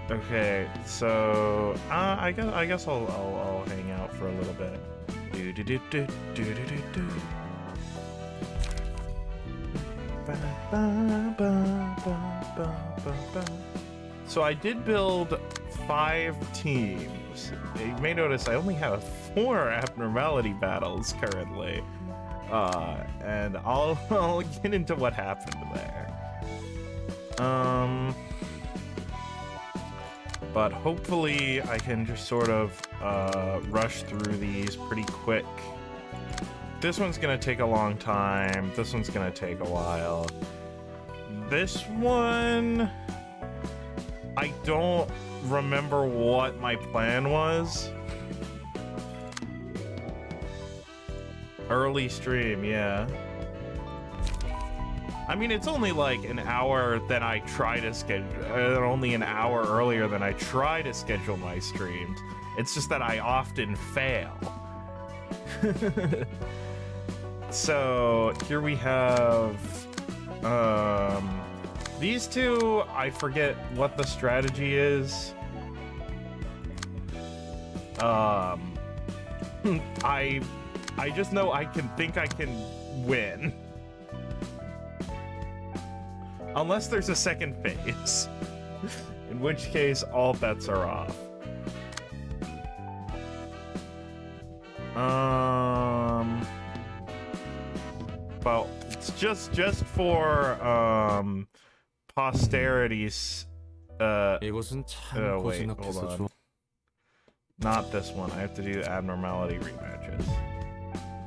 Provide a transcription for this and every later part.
Okay, so I guess I'll hang out for a little bit. Do do do do do do do do. Ba, ba, ba, ba, ba, ba, ba. So I did build 5 teams. You may notice I only have 4 abnormality battles currently. And I'll get into what happened there. But hopefully I can just sort of rush through these pretty quick. This one's gonna take a long time. This one's gonna take a while. This one, I don't remember what my plan was. Early stream, yeah. I mean, it's only like an hour that I try to schedule, only an hour earlier than I try to schedule my streams. It's just that I often fail. So here we have these two. I forget what the strategy is. I just know I think I can win. Unless there's a second phase. In which case, all bets are off. Well, it's just for posterity's 이곳은 참 oh wait, hold 고즈넉해서 on. Not this one. I have to do abnormality rematches.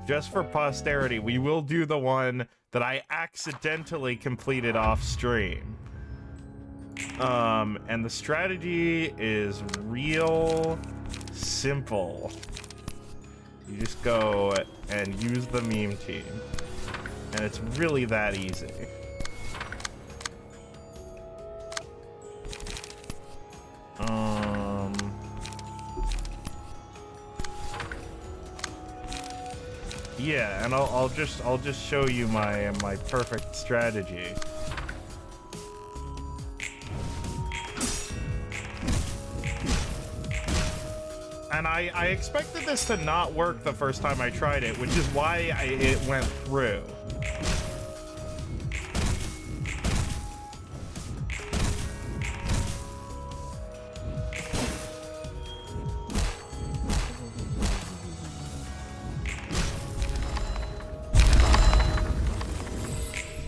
Just for posterity, we will do the one that I accidentally completed off stream. And the strategy is real simple. You just go and use the meme team. And it's really that easy. Yeah, and I'll just show you my perfect strategy. And I expected this to not work the first time I tried it, which is why it went through.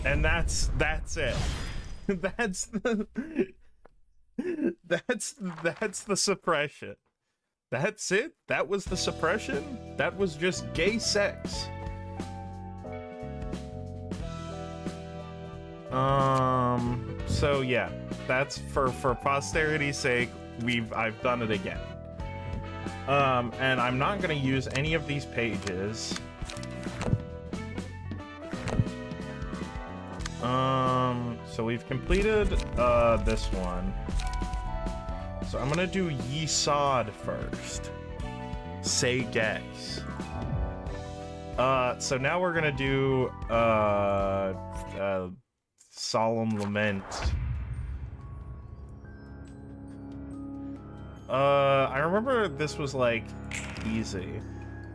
And that's it. That's the suppression. That's it. That was the suppression. That was just gay sex. So yeah, that's for posterity's sake. I've done it again. And I'm not gonna use any of these pages. So we've completed this one. So I'm gonna do Yesod first. Say Gex. So now we're gonna do Solemn Lament. I remember this was like easy.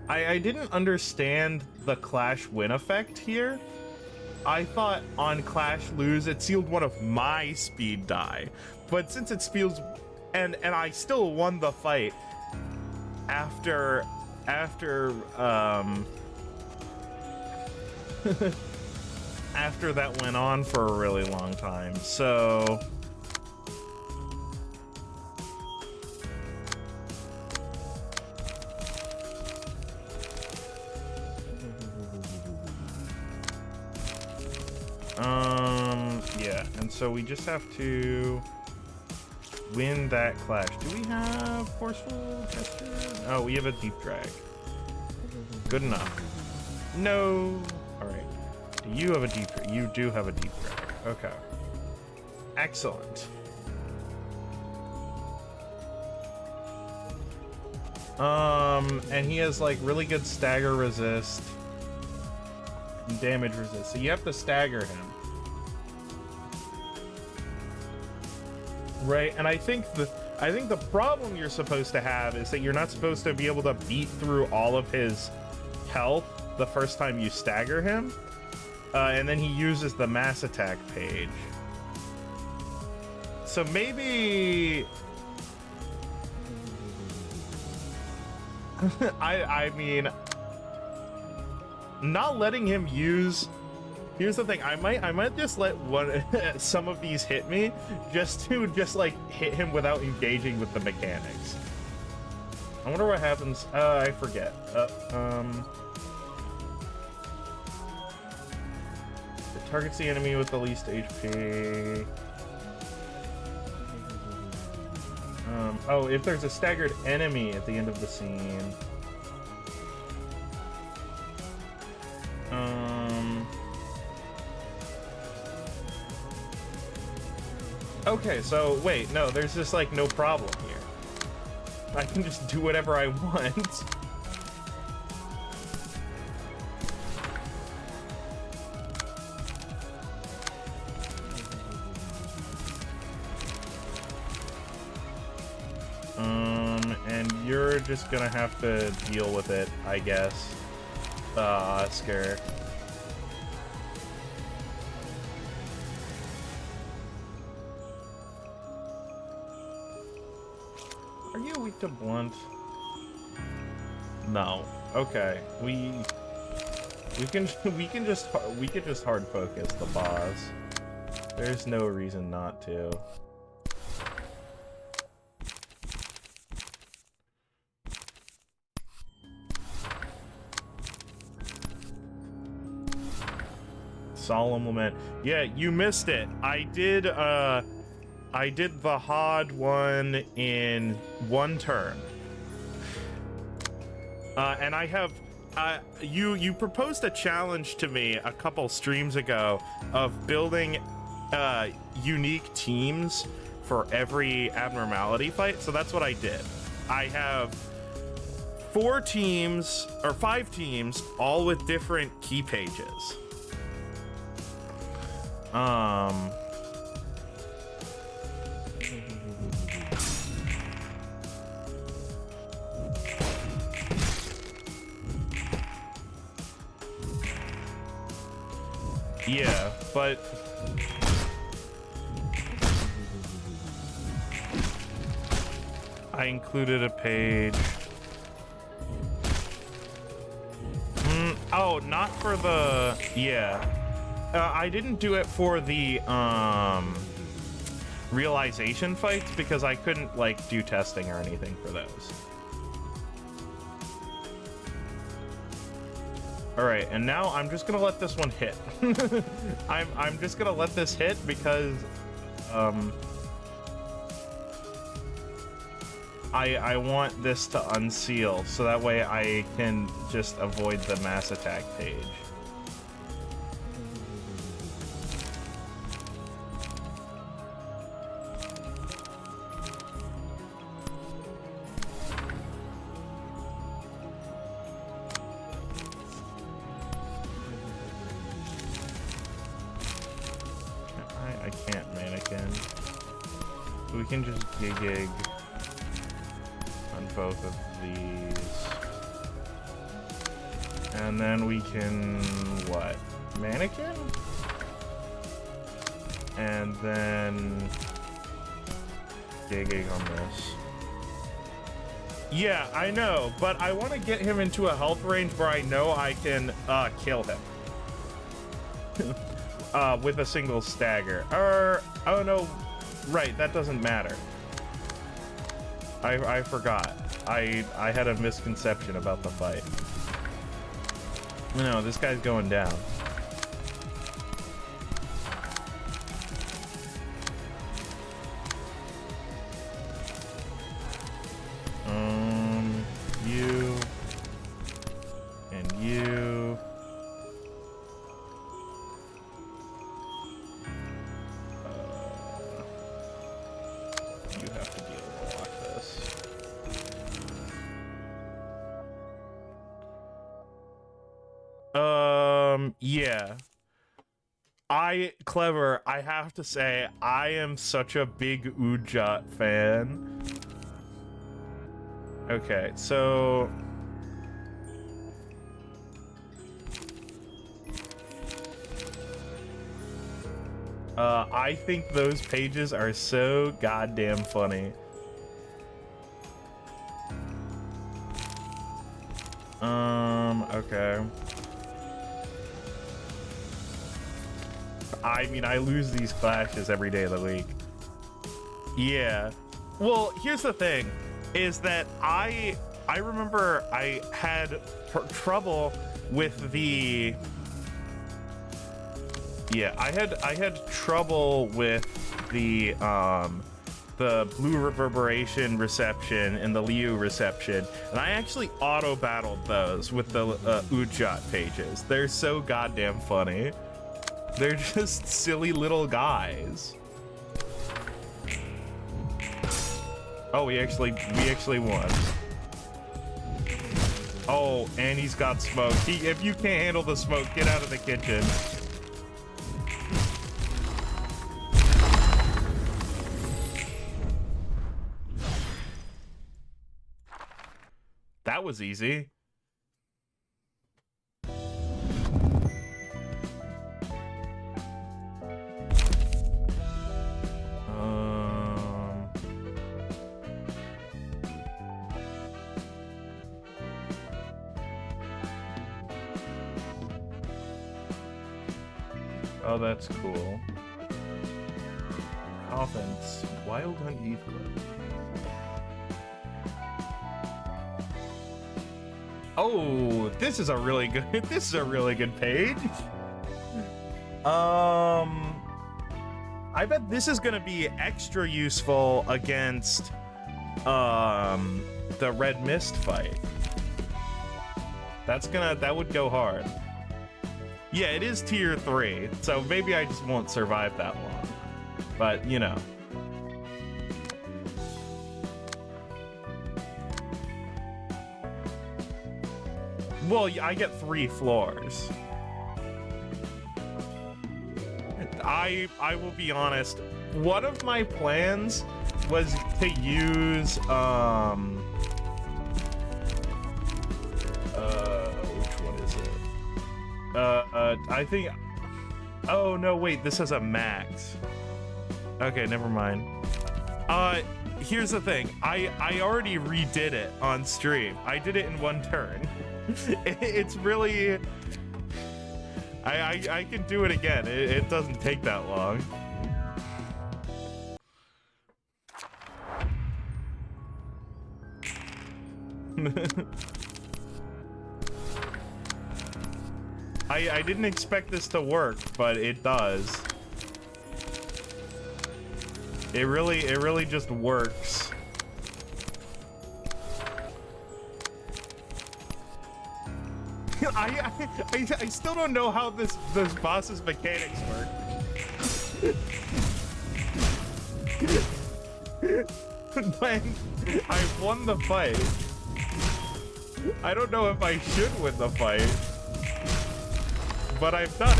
I didn't understand the Clash win effect here. I thought on Clash lose it sealed one of my speed die, but since it seals, and I still won the fight after after that went on for a really long time. So yeah, and so we just have to win that clash. Do we have forceful gesture? Oh, we have a deep drag. Good enough. No. All right. Do you have a deep drag? You do have a deep drag. Okay. Excellent. And he has like really good stagger resist and damage resist. So you have to stagger him. Right, and I think I think the problem you're supposed to have is that you're not supposed to be able to beat through all of his health the first time you stagger him. And then he uses the mass attack page. So maybe... I mean... Not letting him use... Here's the thing, I might just let some of these hit me, just to like hit him without engaging with the mechanics. I wonder what happens. I forget. It targets the enemy with the least HP. Oh, if there's a staggered enemy at the end of the scene. Okay, so wait, no, there's just like no problem here. I can just do whatever I want. And you're just gonna have to deal with it, I guess. Oscar. Are you weak to blunt? No. Okay. We can just hard focus the boss. There's no reason not to. Solemn Lament. Yeah, you missed it. I did the Hod one in one turn. And I have you proposed a challenge to me a couple streams ago of building unique teams for every abnormality fight, so that's what I did. I have 4 teams or 5 teams, all with different key pages. Yeah, but I included a page. Oh, not for the... Yeah. I didn't do it for the, realization fights because I couldn't, like, do testing or anything for those. Alright, and now I'm just gonna let this one hit. I'm just gonna let this hit because, I want this to unseal, so that way I can just avoid the mass attack page. I can't mannequin. We can just gig on both of these. And then we can, what? Mannequin? And then gig on this. Yeah, I know, but I want to get him into a health range where I know I can kill him. With a single stagger. Oh no, right, that doesn't matter. I forgot. I had a misconception about the fight. No, this guy's going down. You and you. You have to be able to block this. Yeah. Clever, I have to say, I am such a big Udjat fan. Okay, so... I think those pages are so goddamn funny. Okay. I mean, I lose these clashes every day of the week. Yeah. Well, here's the thing, is that I remember I had trouble with the... Yeah, I had trouble with the Blue Reverberation reception and the Liu reception, and I actually auto-battled those with the Udjat pages. They're so goddamn funny. They're just silly little guys. Oh, we actually won. Oh, and he's got smoke. If you can't handle the smoke, get out of the kitchen. That was easy. Oh, that's cool. Coffins, Wild Hunt Heathcliff. Oh, this is a really good. This is a really good page. I bet this is gonna be extra useful against the Red Mist fight. That would go hard. Yeah, it is tier 3, so maybe I just won't survive that long. But you know. Well, I get 3 floors. I will be honest. One of my plans was to use which one is it? I think. Oh no, wait. This has a max. Okay, never mind. Here's the thing. I already redid it on stream. I did it in 1 turn. It's really... I can do it again. It doesn't take that long. I didn't expect this to work, but it does. It really just works. I still don't know how this boss's mechanics work. But I won the fight. I don't know if I should win the fight, but I've done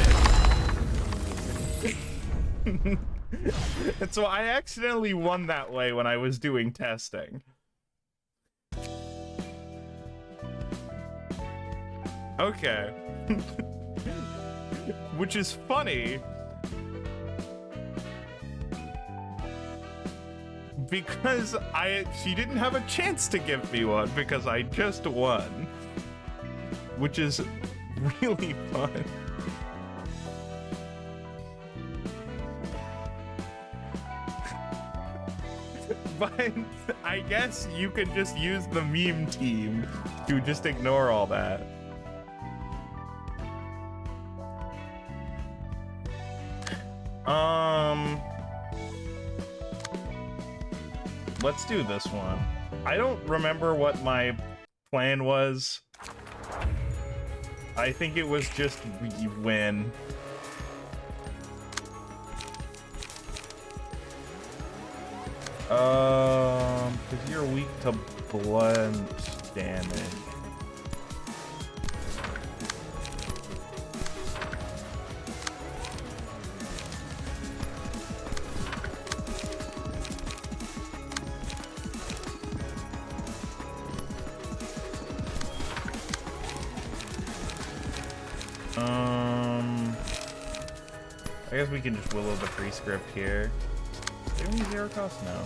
it. And so I accidentally won that way when I was doing testing. Okay. Which is funny. Because she didn't have a chance to give me one because I just won. Which is really fun. But I guess you can just use the meme team to just ignore all that. Let's do this one. I don't remember what my plan was. I think it was just win. Because you're weak to blunt damage. I guess we can just willow the prescript here. Give me 0 cost? No.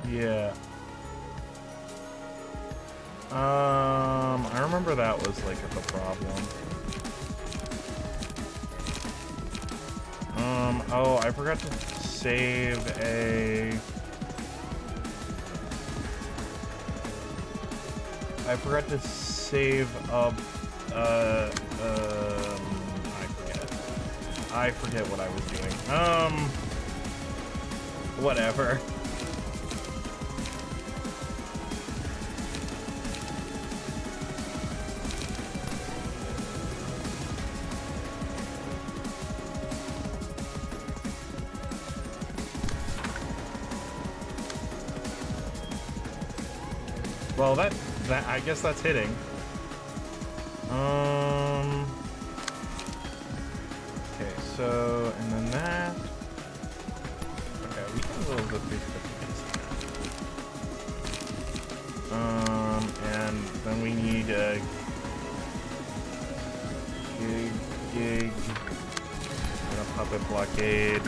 Yeah. I remember that was like the problem. Oh, I forgot to save a... I forgot to save up, I forget what I was doing. Whatever. Well, that I guess that's hitting. Okay, so and then that. Okay, we can roll the 350. And then we need a gig and a puppet blockade.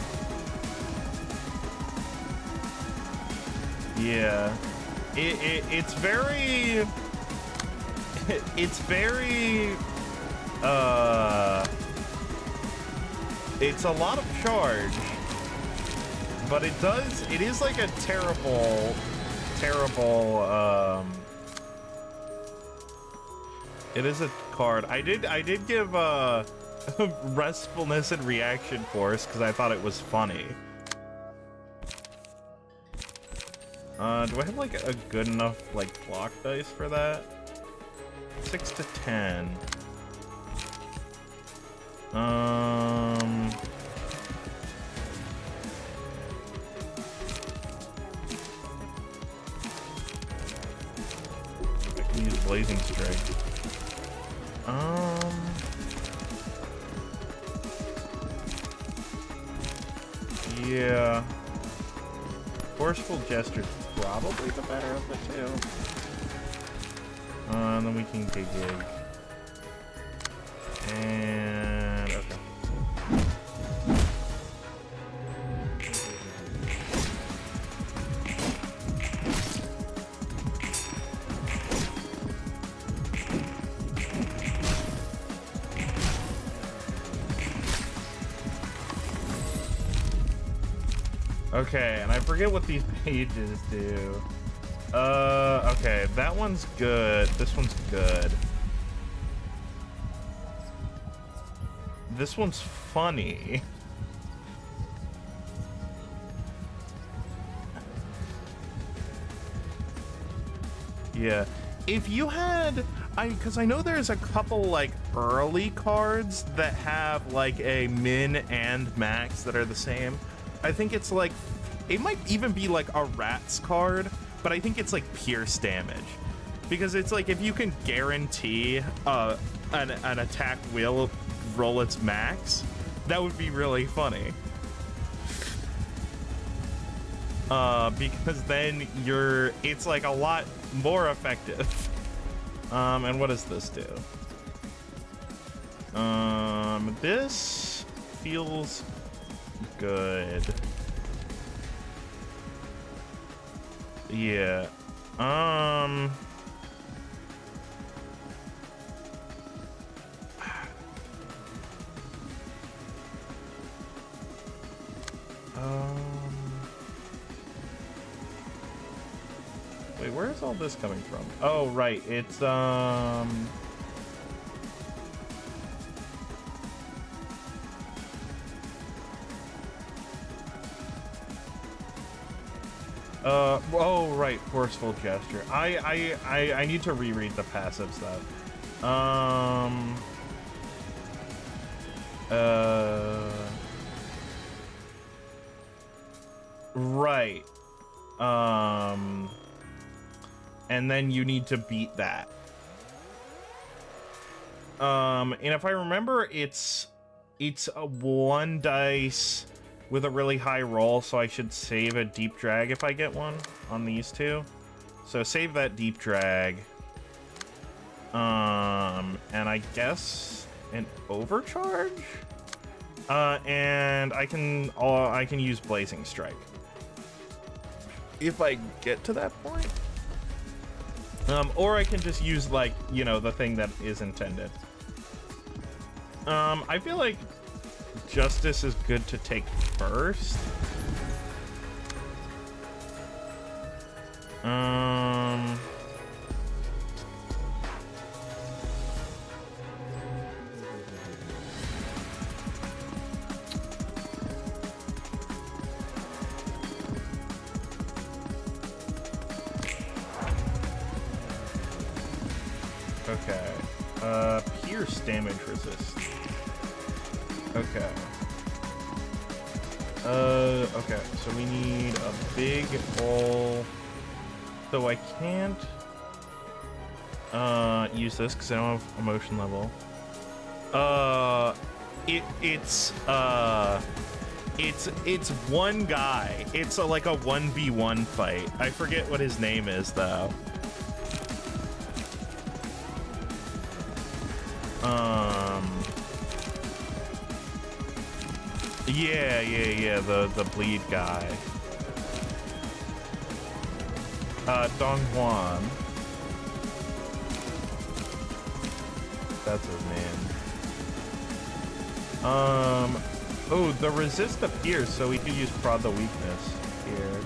Yeah. It's very it's a lot of charge, but it is like a terrible it is a card. I did give restfulness and reaction force because I thought it was funny. Do I have like a good enough like block dice for that? 6 to 10. I can use Blazing Strike. Yeah. Forceful Gesture is probably the better of the two. And then we can gig. And okay. Okay, and I forget what these pages do. Okay, that one's good. This one's good. This one's funny. Yeah. If you had... because I know there's a couple, like, early cards that have, like, a min and max that are the same. I think it's, like... It might even be, like, a Rats card, but I think it's, like, pierce damage. Because it's, like, if you can guarantee an attack will roll its max, that would be really funny. Because then it's, like, a lot more effective. And what does this do? This feels good. Yeah. Wait, where is all this coming from? Oh, right. It's oh, right, Forceful Gesture. I need to reread the passive stuff. Right. And then you need to beat that. And if I remember, it's a 1 dice with a really high roll, so I should save a deep drag if I get one on these two. So save that deep drag. And I guess an overcharge? And I can use Blazing Strike if I get to that point. Or I can just use, like, you know, the thing that is intended. I feel like Justice is good to take first. Okay. Pierce damage resist. Okay. Okay, so we need a big hole. So I can't use this because I don't have emotion level. It's one guy. It's like a 1v1 fight. I forget what his name is though. Yeah, the bleed guy. Dong Juan. That's his name. Oh, the resist appears, so we could use prod the weakness here.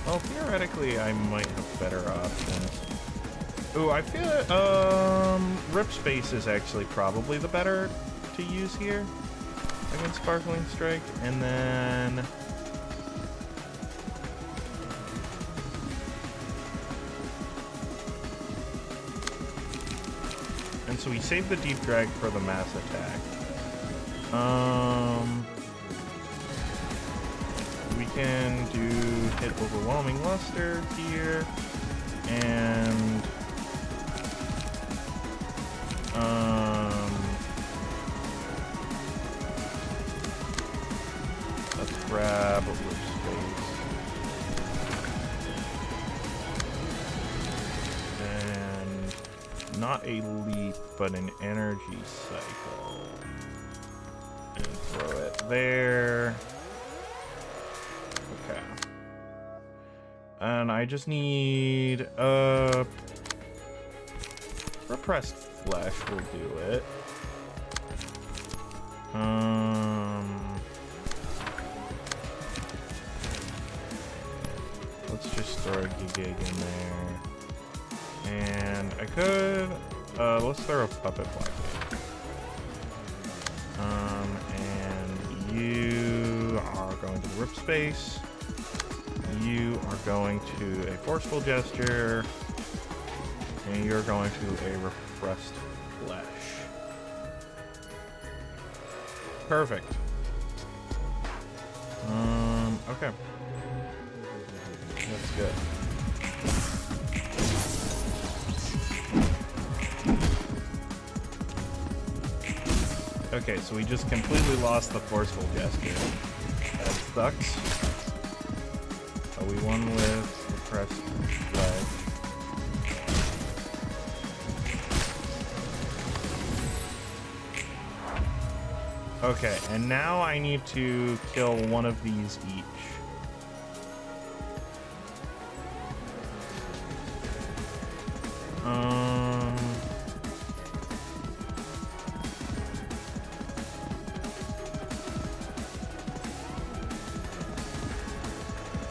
Well, theoretically, I might have better options. Ooh, I feel Rip Space is actually probably the better to use here against Sparkling Strike, and then so we save the deep drag for the mass attack. We can do hit Overwhelming Luster here, and let's grab Rip Space. And not a leap, but an energy cycle. And throw it there. Okay. And I just need Repressed Flesh will do it. Let's just throw a Gig in there. And I could let's throw a Puppet Blockade. And you are going to the Rip Space. You are going to a Forceful Gesture. And you're going to a Repressed Flesh. Perfect. Okay. That's good. Okay, so we just completely lost the Forceful Gesture. That sucks. So we won with Repressed Flesh. Okay, and now I need to kill one of these each.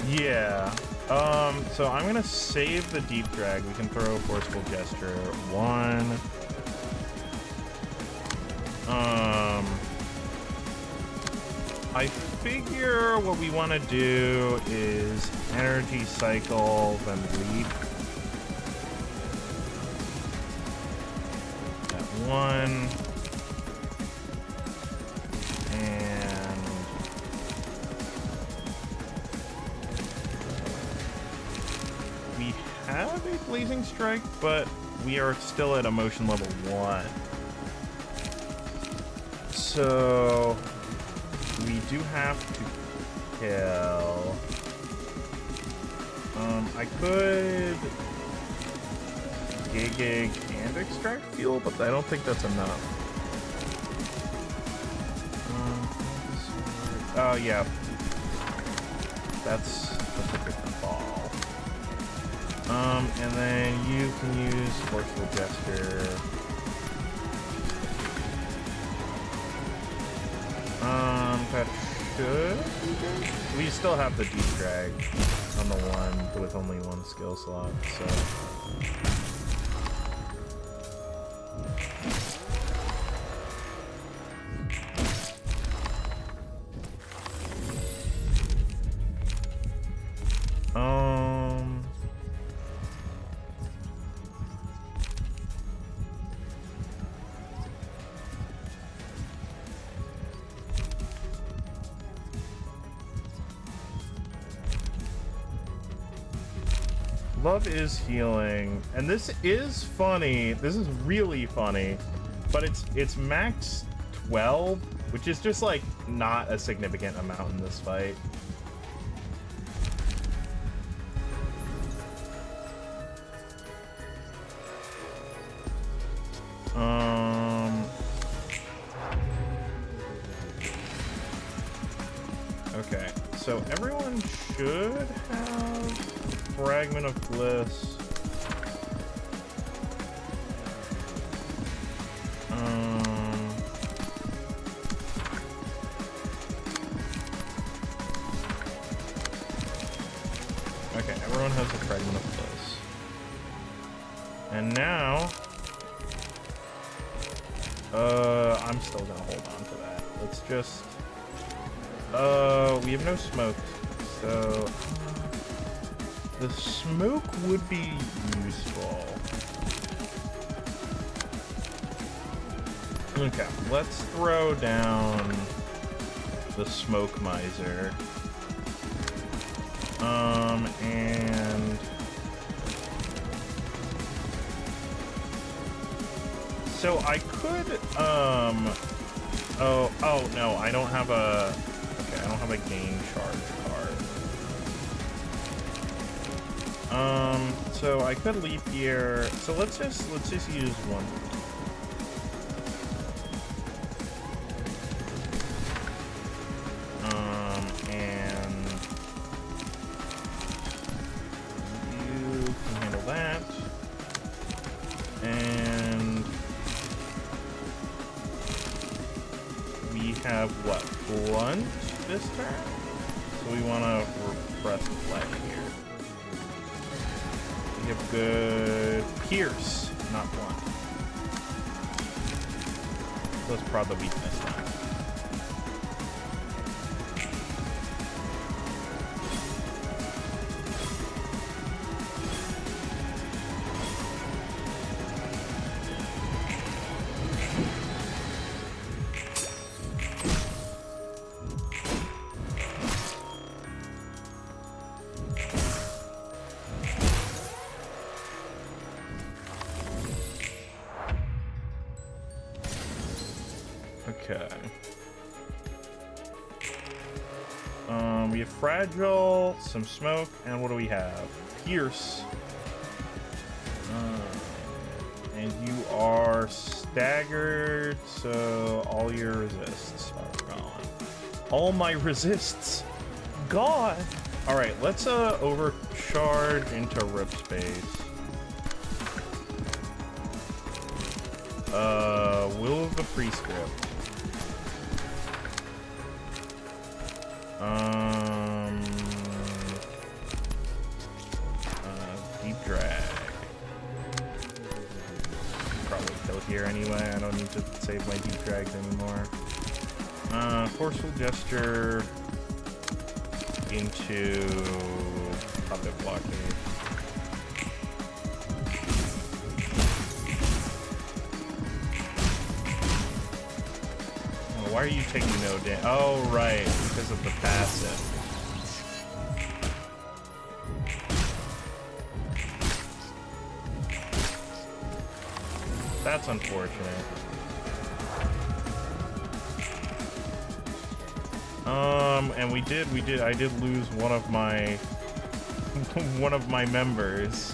Yeah. So I'm gonna save the deep drag. We can throw a Forceful Gesture. One. I figure what we want to do is energy cycle, then leap. At 1. And we have a Blazing Strike, but we are still at emotion level 1. So we do have to kill. I could Gig and extract fuel, but I don't think that's enough. Oh yeah, that's a different ball. And then you can use Forceful Gesture. That should be good. We still have the deep drag on the one with only one skill slot, so. Love is healing, and this is funny. This is really funny, but it's max 12, which is just like not a significant amount in this fight. Okay, so everyone should have Fragment of Bliss. Okay, everyone has a Fragment of Bliss. And now, I'm still gonna hold on to that. Let's just, we have no smoke, so the smoke would be useful. Okay, let's throw down the Smoke Miser. And so I could, oh no, I don't have a, okay, I don't have a Gain Charge card. So I could leap here. So let's just use one. And you can handle that. And we have what? Blunt this turn? So we want to press play here. We have good Pierce, not Blunt. Let's prod the weakness now. Okay. We have Fragile, some Smoke, and what do we have? Pierce. And you are staggered, so all your resists are gone. All my resists gone. All right, let's overcharge into Rip Space. Will of the Prescript. Deep Drag. Probably kill here anyway. I don't need to save my Deep Drags anymore. Forceful Gesture into Puppet Blockade. Why are you taking no damage? Oh, right, because of the passive. That's unfortunate. And I did lose one of my members.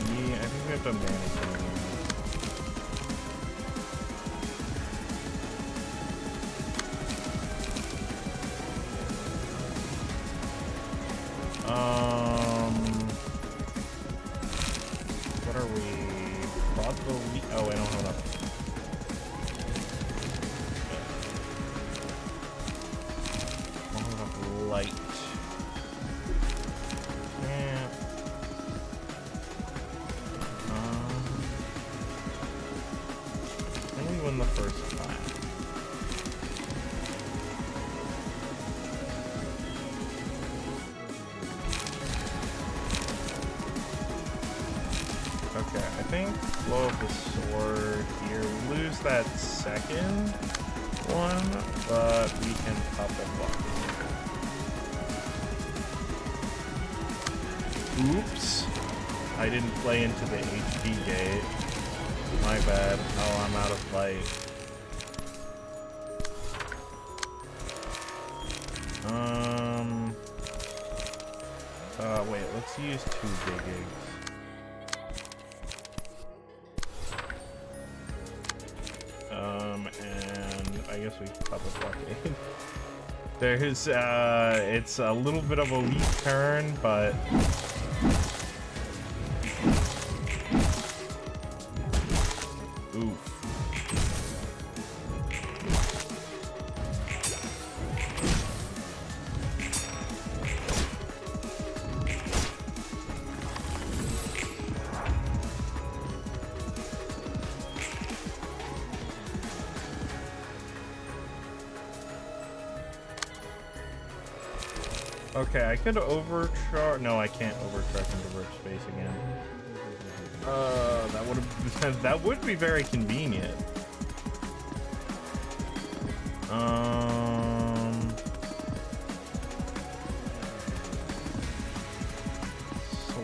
Yeah, I think we have to manage it. What are we? Probably. Oh, wait, no, hold up. Hold up, light. Yeah. Only win the first time. Okay, I think blow of the sword here. We lose that second one, but we can couple bucks. Oops. I didn't play into the HP gate. My bad. Oh, I'm out of light. Wait, let's use 2 big eggs. And I guess we pop a blockade. There's, it's a little bit of a weak turn, but... Oof. Okay, I could overcharge. No, I can't overcharge into Rip Space again. That would be very convenient.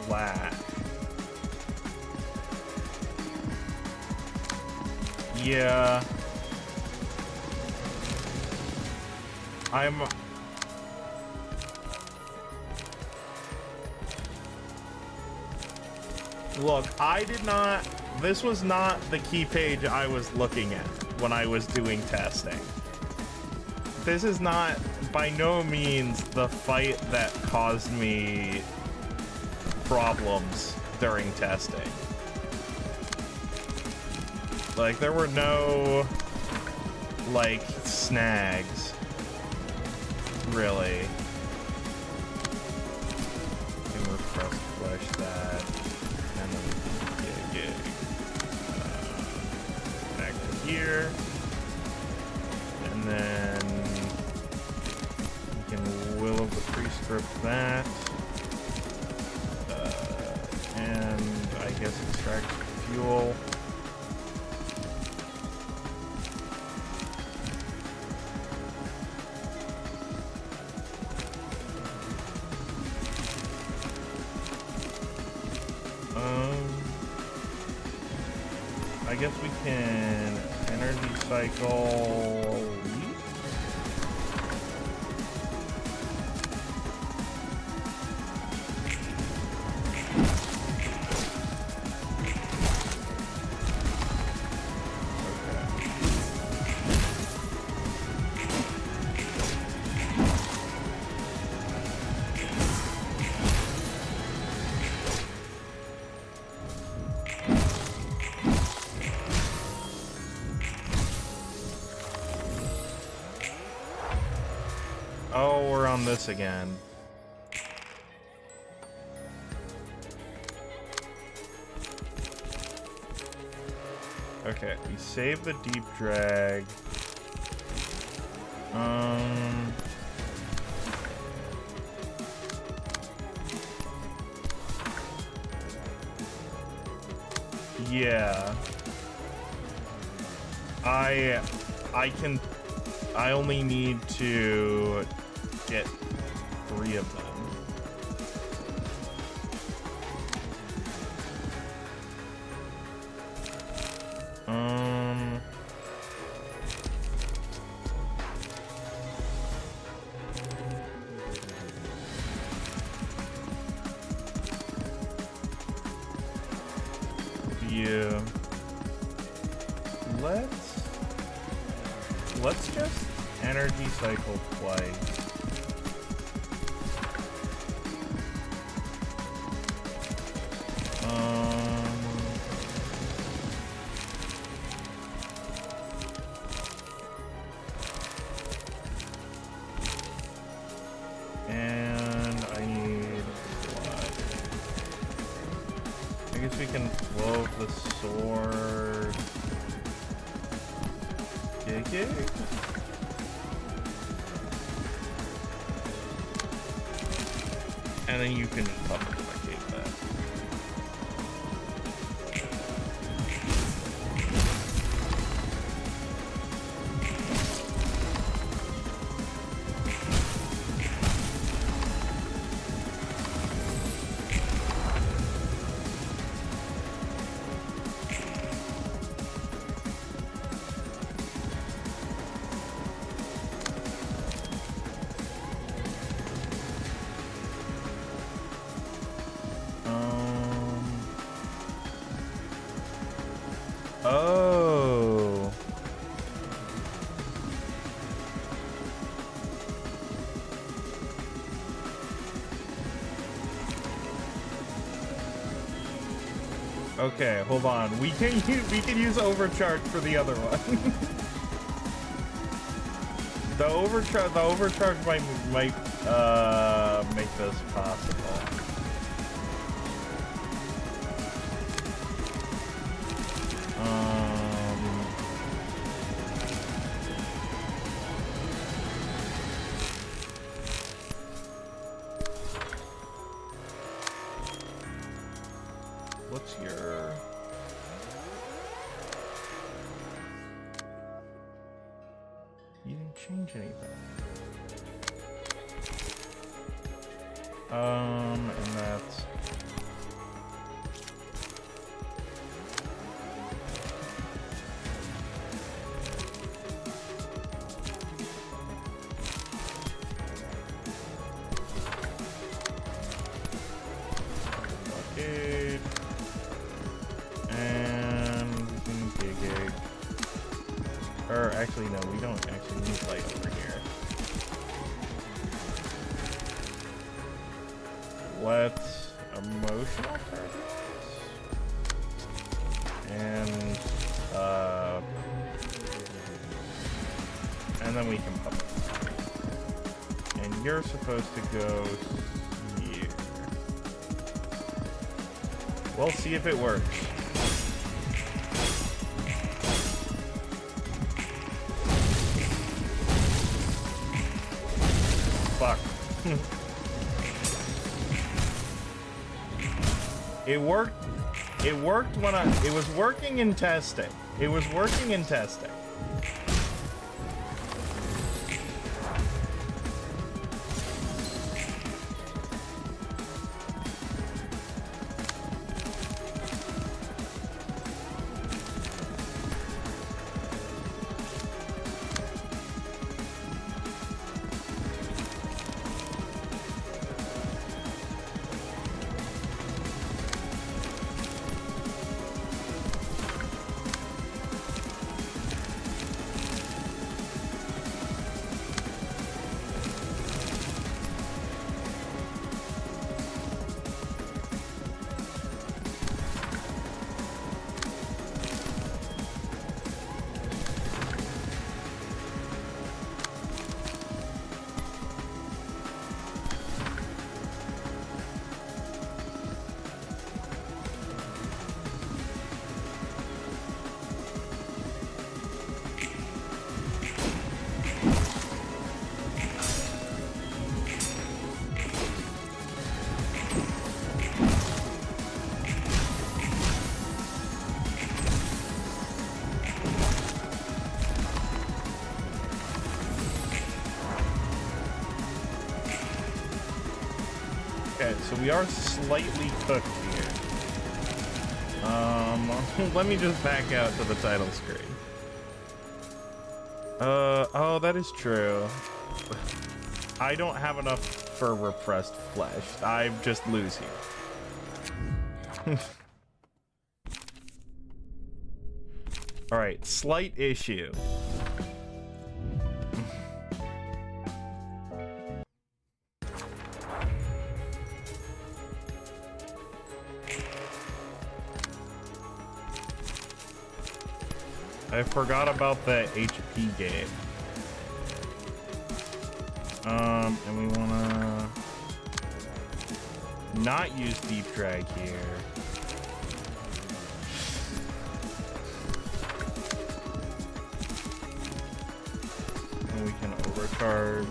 Slash. Yeah. Look, this was not the key page I was looking at when I was doing testing. This is not, by no means, the fight that caused me problems during testing. Like, there were no, like, snags, really. And we're press flesh that. Back to here, and then we can Will of the Prescript that, and I guess extract fuel. I guess we can energy cycle. Oh, we're on this again. Okay, we save the deep drag. Yeah. I only need to get 3 of them. Yeah. Let's just energy cycle twice. And I need blood. I guess we can blow the sword. Gig. And then you can just duplicate that. Oh. Okay, hold on. We can use overcharge for the other one. the overcharge might make this possible. What's your... You didn't change anything. And that's... Blockade. And we can gig. Or actually, no, we don't actually need light over here. Let's emotional turbulence. And then we can pop it. And you're supposed to go here. We'll see if it works. Fuck. It worked. It worked when it was working in testing. It was working in testing. we are slightly cooked here. Let me just back out to the title screen. Oh, that is true. I don't have enough for repressed flesh. I just lose here. All right, slight issue. I forgot about the HP game. And we wanna not use deep drag here. And we can overcharge.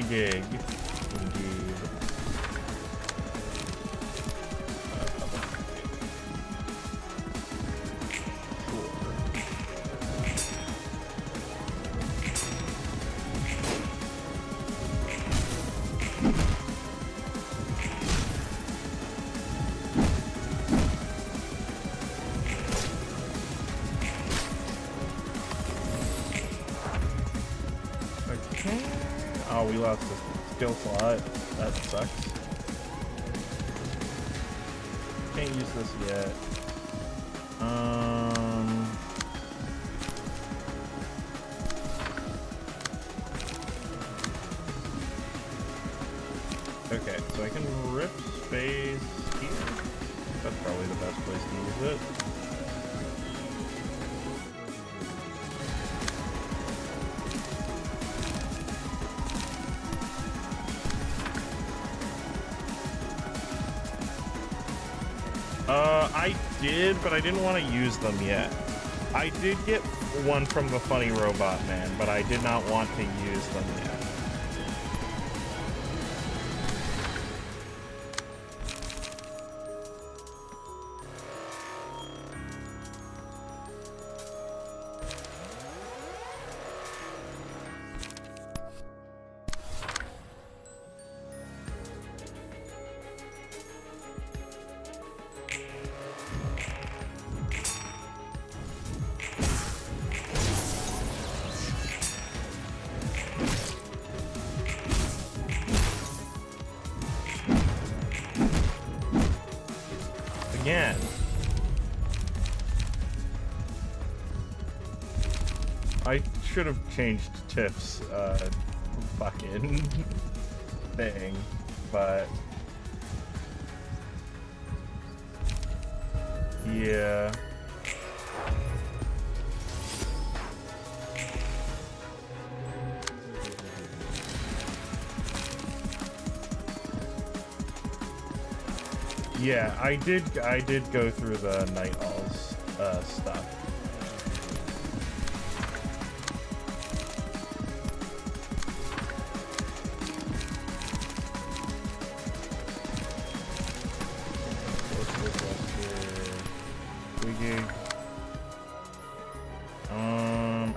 Gig. Indeed. Okay. Oh, we lost the skill slot. That sucks. Can't use this yet. Okay, so I can rip space here. That's probably the best place to use it. I did, but I didn't want to use them yet. I did get one from the Funny Robot Man, but I did not want to use them yet. Again. I should have changed Tiff's fucking thing, but yeah. Yeah, I did go through the Night Owls stuff.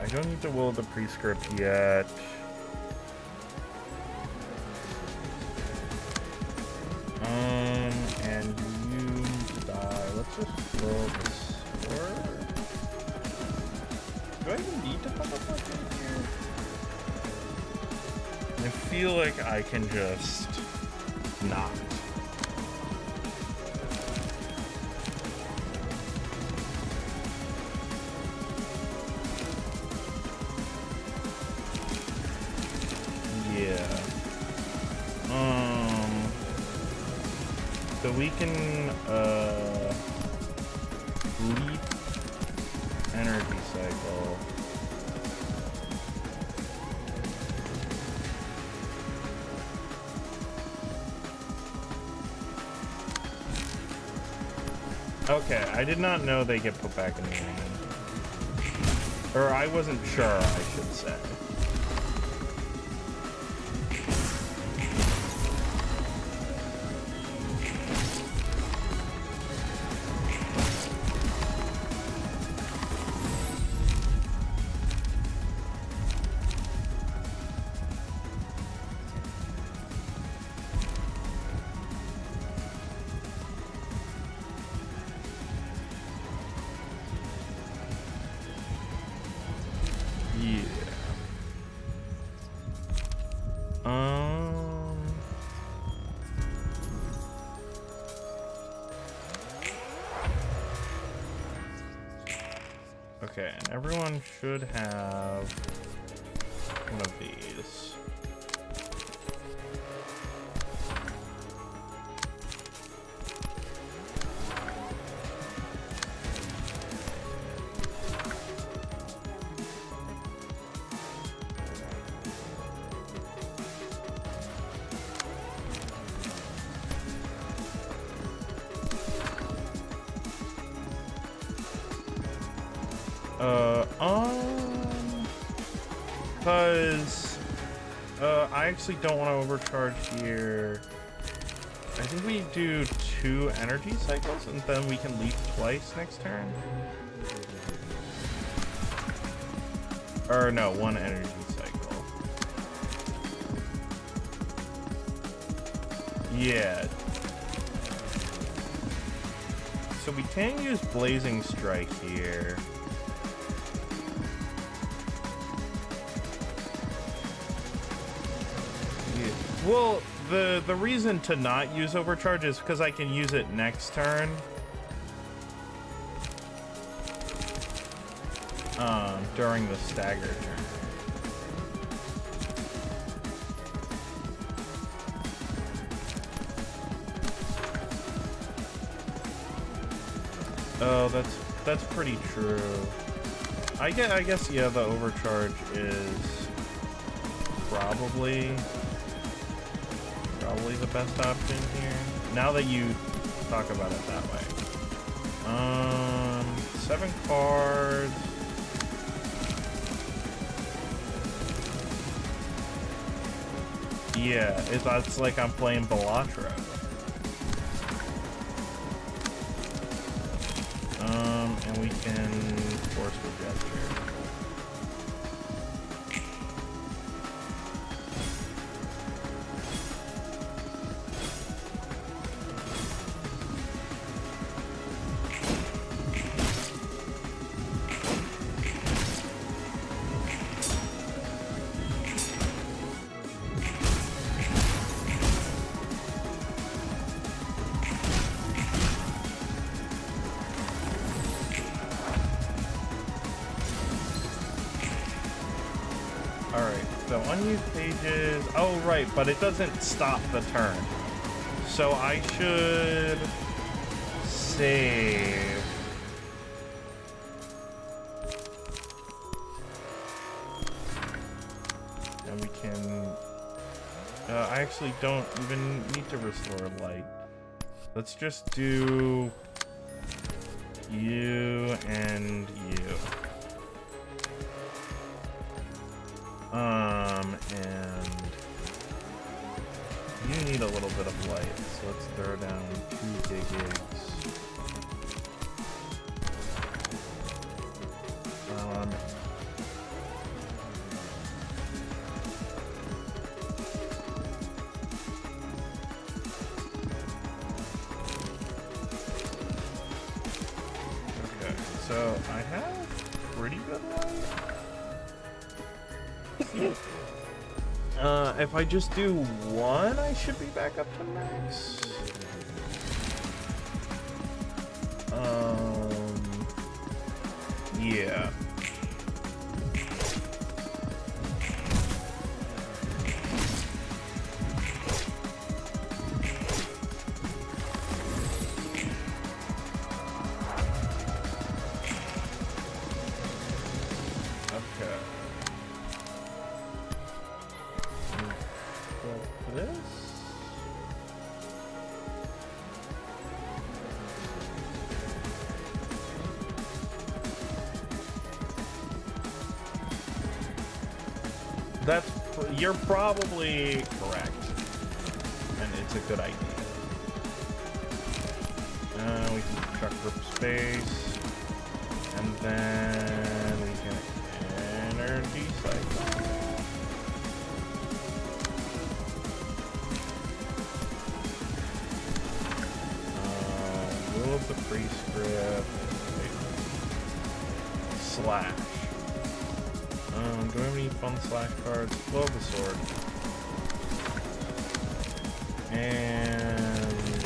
I don't need to will the prescript yet. And you die. Let's just roll the sword. Do I even need to have a fucking here? I feel like I can just not. we can leap energy cycle. Okay, I did not know they get put back in the game. Or I wasn't sure, I should say. Okay, and everyone should have one of these. Because I actually don't want to overcharge here. I think we do 2 energy cycles and then we can leap twice next turn. Or no, 1 energy cycle. Yeah. So we can use Blazing Strike here. Well, the reason to not use Overcharge is because I can use it next turn. During the stagger turn. Oh, that's pretty true. I guess yeah, the Overcharge is probably the best option here. Now that you talk about it that way. 7 cards. Yeah, it's like I'm playing Balatro. And we can Forceful Gesture. Unused pages. Oh, right, but it doesn't stop the turn. So I should save. And we can. I actually don't even need to restore light. Let's just do you and you. And you need a little bit of light, so let's throw down 2 gigs. Okay, so I have pretty good light. If I just do 1, I should be back up to max. Yeah. You're probably correct, and it's a good idea. We can chuck Rip Space, and then we can energy cycle. Will of the Prescript. Slash. Do I have any fun slash cards? Blow the sword. And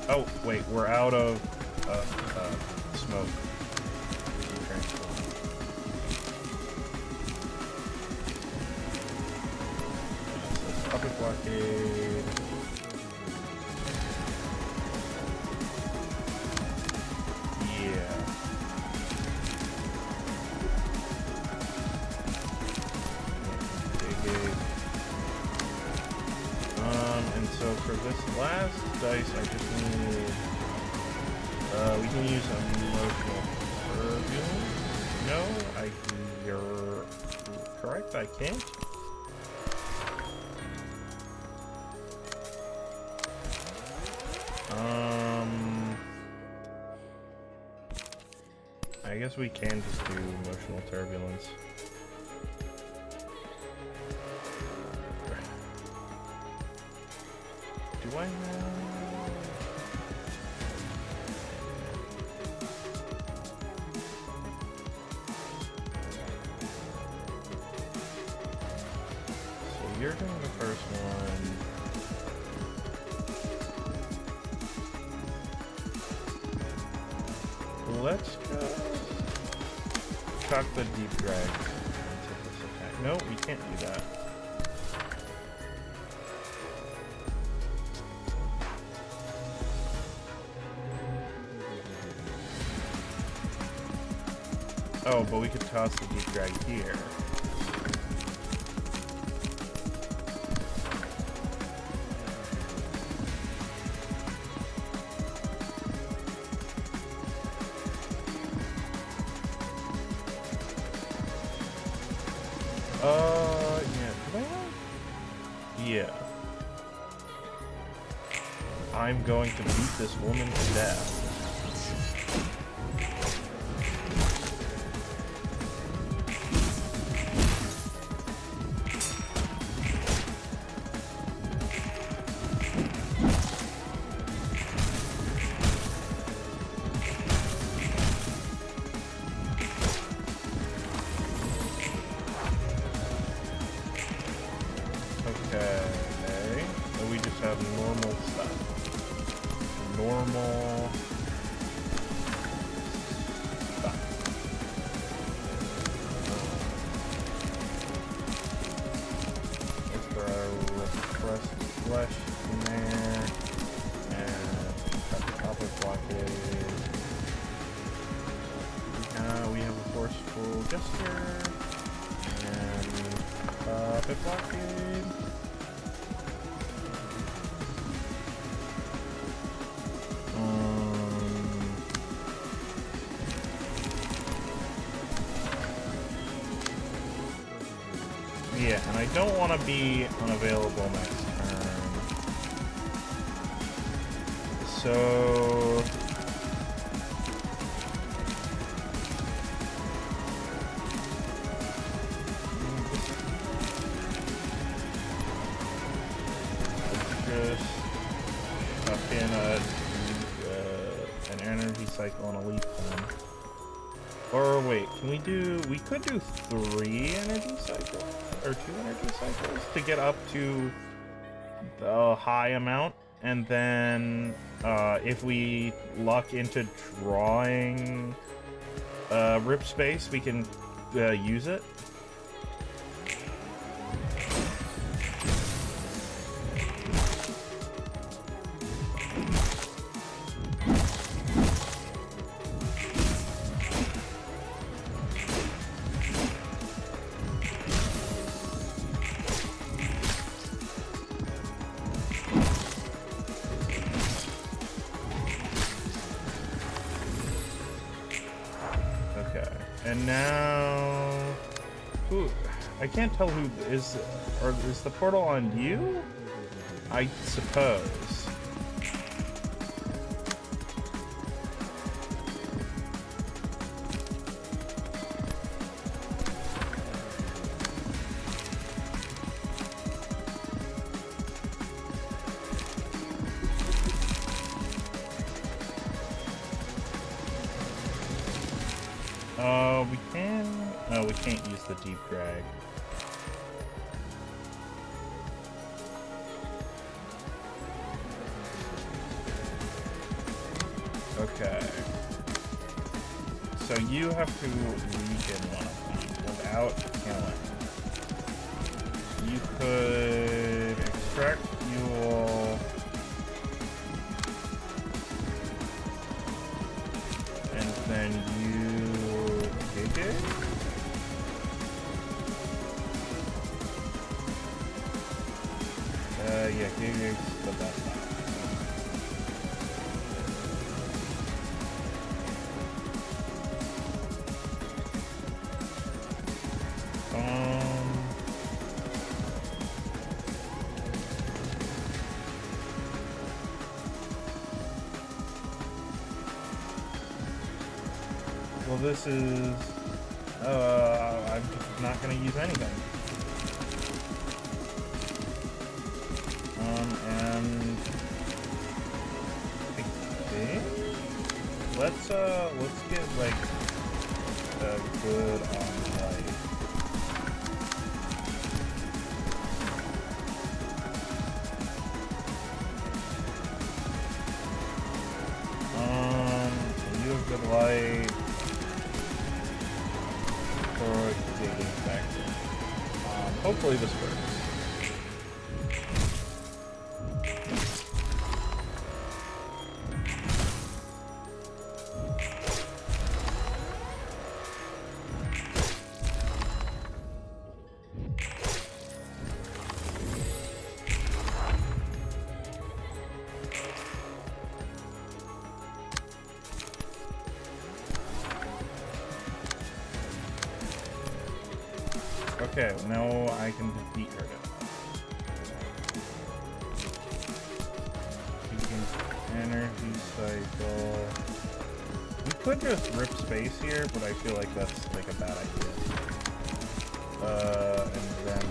oh wait, we're out of smoke. Puppet blockade. So for this last dice, I just need, we can use emotional turbulence. No, you're correct, I can't. I guess we can just do emotional turbulence. Do I have... So you're doing the first one. Let's go chuck the deep drag into this attack. No, we can't do that. Oh, but we could toss the deep drag here. Yeah, do I have? Yeah. I'm going to beat this woman to death. Yeah, and I don't want to be unavailable next turn. So... let's just tuck in an energy cycle and a leaf then. Or wait, we could do 3 energy cycles? Or 2 energy cycles to get up to the high amount, and then if we luck into drawing Rip Space, we can use it. And now, who? I can't tell who is. Or is the portal on you? I suppose. We can. Oh, we can't use the deep drag. Okay. So you have to weaken one of them without killing. You could extract fuel. And then you dig it? Yeah, Gig's the best option. Well, this is, I'm just not going to use anything. And I think let's get like a good on light. You have good light. Hopefully this works. Okay, now I can defeat her. Energy cycle. We could just rip space here, but I feel like that's like a bad idea. And then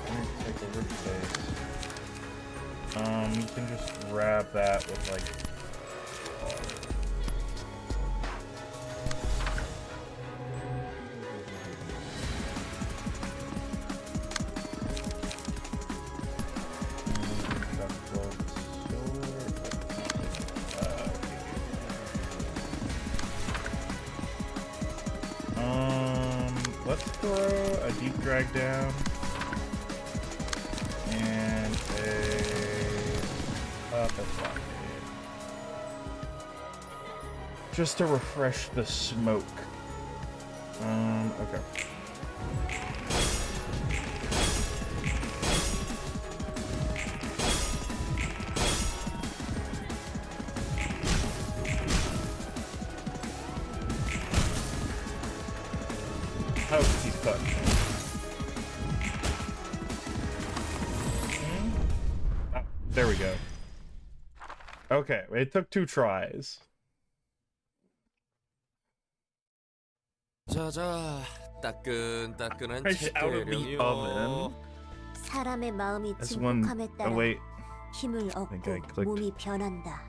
energy cycle, rip space. You can just grab that with like. Let's throw a deep drag down and a blockade. Just to refresh the smoke. Okay. Oh, he's cut. Oh, there we go. Okay, it took 2 tries. 자자, 따끈따끈한 Fresh out of the 채소령이요. oven. 사람의 마음이 As one. 증폭함에 Oh 따라 wait. 힘을 I 얻고 clicked. 몸이 변한다.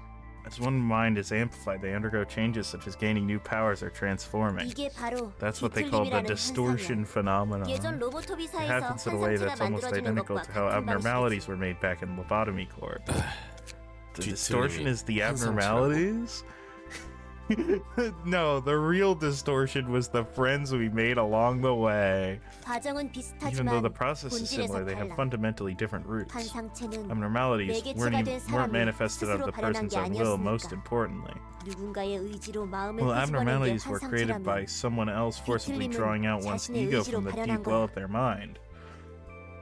As one mind is amplified, they undergo changes such as gaining new powers or transforming. 이게 바로 That's what they call the 뒤틀림이라는 distortion 현상이야. phenomenon. 예전 It 로보토비사에서 happens in a way 환상체가 that's almost 만들어지는 identical 것과 to how 같은 abnormalities 방식이지. were made back in Lobotomy Corp. The 뒤틀림이 distortion is the 환상체라고? abnormalities? No, the real distortion was the friends we made along the way. 과정은 Even though 비슷하지만 the process is similar, 본질에서 they have 달라. fundamentally different roots. 환상체는 Abnormalities weren't 사람이 manifested of 스스로 the 발현한 person's 게 own will, 아니었으니까. most importantly. 누군가의 의지로 마음을 Well, 끄집어낸 게 abnormalities were created by 환상체라면 someone else forcibly 뒤틀림은 drawing out one's 자신의 ego 의지로 from the 발현한 deep well 거야. of their mind.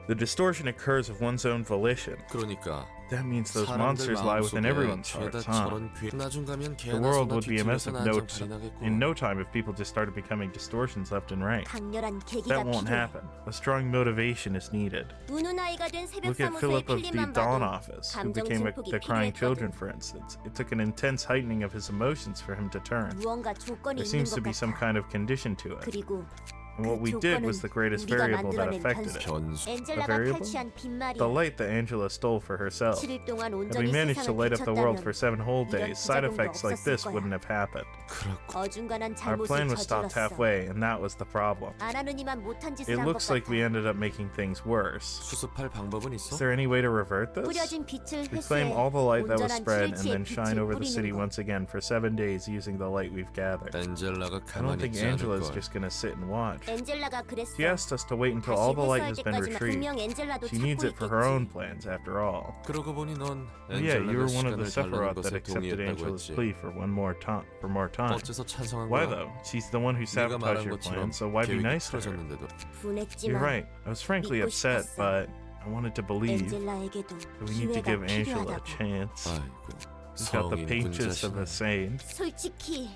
The distortion occurs of one's own volition. 그러니까 That means those 사람들 monsters lie within 마음속에 everyone's 죄다 hearts, huh? 저런 나중 가면 The world would be a mess 뒤틀려서 of in no time if people just started becoming distortions left and right. 강렬한 계기가 That won't 필요해. happen. A strong motivation is needed. 우는 아이가 된 새벽 Look at 사무소의 Philip of the 필리만 Dawn 봐도 Office, who 감정 became 증폭이 the crying 필요했거든. children, for instance. It took an intense heightening of his emotions for him to turn. 무언가 조건이 There 있는 seems 것 to be some 같아. kind of condition to it. 그리고 And what we did was the greatest 우리가 variable that 만들어낸 affected it. 변수. 엔젤라가 variable? 탈취한 빈말이야. The light that Angela stole for herself. 7일 동안 If 온전히 we managed to 세상을 light up the world 비췄다면 for 7 whole 이런 days, side 부작용도 effects like this 없었을 wouldn't 거야. have happened. 그렇고 어중간한 Our plan 잘못을 was stopped 저질렀어. halfway, and that was the problem. 안 하느니만 못한 짓을 It 한 것 looks like 같아. we ended up making things worse. 수습할 방법은 있어? Is there any way to revert this? 뿌려진 빛을 Reclaim 회수해 all the light that was 온전한 spread and then 7일치의 shine 빛을 over the city 뿌리는 거. once again for 7 days using the light we've gathered. 엔젤라가 I don't 가만히 think 있지 않을 Angela's 걸. just gonna sit and watch. 엔젤라가 그랬어. She asked us to wait until all 다시 the light 회수할 has been 때까지만 retrieved. 분명 엔젤라도 She needs 찾고 it for her own 있겠지. plans, after all. 그러고 보니 넌 Yeah, you were 엔젤라가 one of the 시간을 달라는 Sephiroth that 것에 accepted 동의했다고 Angela's 했지. plea for more time. 어째서 찬성한 Why 거야? though? She's the one who 네가 sabotaged 말한 your 것처럼 plan, so why be 계획이 nice to her? 틀어졌는데도 You're 분했지만 right. I was frankly 믿고 upset, 싶었어. but I wanted to believe that 엔젤라에게도 we need to 기회가 give Angela a 필요하다고. chance. 아이고 She's got the 성인 pages of a 군자시네. saint. 솔직히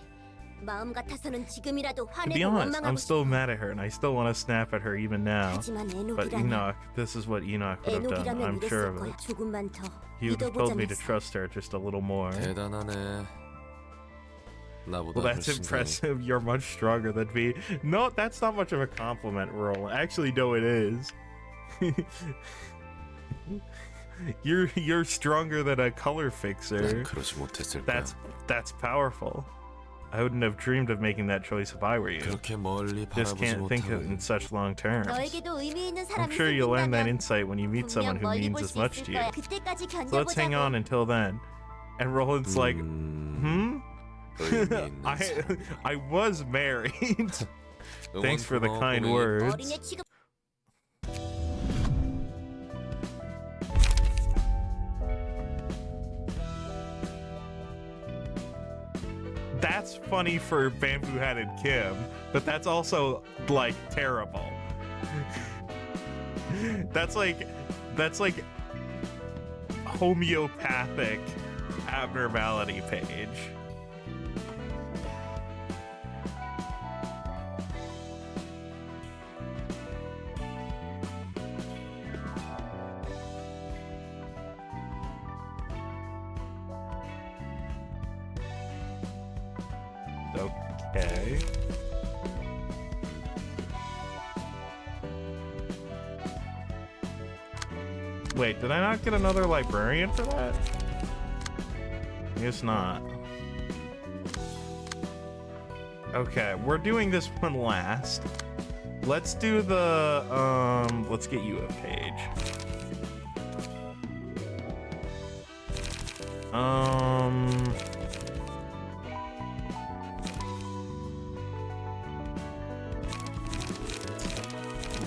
마음 같아서는 지금이라도 To be 화내고 honest, I'm 원망하고 still 싶어. mad at her, and I still want to snap at her even now. 하지만 But 에녹이라면 Enoch, this is what Enoch would have done. 에녹이라면 I'm sure 이랬을 of 거야. it. 조금만 더 He would have told me 믿어보자면서. to trust her just a little more. 대단하네. 나보다 Well, that's 훨씬 더. impressive. You're much stronger than me. No, that's not much of a compliment, Roland. Actually, no, it is. You're stronger than a color fixer. 난 그러지 못했을 거야. That's powerful. I wouldn't have dreamed of making that choice if I were you. 그렇게 멀리 Just 바라보지 can't think 못하고 in such long terms. 너에게도 의미 있는 I'm 사람이 sure you'll learn that 생긴다면 insight when you meet someone 분명 who 멀리 means 볼 as 수 much 있을 to you. 거야. 그때까지 So let's hang on 견뎌보자고. until then. And Roland's like, 의미 있는 I was married. Thanks for the kind words. 어린애 취급 That's funny for Bamboo Headed Kim, but that's also like terrible. That's like homeopathic abnormality page. Okay. Wait, did I not get another librarian for that? I guess not. Okay, we're doing this one last. Let's do the, let's get you a page.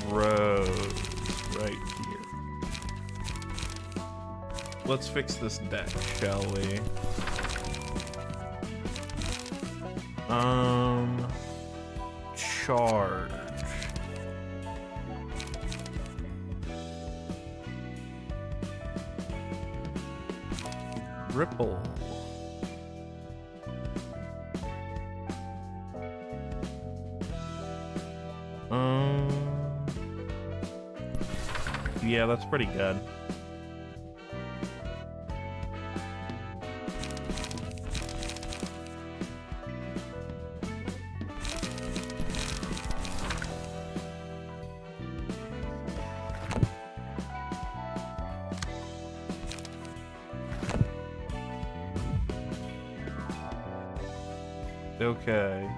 Road right here. Let's fix this deck, shall we? Charge. Ripple. Yeah, that's pretty good. Okay.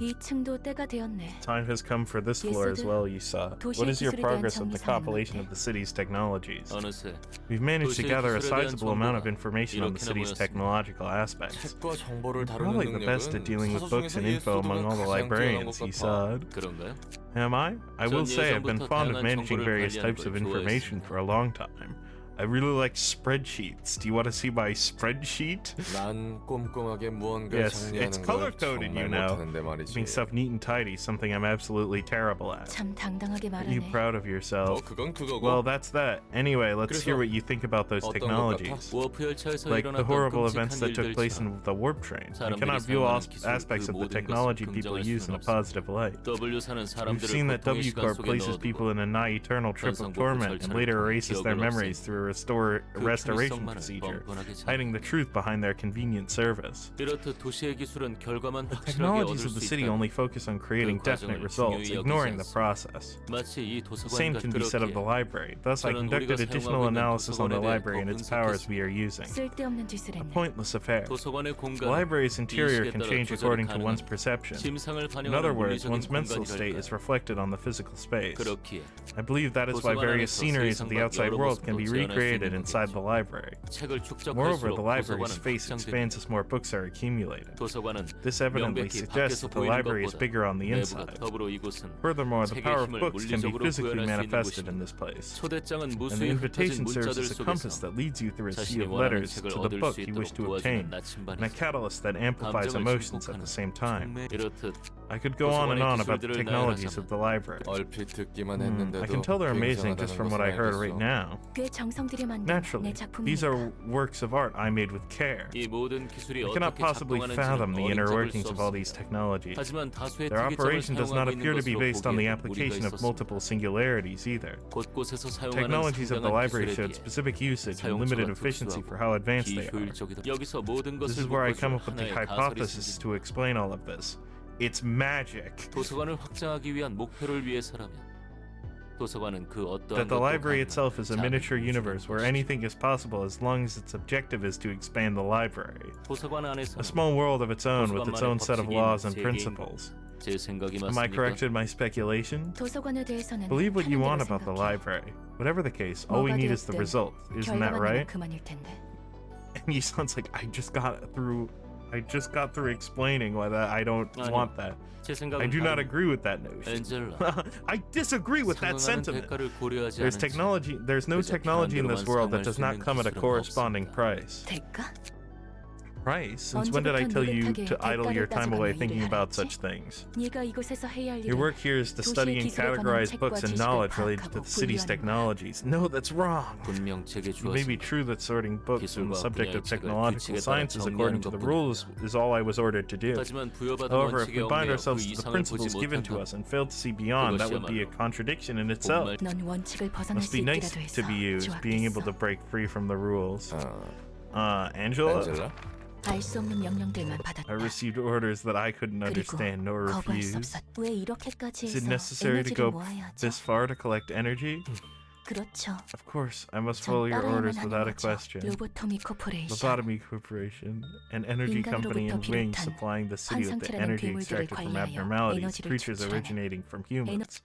2층도 때가 되었네. Time has come for this floor as well, Yusa. What is your progress of the compilation of the city's technologies? 어느새 We've managed to 도시의 gather a 기술에 대한 sizable amount of 정보가 information on the 이렇게나 city's 모였습니다. technological aspects. 책과 정보를 다루는 Probably the best at 능력은 dealing with 사서 books 중에서 and info among all the 예술도가 가장 뛰어난 librarians, 것 he 같아. said. 그런가요? Am I? I will 전 say I've been 예전부터 fond of 다양한 managing 정보를 various 관리하는 types of 걸 information for a long time. I really like spreadsheets. Do you want to see my spreadsheet? 난 꼼꼼하게 무언가 Yes, it's 정리하는 걸 color-coded, you 정말 know. 못하는데 말이지. Keeping stuff neat and tidy, something I'm absolutely terrible at. 참 당당하게 Are you 말하네. proud of yourself? 그건 그거고. Well, that's that. Anyway, let's 그래서 hear what you think about those 어떤 것 technologies. 같아? 워프 열차에서 Like the 일어났던 horrible 끔찍한 events that took place 일들처럼 in the warp train. I 사람들이 cannot view all 사용하는 기술, aspects of 그 the 모든 technology 것을 people 긍정할 use in a 수는 positive light. W사는 We've 사람들을 seen that 고통의 W 시간 Corp 속에 places 넣어두고 people in a nigh eternal trip of 현상복구 torment and 절차를 later 통해 erases their 기억을 memories 없앤 through a 그 restoration 편의성만을 procedure, 뻔뻔하게 찾는 hiding the truth behind their convenient service. 이렇듯 도시의 기술은 결과만 The 확실하게 technologies 얻을 of the 수 city 있다. only focus on creating 그 definite 과정을 results, 중요히 여기지 ignoring the 않습니다. process. 마치 이 The same 도서관과 can be said of the 그렇기에 library. Thus, I 저는 conducted 우리가 additional 사용하고 있는 analysis on the 도서관에 대해 library and 더 its powers 분석했습니다. we are using. 쓸데없는 짓을 A 했네. pointless affair. 도서관의 The 공간 library's interior 인식에 can 따라 change 조절이 according to 가능한 one's perception. 심상을 In other 반영하는 words, 물리적인 one's mental state 공간이랄까. is reflected on the physical space. 그렇기에 I believe that is why 도서관 various 안에서 sceneries of the 세상과 outside 여러 world can be 모습도 재현할 수 recreated 있는 inside the 거겠죠. library. 책을 Moreover, 축적할수록 the library's 도서관은 face 확장됩니다. expands as more books are accumulated. 도서관은 This evidently 명백히 suggests 밖에서 that the 보이는 library is 것보다 bigger on the 내부가 inside. 더불어 이곳은 Furthermore, the 책의 power of 힘을 books can be 물리적으로 physically 구현할 수 있는 manifested 곳입니다. in this place. 초대장은 And the 무수히 흩어진 invitation serves 문자들 as a compass 속에서 that leads you through a sea 자신이 of 원하는 letters 책을 to the 얻을 book 수 you wish 있도록 to 도와주는 obtain, and a 나침반이죠. catalyst that amplifies 감정을 emotions at 증폭하는 the same time. 이렇듯 I could go on and 도서관의 on about the 기술들을 technologies 나열하자면 of the library. 얼핏 듣기만 I 했는데도 can tell they're amazing just 굉장하다는 from what I heard right 것을 now. 꽤 정성 들여 만든 Naturally, 내 작품이니까. these are works of art I made with care. 이 모든 기술이 I cannot 어떻게 possibly fathom 작동하는지는 the inner 어림잡을 workings 수 of all these 없습니다. technologies. 하지만 다수의 Their 특이점을 operation does not 사용하고 appear 있는 to be 것으로 based on the 보기에도 무리가 application of 있었습니다. multiple singularities either. 곳곳에서 사용하는 Technologies of the 상당한 library 기술에 showed 비해 specific usage and limited 사용처가 efficiency 특수하고 for how advanced they are. 비효율적이다. 여기서 모든 This is 것을 where I 묶어줄 come up with the 하나의 가설이 hypothesis 생깁니다. to explain all of this. It's magic. 도서관을 확장하기 위한 목표를 위해서라면 도서관은 그 어떠한 That the 것도 library 가능한 itself is a 작은 miniature 우주인 universe where 것이죠. anything is possible as long as its objective is to expand the library. 도서관 안에서 A small world of its own with its own set of laws and principles. 제 생각이 Am I 맞습니까? correct in my speculation? 도서관에 대해서는 Believe what you 하는 want 대로 about the 생각해. library. Whatever the case, all we 뭐가 need is the 되었든 result. Isn't that 결과만 right? 내면 그만일 텐데. And he sounds like I just got through explaining why that I don't 아니요. want that. 제 I 생각은 do not 다릅니다. agree with that notion. 엔젤라, I disagree with that 상응하는 sentiment. 대가를 고려하지 There's 않은 there's no 그저 technology in this 필요한 world 대로만 that does not 사용할 수 come at a 있는 기술은 corresponding 없습니다. price. 대가? Price? Since when did I tell you to idle your time away thinking about such things? 네가 이곳에서 해야 할 Your 일은 work here is to study and categorize books and knowledge related to the city's technologies. No, that's wrong. 분명 제게 It may be 주어진 true that sorting books in the 기술과 subject of 분야의 책을 technological 규칙에 따라 sciences according to the rules is all I was ordered to do. 하지만 부여받은 However, if 원칙에 we bind 얽매여 그 ourselves to the 이상을 보지 principles given to 못한다. us and fail to see beyond, that would be a contradiction in itself. 정말 넌 원칙을 벗어날 Must 수 be nice 있기라도 to 해서 be used, being able to 좋았겠어. break free from the rules. 아, Angela? 엔젤라? 알 수 없는 명령들만 받았다. I received orders that I couldn't 그리고 understand nor 거부할 수 refuse. 없었. 왜 이렇게까지 Is it 해서 necessary to 에너지를 go 모아야 하죠? this far to collect energy? 그렇죠. Of course, I must 전 follow your 따라야만 orders 하는 without a 거죠. question. 로보토미 코퍼레이션. Lobotomy Corporation, an energy company in 인간으로부터 Wing 비롯한 supplying the city with the 환상체라는 energy 괴물들을 extracted from 관리하여 abnormalities, 에너지를 creatures 추출하는 originating from humans.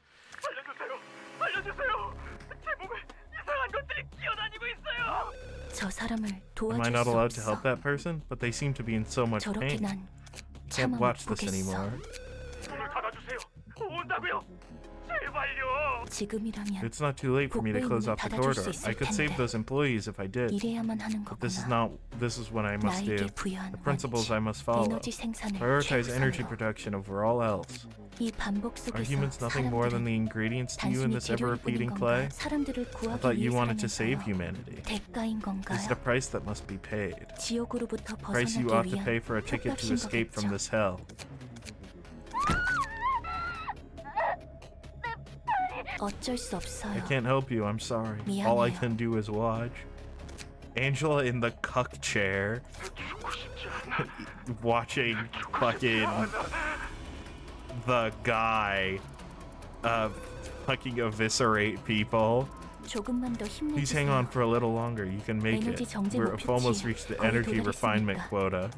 저 사람을 Am 도와줄 I not 수 allowed to 없어. help that person? But they seem to be in so much 저렇게 pain. 난 Can't 참아 못 watch this 보겠어. anymore. 지금이라면 It's not too late for me to close off the corridor. I could save those employees if I did. 이래야만 하는 But this is 거구나. what I must do. 나에게 부여한 The principles I 원칙, must follow. 에너지 생산을 Prioritize energy 최우선으로. production over all else. 이 반복 Are 속에서 humans nothing more than the 사람들은 ingredients to you in 단순히 this 재료일 ever-repeating 뿐인 play? 건가? 사람들을 I 구하기 thought you wanted to save 위해서라면서요. humanity. 대가인 건가요? Is it a price that must be paid? 지옥으로부터 Price you 벗어나기 ought to 위한 pay for a ticket to 값인 escape from 거겠죠. this hell. 어쩔 수 없어요. I can't help you, I'm sorry. All I can do is watch. Angela in the cuck chair. Watching fucking the guy fucking eviscerate people. 조금만 더 Please hang on 힘내주세요. for a little longer. You can make it. 에너지 정제 We've almost 목표치 reached the 거의 energy refinement 도달했으니까. quota.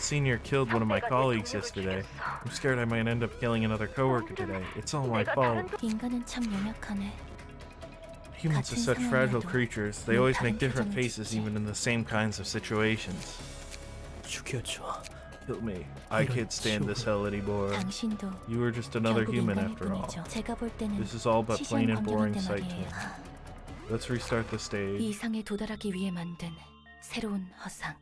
Senior killed one of my colleagues yesterday. I'm scared I might end up killing another coworker today. It's all my fault. 인간은 참 연약하네. Humans are such fragile creatures. They always make different faces even in the same kinds of situations. 죽여줘. Kill me. I can't stand this hell anymore. 당신도 You were just another 결국 human 인간일 after all. 뿐이죠. 제가 볼 때는 This is all but plain 시시한 and boring 광경인데 sight to me. 말이에요. Let's restart the 이 stage. 이상에 도달하기 위해 만든 새로운 허상.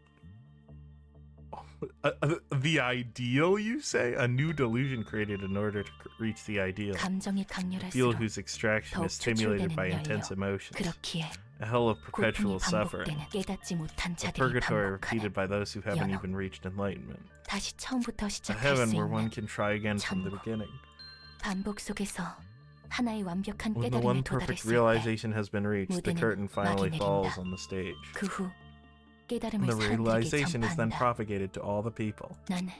The ideal, you say? A new delusion created in order to reach the ideal. 감정이 Fuel 강렬할수록 whose extraction 더욱 is stimulated 추출되는 by 연료. intense emotions. 그렇기에 A hell of 고통이 perpetual suffering. 반복되는 깨닫지 못한 A 자들이 purgatory 반복하는 repeated by those who haven't 연어. even reached enlightenment. 다시 처음부터 A 시작할 heaven 수 where one 있는 can try again from the 천국. beginning. 반복 속에서 하나의 완벽한 When the 깨달음에 one perfect 도달했을 때 realization has been reached, the 무대는 curtain finally 막이 falls 내린다. on the stage. 그 후 And 깨달음을 the 사람들에게 realization is then 전파한다. propagated to all the people. 나는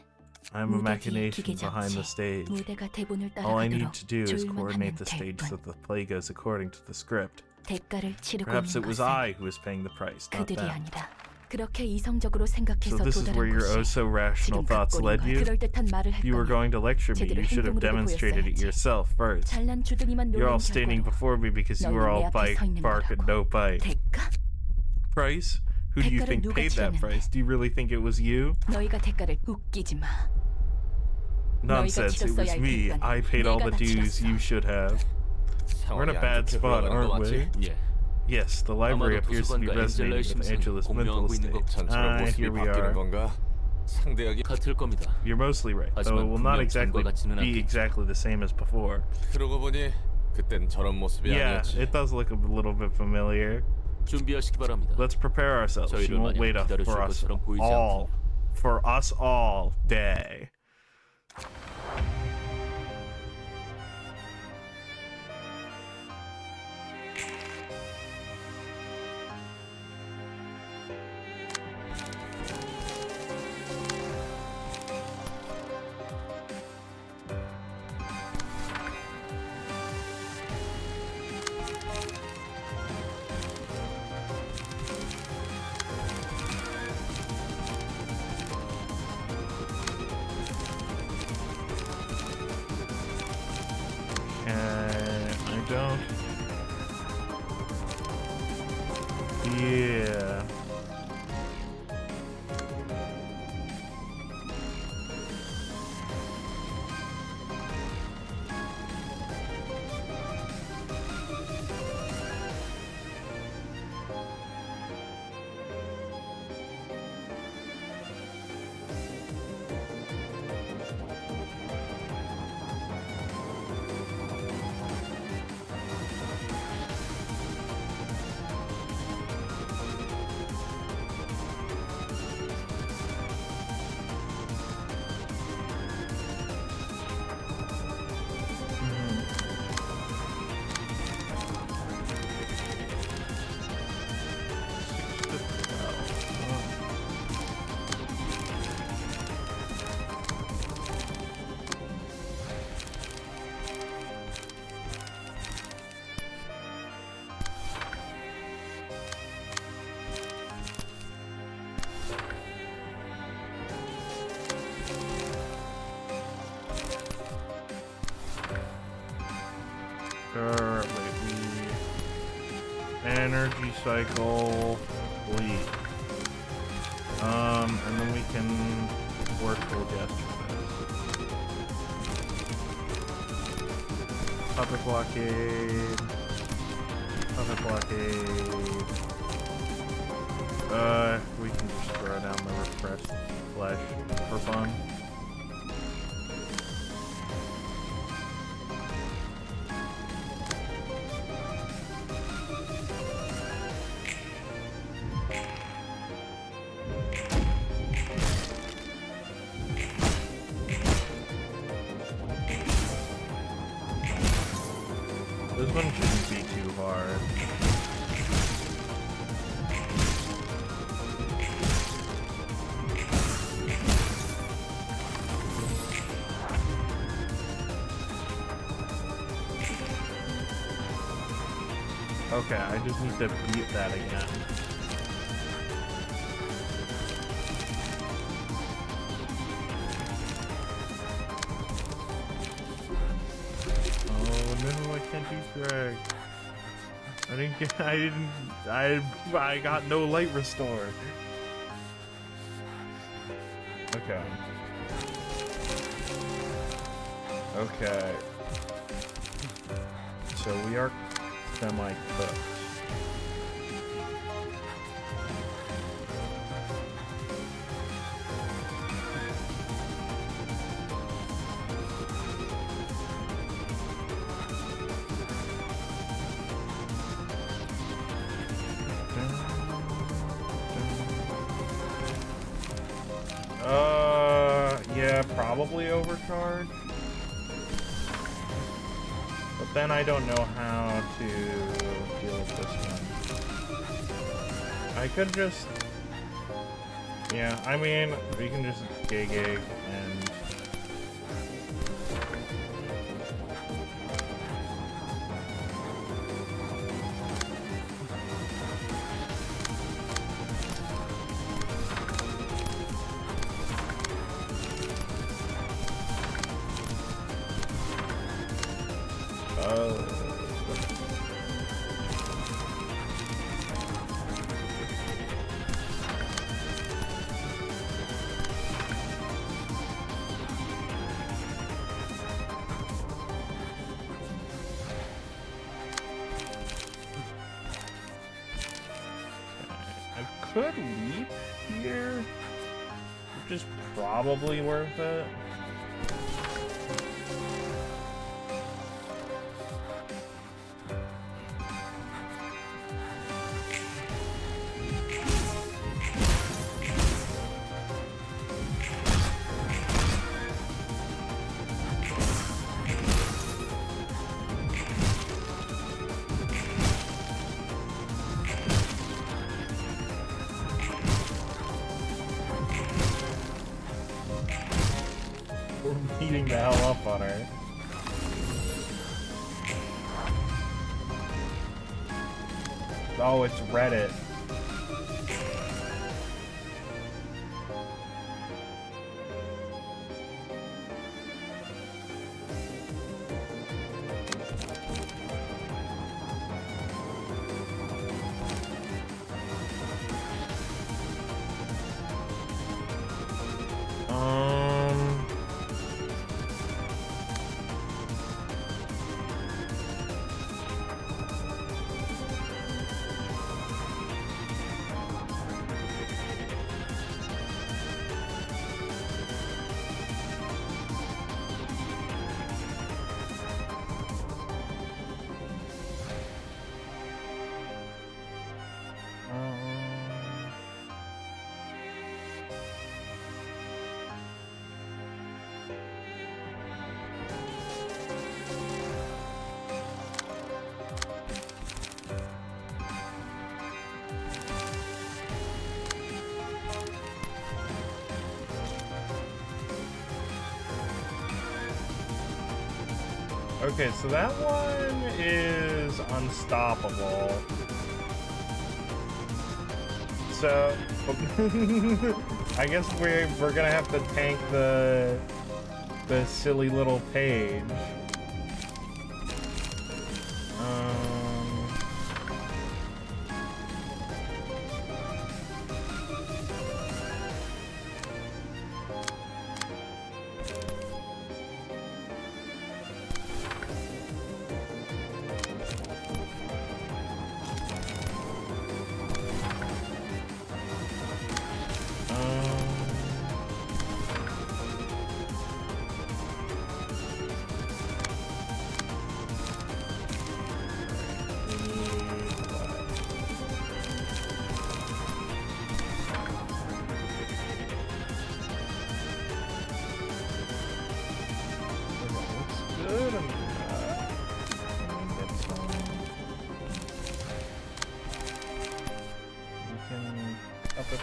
I'm a 무대 뒤의 machination 기계 behind the 장치, stage. 무대가 대본을 All I need 따라가도록 to do is 조율만 coordinate 하면 the 될 stage 뿐. so that the play goes according to the script. 대가를 치르고 Perhaps it 있는 was 것은 I who was paying the price, not 그들이 them. 아니라 그렇게 이성적으로 So 생각해서 this is where 도달한 your oh 곳이 so rational 지금 thoughts 갖고 led 있는 you? 거야. 그럴듯한 말을 If you were 했더니 going to lecture me, 제대로 you should have 행동으로 demonstrated it 보였어야지. yourself first. 잘난 주둥이만 You're all 노린 standing 결과로 before me because you were 너희는 내 all 앞에 bite, 서 있는 bark, and 거라고. no bite. 대가? Price? Who do you 대가를 think 누가 paid that 치렀는데? price? Do you really think it was you? 너희가 대가를 웃기지 마. Nonsense, it was me. I paid all the dues you should have. We're in a 상황이 안 bad 좋게 spot, 흘러가는 aren't 거 we? 맞지? 예. Yes, the library 아마도 appears to be 도서관과 resonating 엔젤라의 with 심성이 Angela's mental 공명하고 있는 state. 전처럼 모습이 Here we 바뀌는 are. 건가? 상대하기 같을 겁니다. You're mostly right, though it will not exactly be exactly the same as before. 그러고 보니 그땐 저런 모습이 Yeah, 아니었지. it does look a little bit familiar. 준비하시기 바랍니다. Let's prepare ourselves. She 저희를 won't 마냥 wait up 기다려줄 for us 것처럼 보이지 all. 않고. For us all day. I don't. Yeah. Energy cycle bleed. And then we can work full gesture. Puppet blockade. Puppet blockade. We can just throw down the refreshed flesh for fun. This one shouldn't be too hard. Okay, I just need to beat that again. Oh no, I can't use drag. I got no light restore. Okay. Okay. So we are semi-cooked. probably overcharge. But then I don't know how to deal with this one. I could just... Yeah, I mean, we can just gig and... could leap here, which is probably worth it. Beating the hell up on her. Oh, it's Reddit. Okay, so that one is unstoppable. So I guess we're gonna have to tank the silly little page.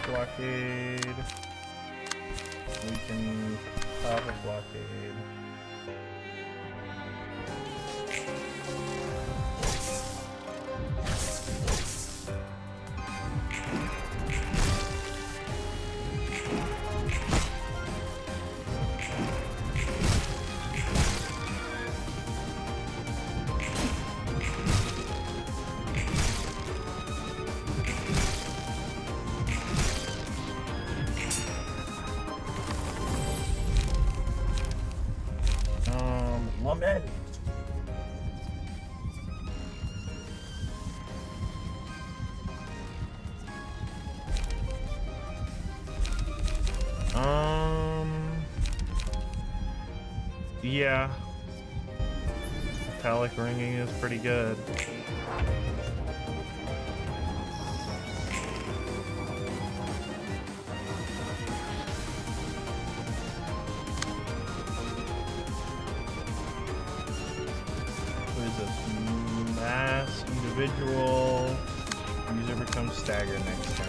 Blockade. We can pop a blockade. Lament. Yeah. Metallic ringing is pretty good. individual. User becomes staggered next turn.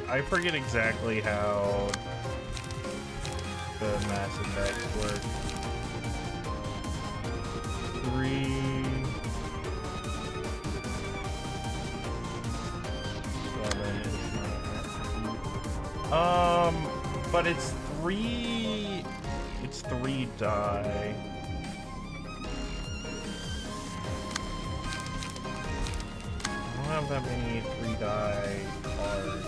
I forget exactly how the mass attacks work. 3. But it's 3. It's 3 die. I don't have that many 3 die cards.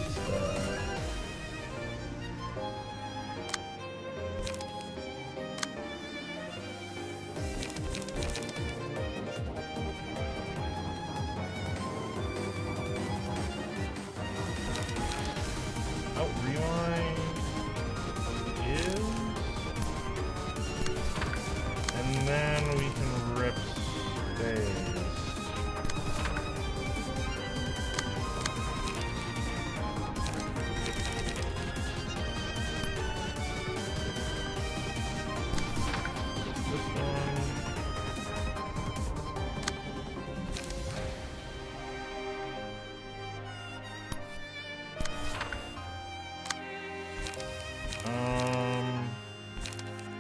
Oh, rewind is, and then we can rip space.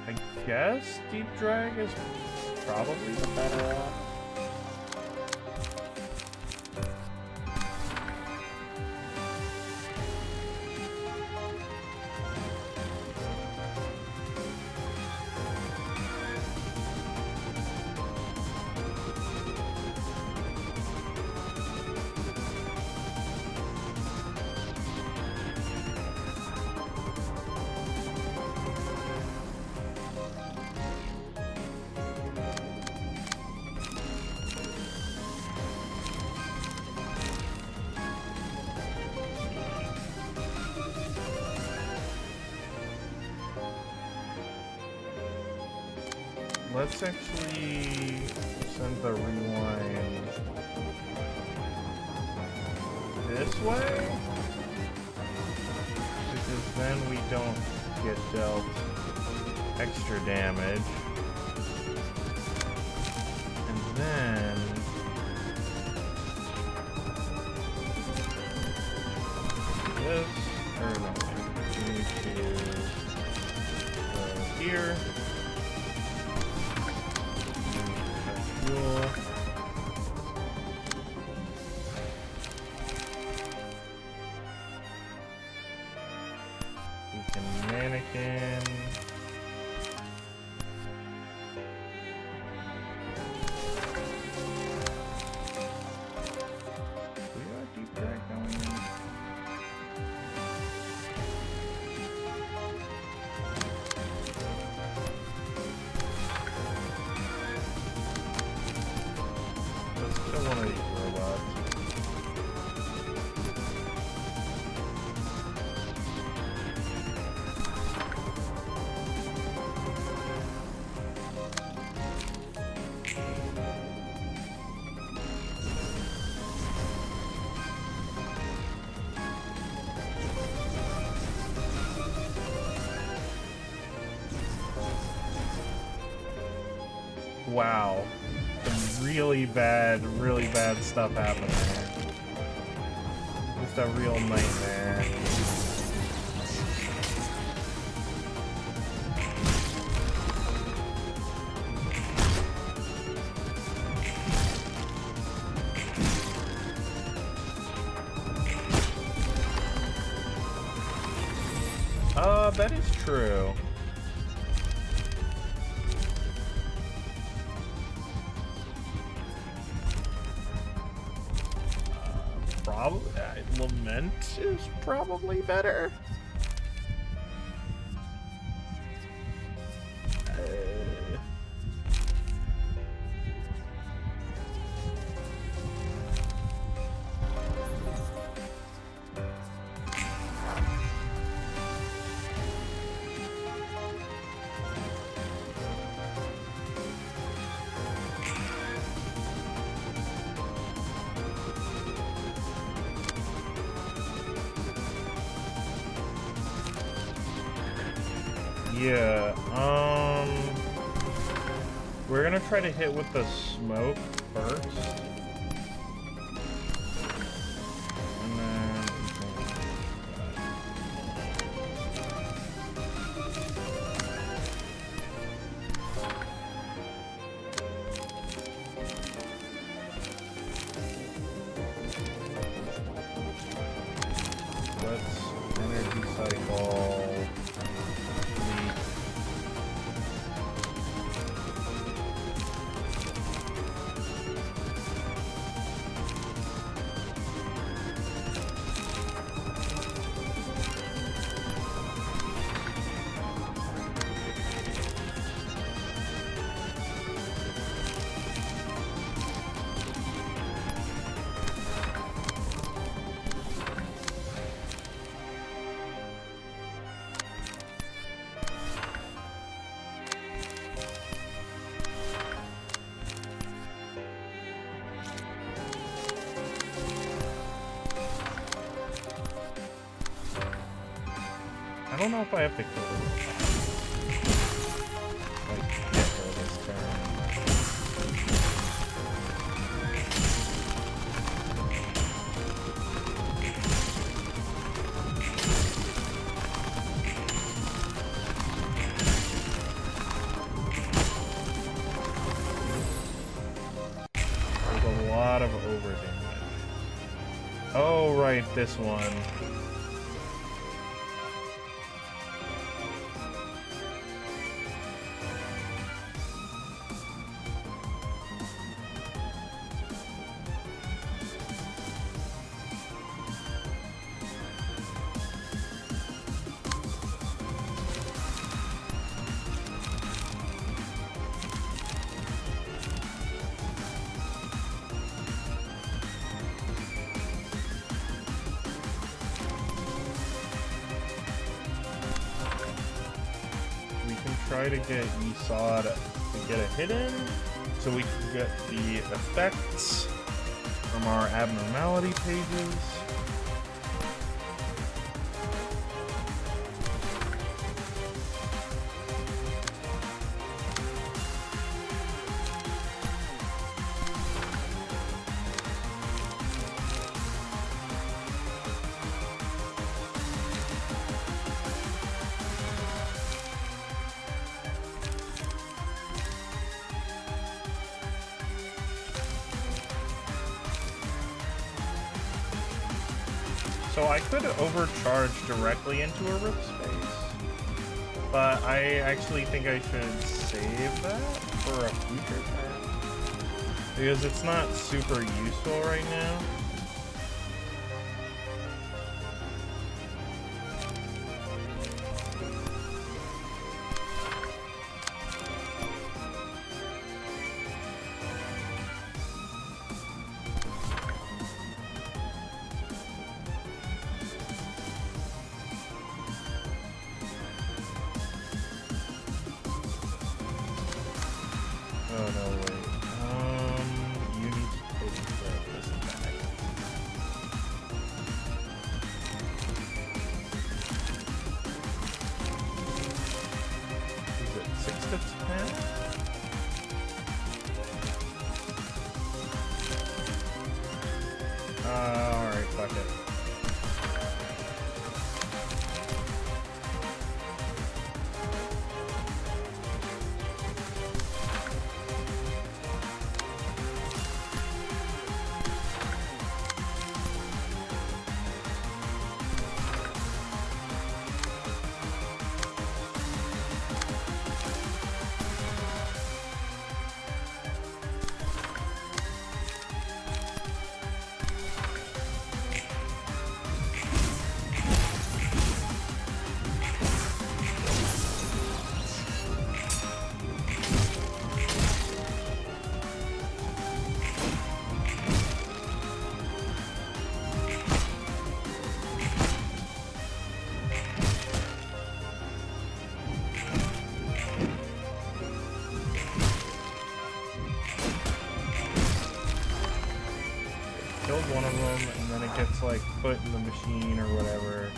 I guess Deep Drag is probably the better one. Let's actually send the rewind this way, because then we don't get dealt extra damage. And then this, or no, we need to go here. We can mannequin. We got Deep Drag going. Let's kill one of these robots. Wow. Some really bad stuff happened there. Just a real nightmare. That is true. Probably, Lament is probably better. Yeah, we're gonna try to hit with the smoke first. And then... Let's energy cycle. I don't know if I have to kill it. Like, get her this turn. There's a lot of over damage. Oh, right, this one. Try to get Yesod to get a hit in, so we can get the effects from our abnormality pages. So I could overcharge directly into a rip space, but I actually think I should save that for a future turn, because it's not super useful right now. Oh no, wait. You need to take this back. Is it 6 to 10? Alright, fuck it. Killed one of them, and then it gets like put in the machine or whatever.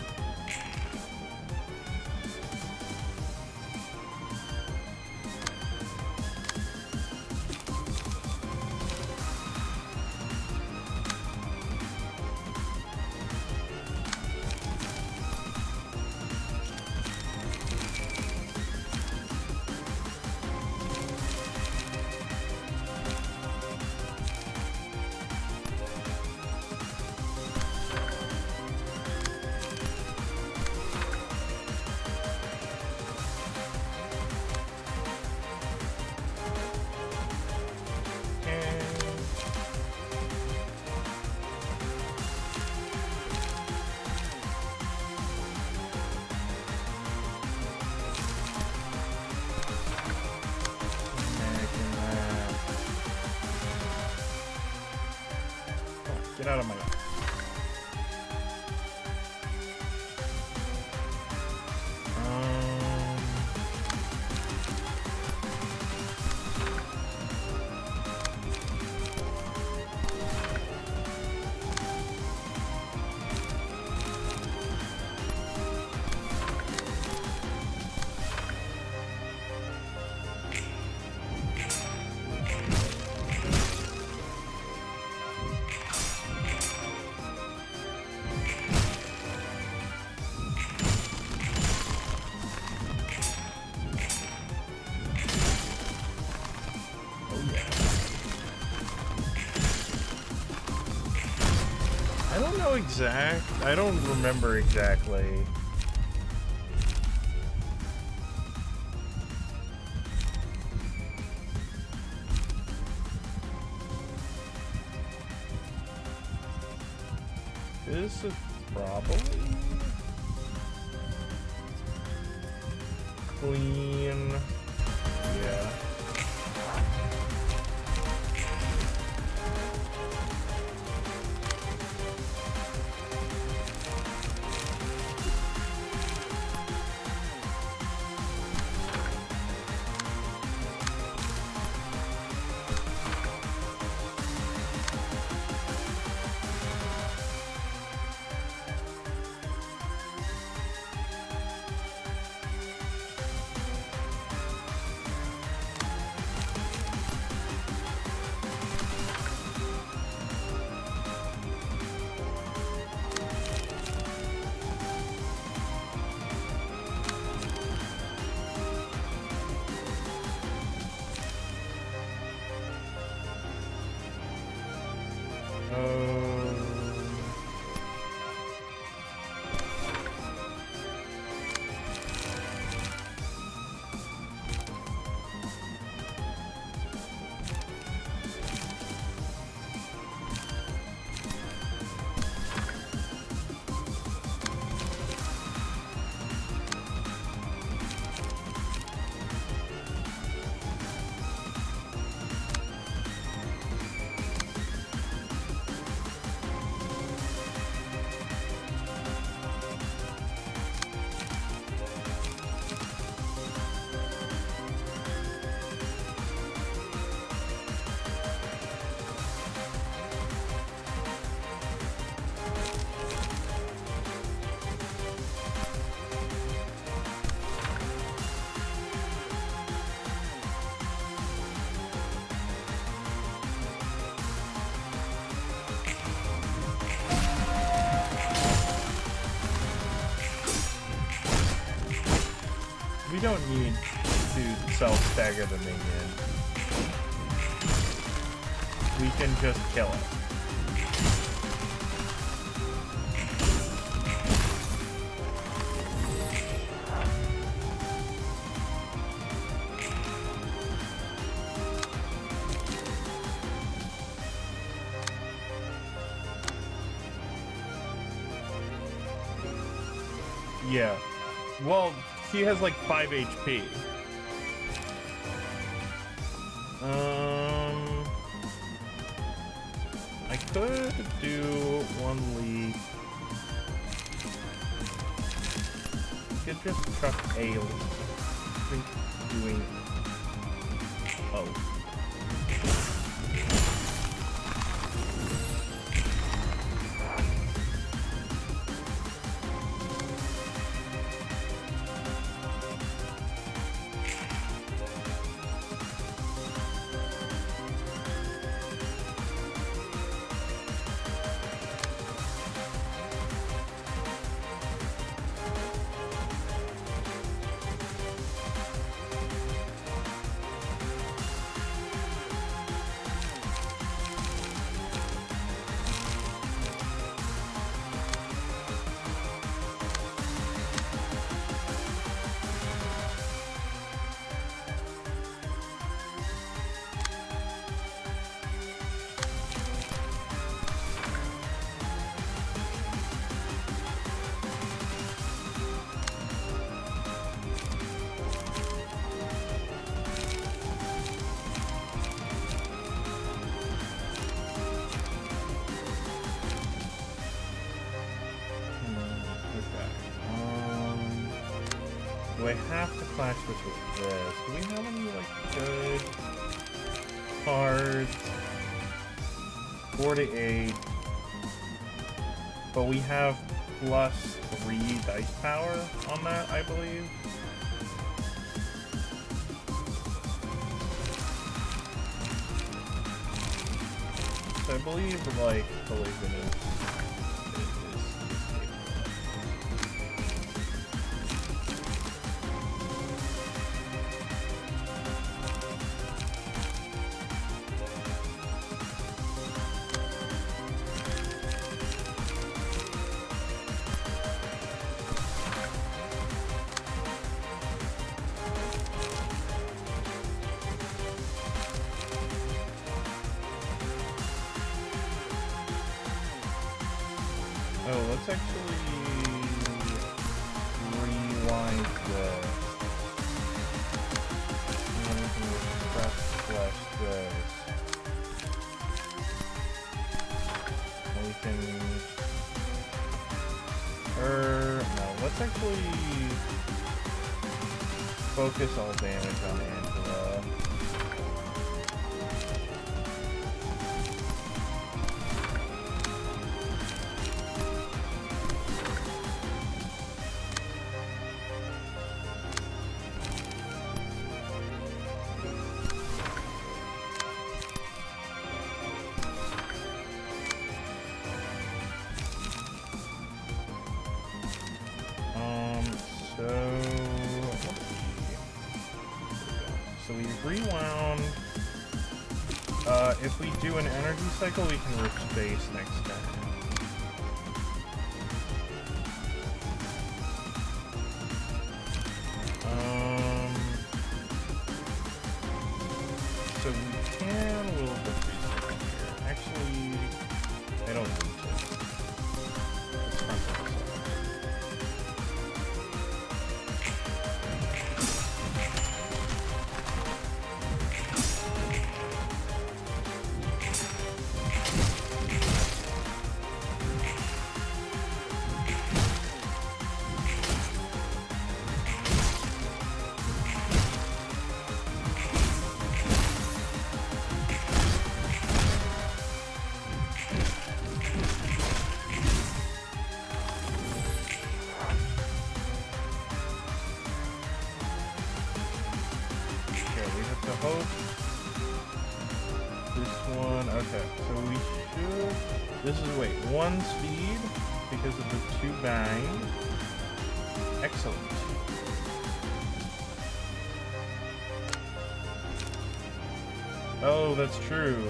I don't remember exactly. This is probably clean. Yeah. We don't need to self-stagger the minion. We can just kill it. Yeah. Well, he has like 5 HP. I could do one leap. I could just chuck a leap. I think doing. Oh. Do I have to clash this with this? Do we have any, like, good cards? 4 to 8. But we have +3 dice power on that, I believe. So I believe, like, collision is let's actually rewind this. And then we can refresh flash this. And we can... no, let's actually focus all damage on Angela. So we rewound. If we do an energy cycle, we can rip space next turn. So we can will defeat it here. Actually, I don't need to. Let's front this up. Hope. This one, okay, so we should, this is, wait, 1 speed because of the 2 bang. Excellent. Oh, that's true.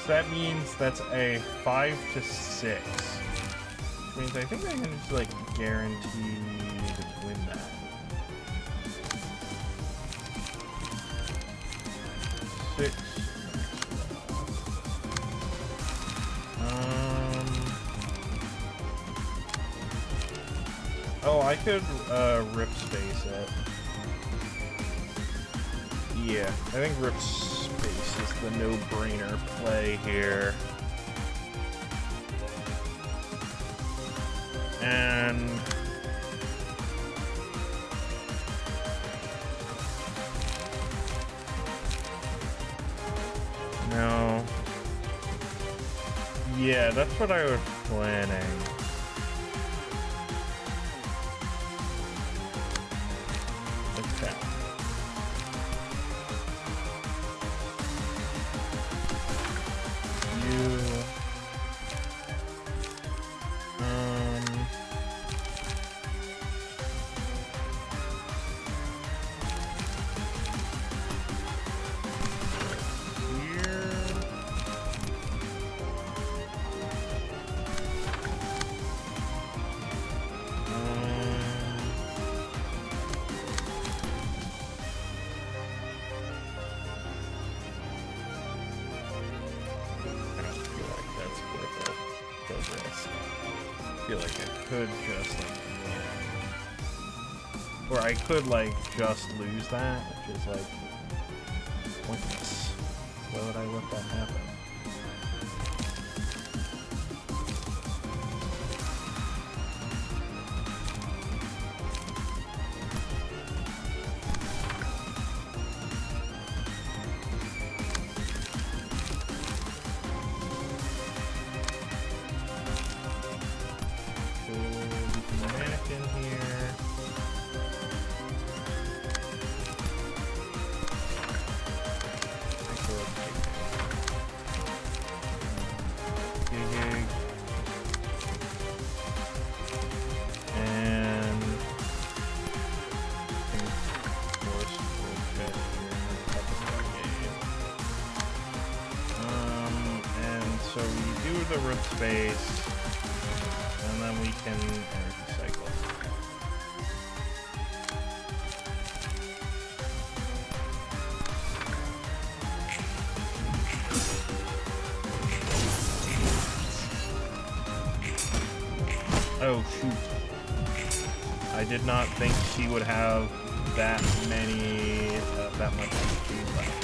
So that means that's a 5 to 6. Which means I think I can just, like, guaranteed win that. Oh, I could rip space it. Yeah, I think rip space is the no-brainer play here. And no. Yeah, that's what I was planning. Okay. I feel like I could just like win. Or I could like just lose that, which is like pointless. Why would I let that happen? So we do the rip space, and then we can energy cycle. Oh shoot. I did not think she would have that many, that much HP left.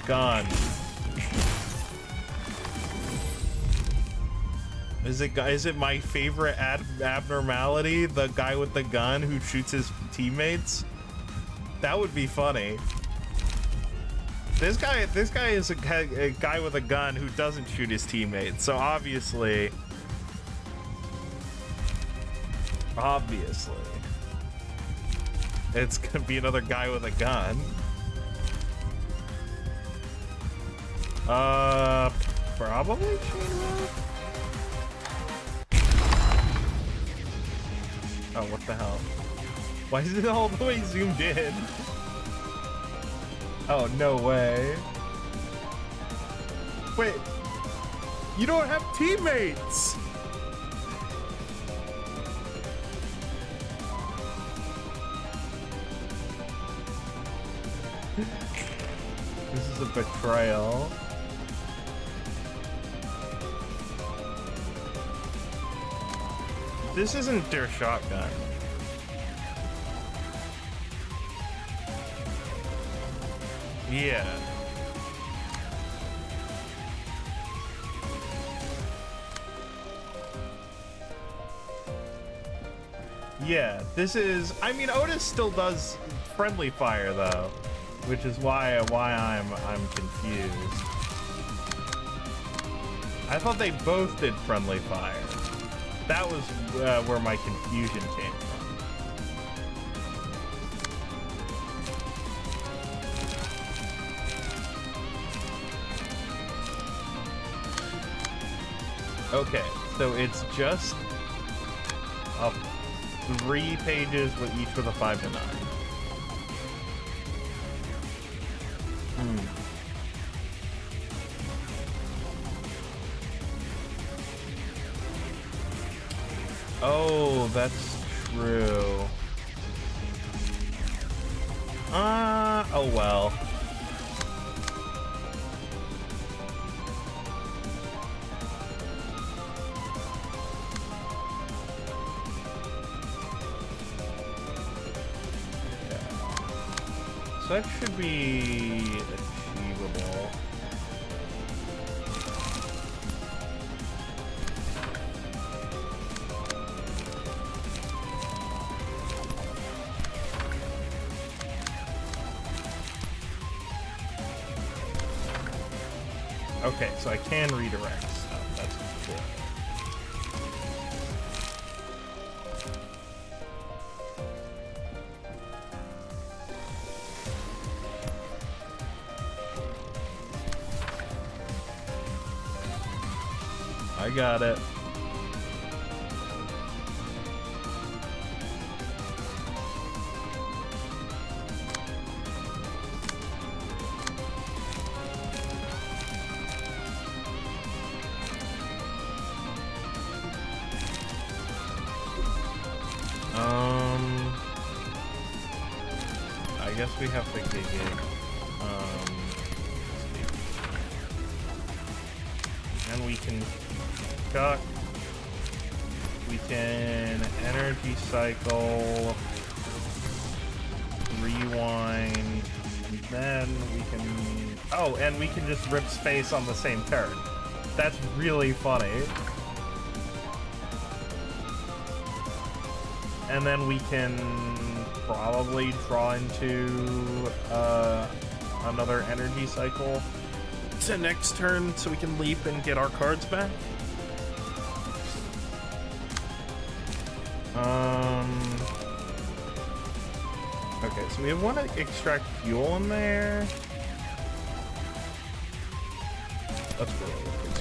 Gun. Is it my favorite abnormality? The guy with the gun who shoots his teammates? That would be funny. This guy is a guy with a gun who doesn't shoot his teammates. So obviously, it's gonna be another guy with a gun. Probably Chainwell? Oh, what the hell? Why is it all the way zoomed in? Oh, no way. Wait. You don't have teammates! This is a betrayal. This isn't their shotgun. Yeah. Yeah, this is, I mean, Otis still does friendly fire though, which is why I'm confused. I thought they both did friendly fire. That was where my confusion came from. Okay, so it's just 3 pages with each with a 5 to 9. Oh, that's true. Oh well. Okay. So that should be achievable. Okay, so I can redirect stuff. That's good. I got it. I guess we have to gig it. And we can chuck. We can energy cycle. Rewind. And then we can. Oh, and we can just rip space on the same turn. That's really funny. And then we can probably draw into another energy cycle to next turn so we can leap and get our cards back. Okay, so we have one to extract fuel in there. That's really extract.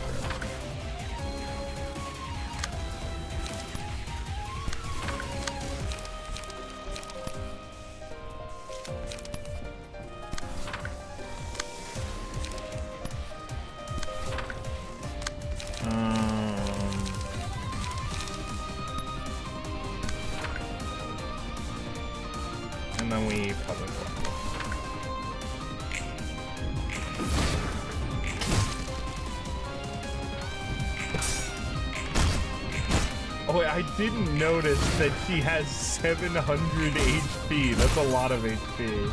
and then we public block. Oh, wait, I didn't notice that she has 700 HP. That's a lot of HP.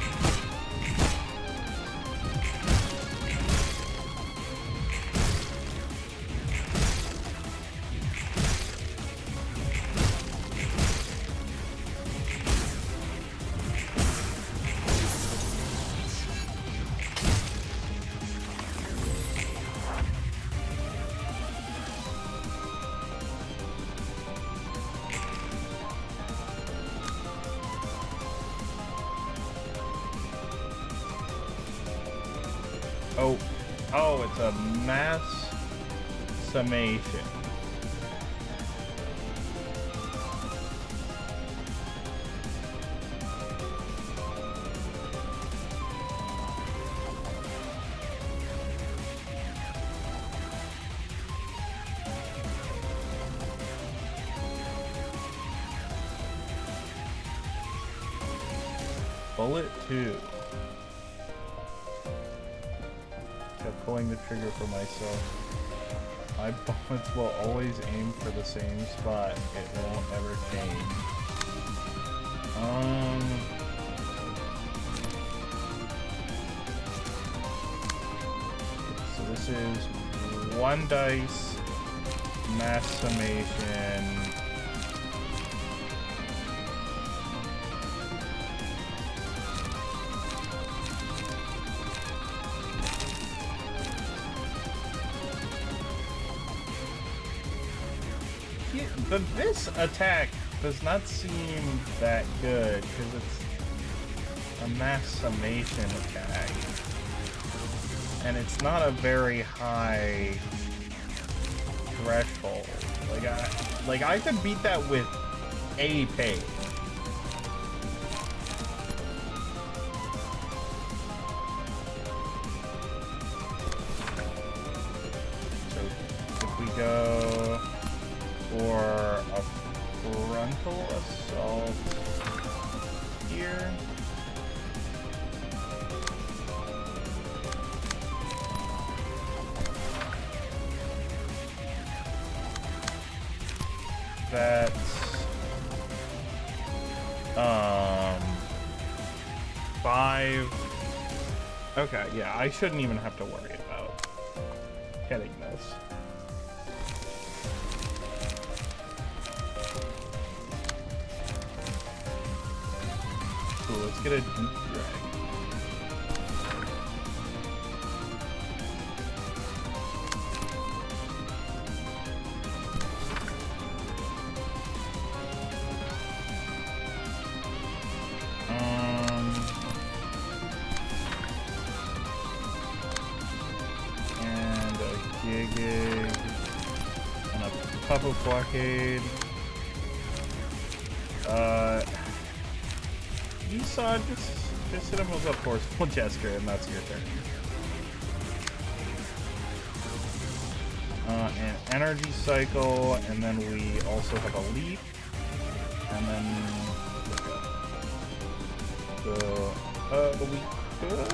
Oh, it's a mass summation. Bullet 2. Pulling the trigger for myself. My bullets will always aim for the same spot. It won't ever change. So this is 1 dice, mass summation. But this attack does not seem that good because it's a mass summation attack, and it's not a very high threshold. Like I could beat that with a page. So if we go for a frontal assault here. That's 5. Okay, yeah, I shouldn't even have to worry about hitting this. Cool, let's get a deep drag. And a Gig and a Puppet Blockade. Esau, just hit him with a forceful gesture, and that's your turn. An energy cycle, and then we also have a leap, and then we could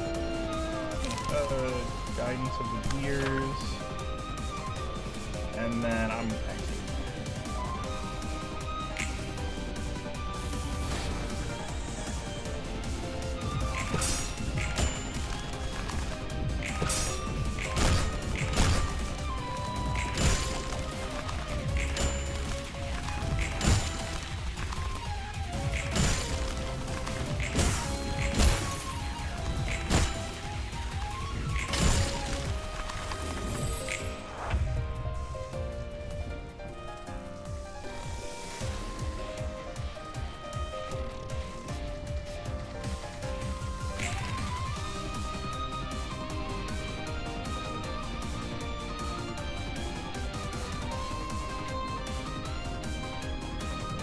guidance of the gears, and then I'm actually.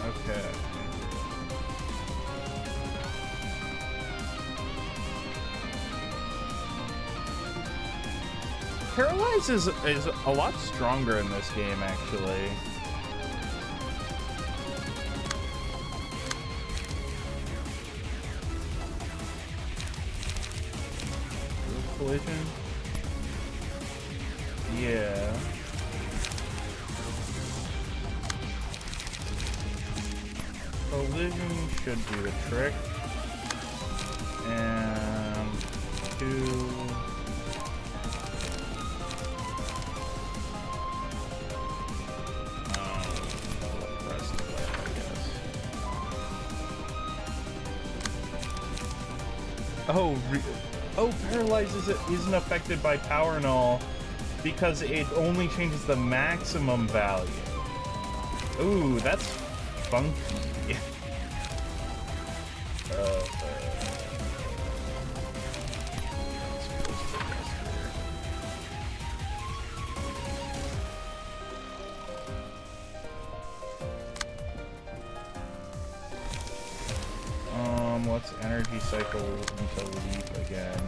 Okay. Paralyze is a lot stronger in this game, actually. Collision? Yeah. Collision should do the trick. And 2. Press delay, I guess. Oh, paralyzes it isn't affected by power null because it only changes the maximum value. Ooh, that's funky. Let's energy cycle into leap again.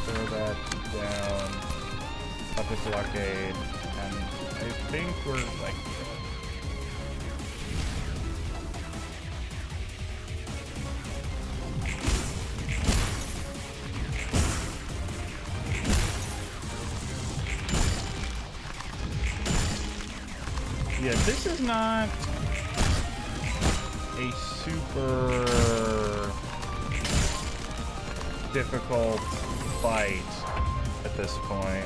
Throw that down. Up its blockade. And I think we're like... Yeah, this is not a super difficult fight at this point.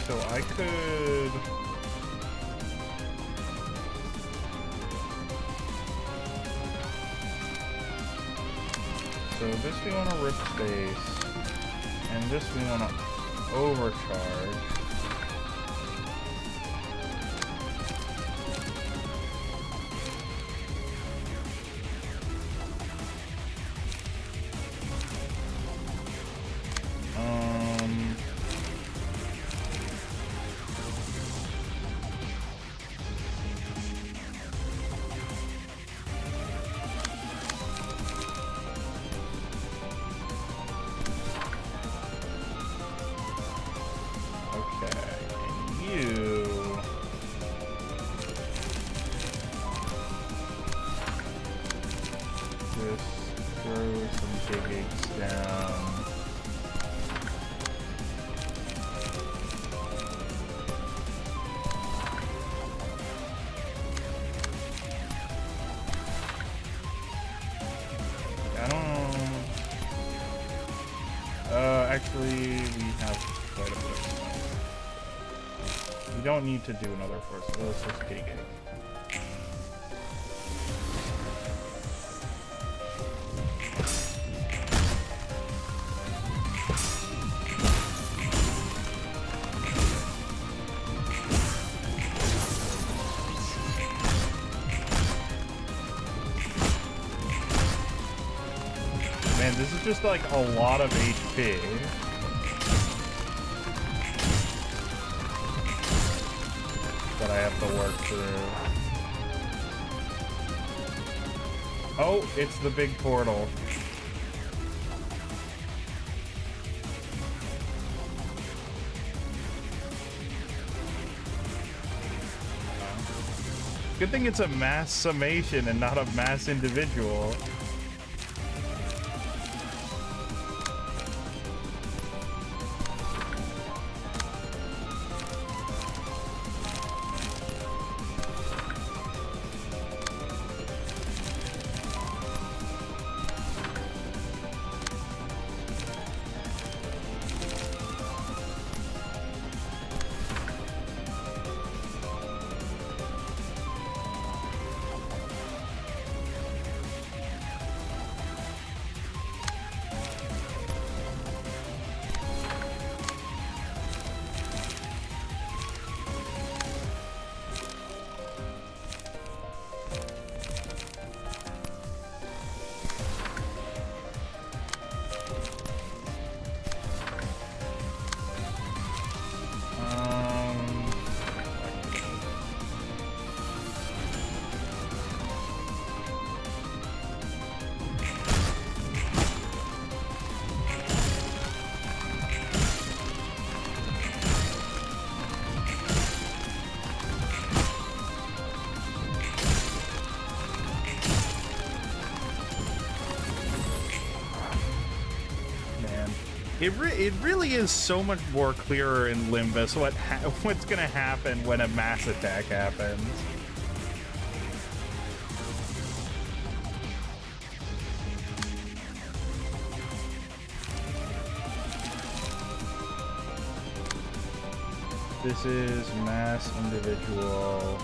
So I could... So this we want to rip space, and this we want to overcharge. Actually, we have quite a bit of smoke. We don't need to do another force, so let's just take it. Man, this is just like a lot of HP. That I have to work through. Oh, it's the big portal. Good thing it's a mass summation and not a mass individual. It really is so much more clearer in Limbus what's gonna happen when a mass attack happens. This is mass individual.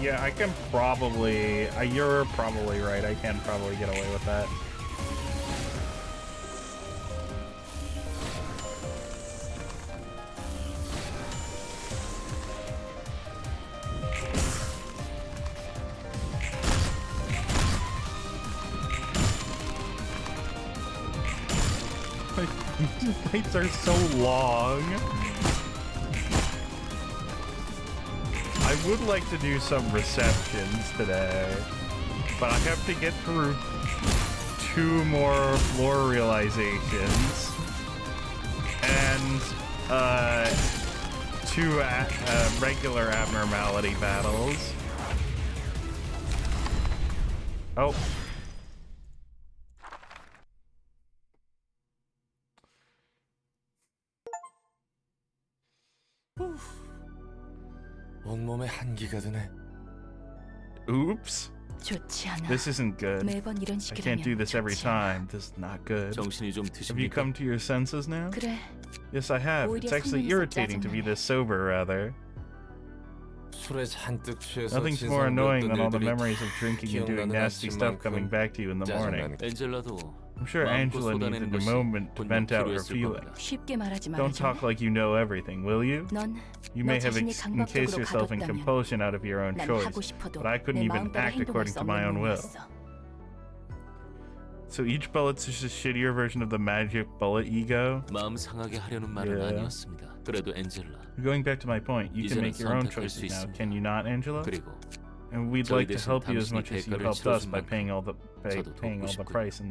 Yeah, I can probably... you're probably right. I can probably get away with that. These fights are so long. I would like to do some receptions today, but I have to get through 2 more floor realizations and 2 regular abnormality battles. Oh. 온몸에 한기가 드네. Oops. 좋지 않아. This isn't good. 매번 이런 I can't do 식이라면 this every 좋지 않아. time. This is not good. 정신이 좀 Have you 드십니까? come to your senses now? 그래. Yes, I have. 오히려 It's actually 성능이 irritating to be 짜증나네. this sober, rather. 술에 잔뜩 취해서 Nothing's more annoying than all the 일들이 memories of drinking and doing 기억나는 nasty stuff 아침만큼 coming back to you in the morning. 짜증나는 엔젤라도 I'm sure 마음껏 Angela 쏟아내는 needed a 것이 moment to 분명 vent out her 필요했을 feelings. 겁니다. 쉽게 말하지 Don't 말아줘. talk like you know everything, will you? 넌 You may 너 have 자신이 encased 강박적으로 yourself in 가뒀다면 compulsion out of your own 난 choice, 하고 싶어도 but I couldn't 내 even 마음대로 act 행동할 according 수 to my 없는 own will. 놈이었어. So each bullet's just a shittier version of the magic bullet ego? 마음 상하게 하려는 말은 Yeah. 아니었습니다. 그래도 엔젤라, Going back to my point, you can 이제는 make your own 선택할 수 choices now, 있습니다. can you not, Angela? 그리고 And we'd 저희 like to 대신 help you as 당신이 much as you 대가를 helped us 치러준 by 만큼 paying all the 저도 paying all 돕고 the 싶고요. price in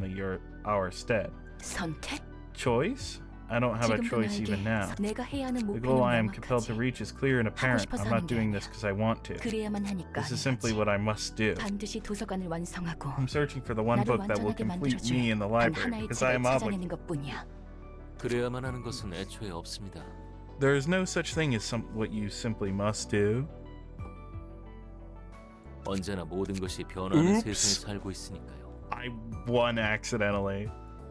our stead. 선택? Choice? I don't have a 지금도 choice 나에게 even now. 내가 해야 하는 The goal I am 목표는 compelled to 명확하지. reach is clear and apparent. 싶어서 I'm not 하는 게 doing 아니야. this because I want to. 그래야만 하니까 This is 하는 simply 거지. what I must do. 반드시 도서관을 완성하고 I'm searching for the one 나를 book that will 완전하게 complete 만들어줄 me in the 단 library 하나의 because I 책을 am obligated. 찾아내는 것뿐이야. 그래야만 하는 것은 애초에 없습니다. There is no such thing as what you simply must do. 언제나 모든 것이 변하는 Oops. 세상에 살고 있으니까요. I won accidentally.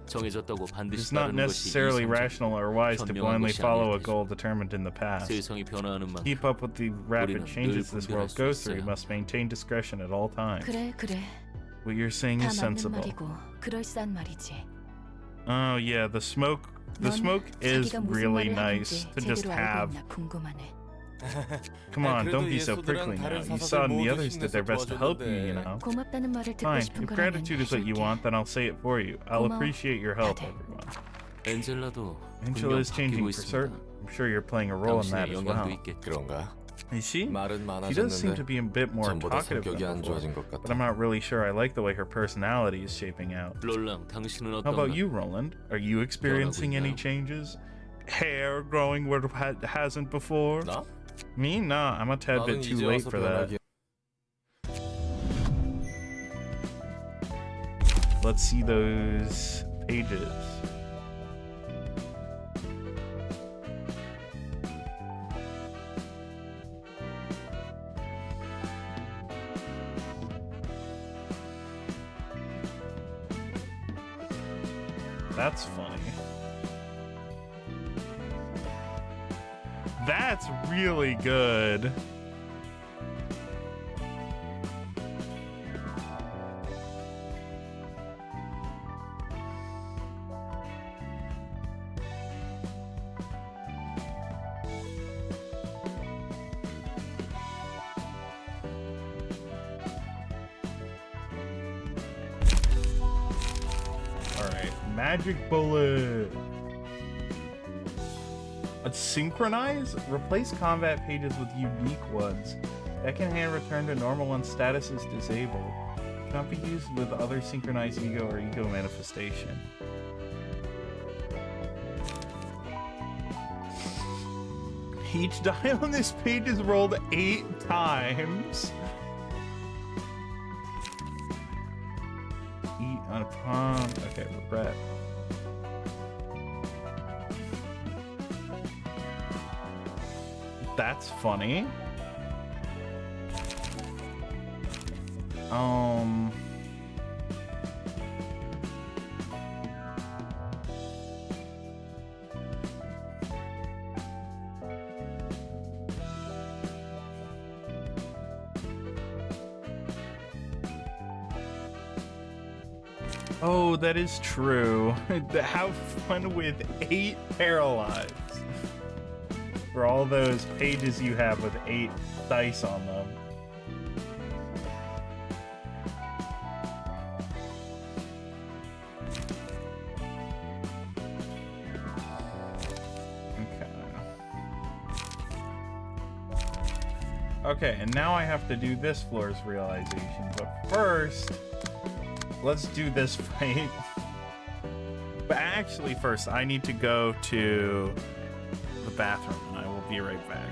정해졌다고 It's 반드시 not 따르는 것이 necessarily 이성적, rational or wise to 현명한 blindly 것이 follow a 아닐 goal determined in the past. 세상이 변화하는 만큼 Keep up with the rapid 우리는 changes 늘 this world 분별할 수 goes through. You 있어야 must maintain discretion at all times. 그래 그래. What you're saying 다 is 맞는 sensible. 말이고 그럴싸한 말이지. Oh yeah, the smoke 넌 is 자기가 무슨 really 말을 nice 하는지 to just 제대로 have. 알고 있나 궁금하네. Come on, 그래도 don't be so 예수들은 prickly now. 다른 You 사서들 saw the 모두 others did their best to help you, you 힘내서 know. 고맙다는 말을 듣고 Fine, 싶은 if 거라면 gratitude is what you 해줄게. want, then I'll say it for you. I'll 고마워, appreciate your help, 다들. everyone. 엔젤라도 Angela 분명 is changing 바뀌고 for 있습니다. certain. I'm sure you're playing a role in that 당신의 as 영향도 well. 있겠죠. 그런가? Is she? 말은 She does seem to 많아졌는데 be a bit more 전보다 talkative 성격이 than 안 before, 좋아진 것 but I'm 같아. not really sure I like the way her personality is shaping out. 롤랑, 당신은 How about 어떤가? you, Roland? Are you experiencing any 있나요? changes? Hair growing where it hasn't before? 나? Me? Nah, I'm a tad bit 나는 too 이제 late 와서 for that. 변하기. Let's see those pages. That's funny. That's really good. Alright, magic bullet. Synchronize? Replace combat pages with unique ones. Deck in hand return to normal when status is disabled. Cannot be used with other synchronized ego or ego manifestation. Each die on this page is rolled 8 times. Eat on a palm. Okay, regret. That's funny. Oh, that is true. Have fun with 8 paralyzed. For all those pages you have with 8 dice on them. Okay, and now I have to do this floor's realization, but first, let's do this fight. But actually, first, I need to go to the bathroom, and I will be right back.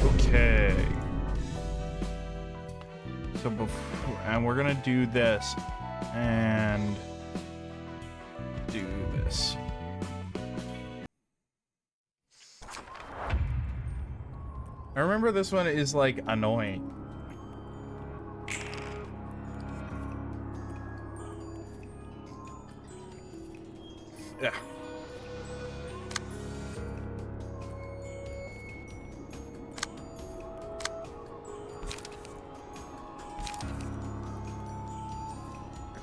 Okay. So before, and we're gonna do this and do this. I remember this one is like annoying. Yeah.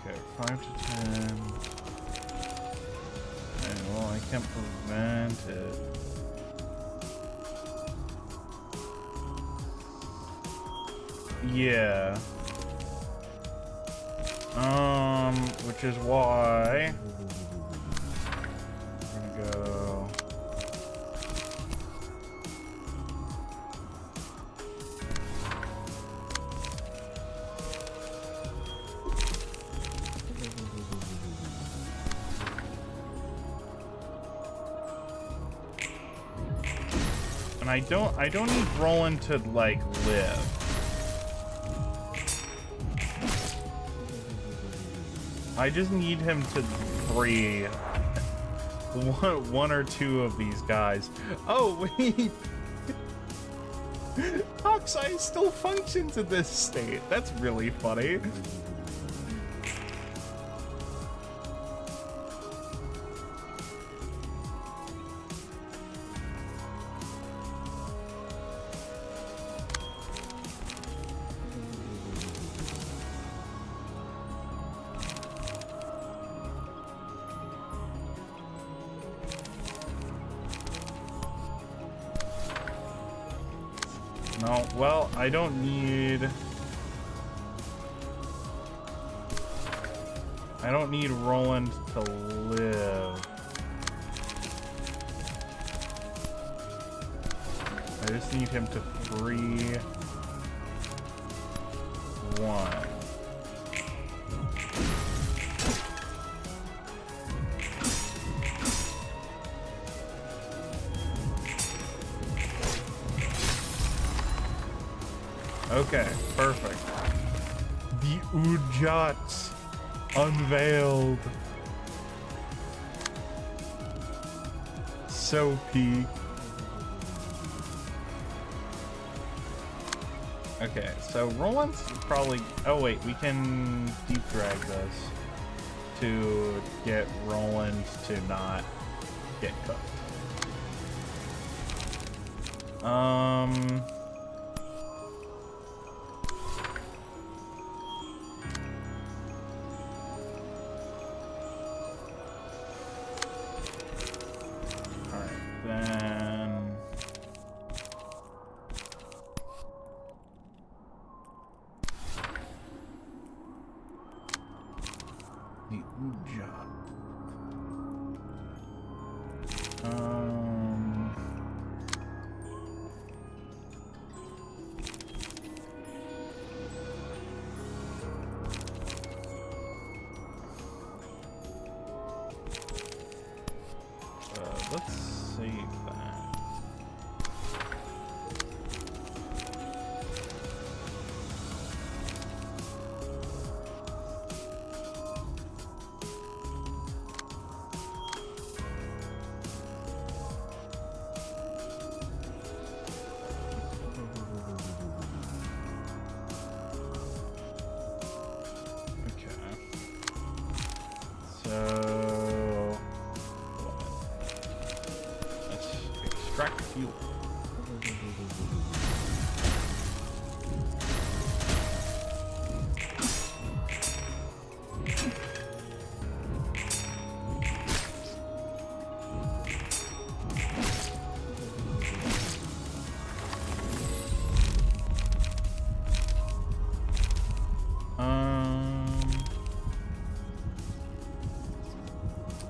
Okay, 5 to 10. Okay, well, I can't prevent it. Yeah. Which is why we're gonna go. And I don't need Roland to like live. I just need him to free one or two of these guys. Oh wait, Oxeye still functions in this state. That's really funny. No, well, I don't need Roland to live. I just need him to free one. Okay, perfect. The Ujats unveiled. So peak. Okay, so Roland's probably. Oh wait, we can deep drag this to get Roland to not get cooked. Let's save that. Extract fuel.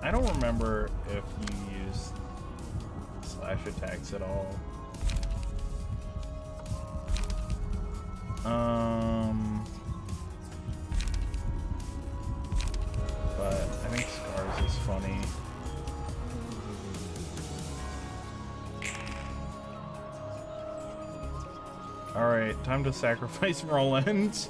I don't remember if you used slash attacks at all. But I think Scars is funny. Alright, time to sacrifice Roland.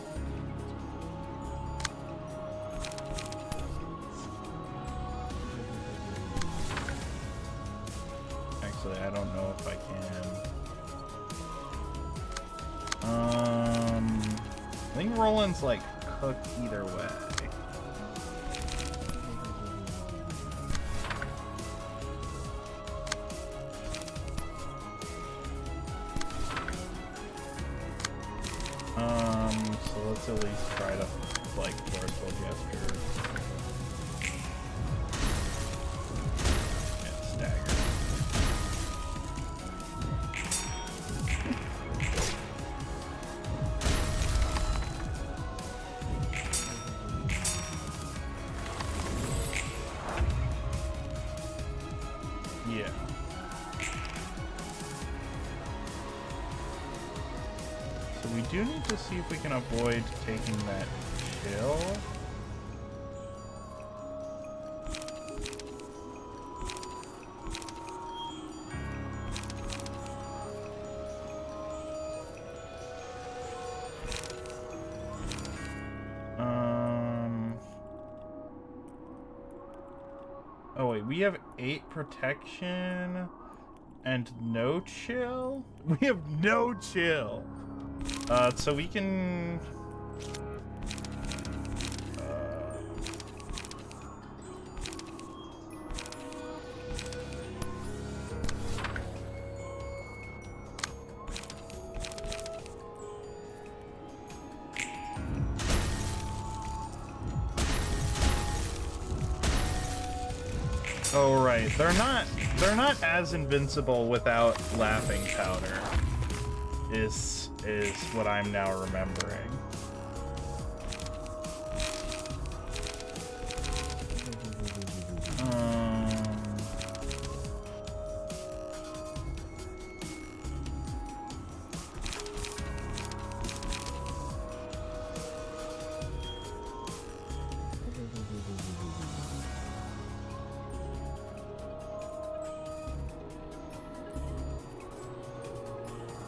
Actually, I don't know if I can. I think Roland's like cooked either way. So let's at least try to like forceful gesture. And stagger. Yeah. So we do need to see if we can avoid taking that chill. Oh wait, we have 8 protection and no chill? We have no chill. So we can oh right, they're not as invincible without laughing powder. Is what I'm now remembering.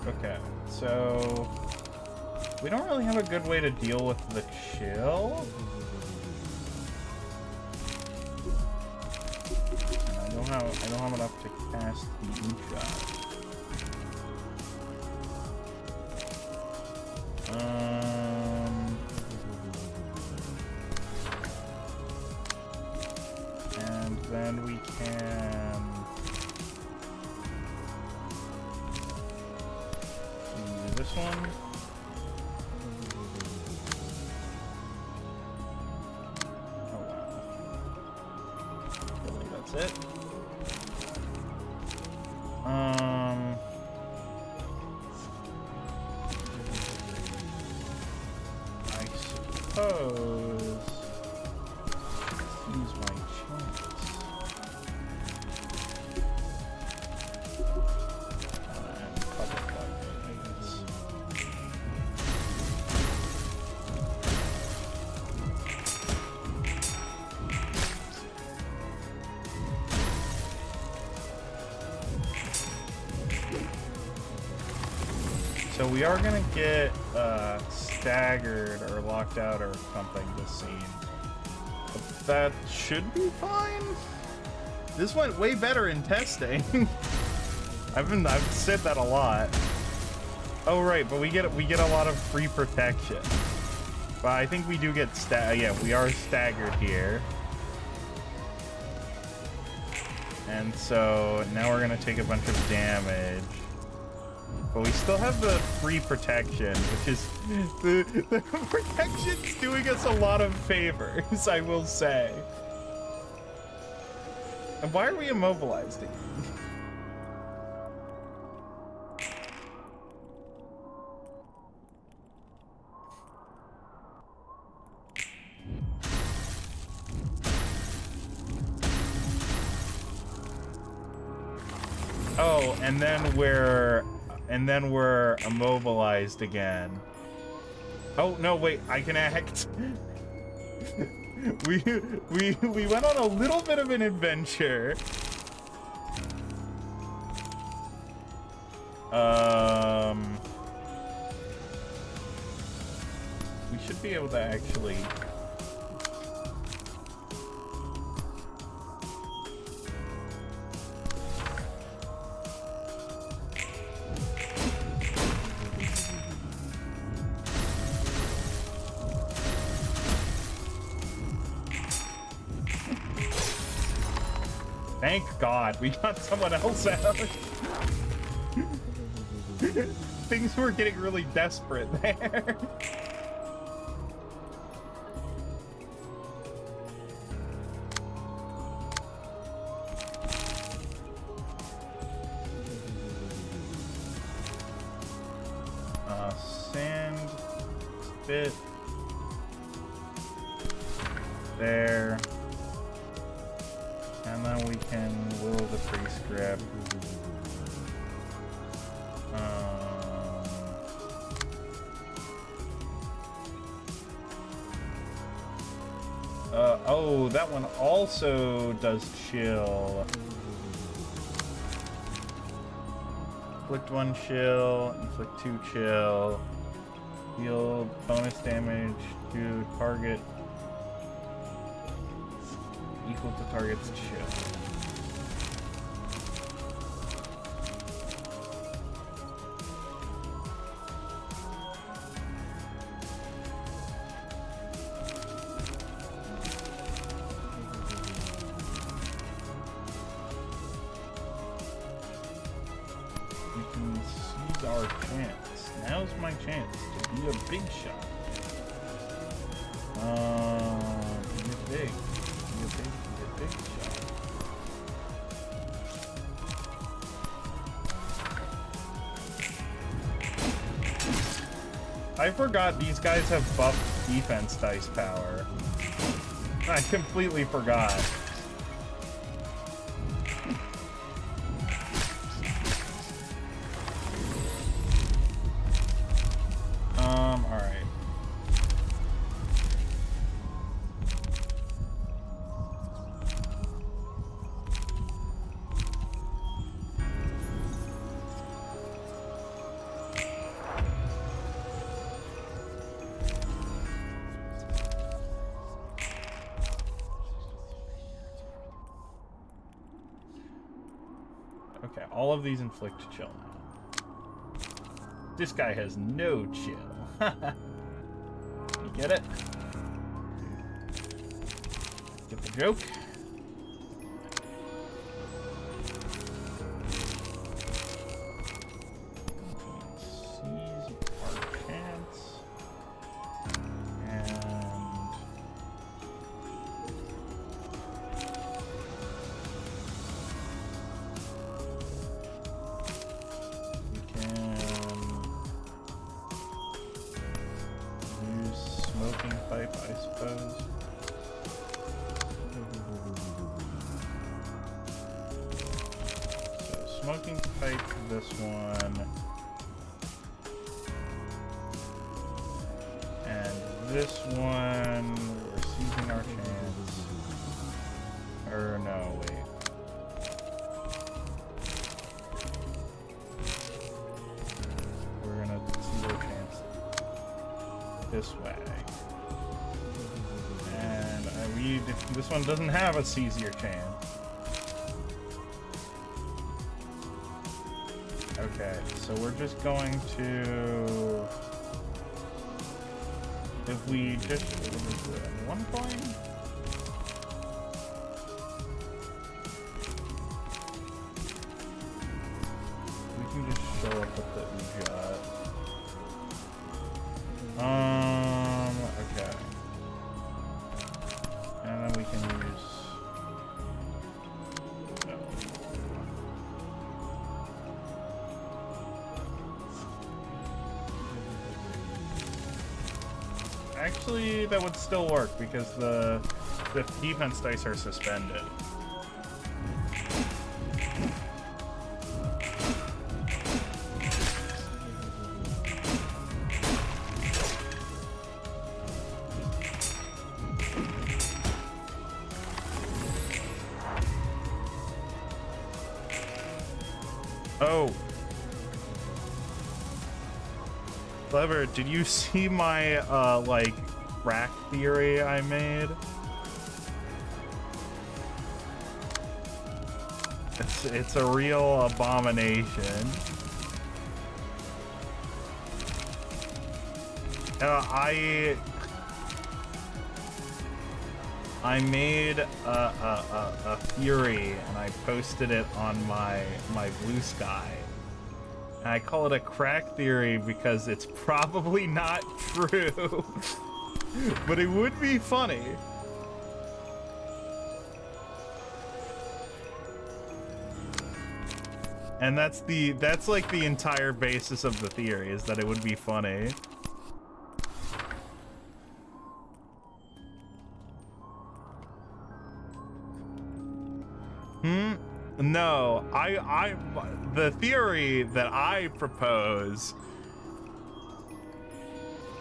Okay, so we don't really have a good way to deal with the chill. I don't have enough to cast the Moonshot. And then we can do this one. Oh wow. Really, that's it? I suppose use my chance. And public lights. So we are gonna get staggered or locked out or something this scene. But that should be fine. This went way better in testing. I've said that a lot. Oh right, but we get a lot of free protection. But I think we do get yeah, we are staggered here. And so now we're gonna take a bunch of damage. But we still have the free protection, which is the protection's doing us a lot of favors, I will say. And why are we immobilized again? Oh, and then we're immobilized again. Oh no, wait, I can act. we went on a little bit of an adventure. We should be able to actually Thank God, we got someone else out. Things were getting really desperate there. Sand, spit, there. And then we can will the prescript. Oh, that one also does chill. Inflict 1 chill, inflict 2 chill. Deal bonus damage to target equal to target's chill. We can seize our chance. Now's my chance to be a big shot. Be a big shot. I forgot these guys have buffed defense dice power. I completely forgot. Alright. Okay, all of these inflict chill now. This guy has no chill. You get it? Get the joke? Seize our chance. And we can use smoking pipe, I suppose. So smoking pipe, this one, and this one. We're seizing our chance. Or no, wait. We're gonna seize our chance this way. And this one doesn't have a seize your chance. Okay, so we're just going to, if we just, at one point, we can just show up with the Ujat. Okay. And then we can use, no. Actually, that would still work because the defense dice are suspended. Oh. Clever, did you see my, like, rack theory I made? It's a real abomination. I made a theory and I posted it on my Blue Sky. And I call it a crack theory because it's probably not true. But it would be funny. And that's like the entire basis of the theory, is that it would be funny. No, the theory that I propose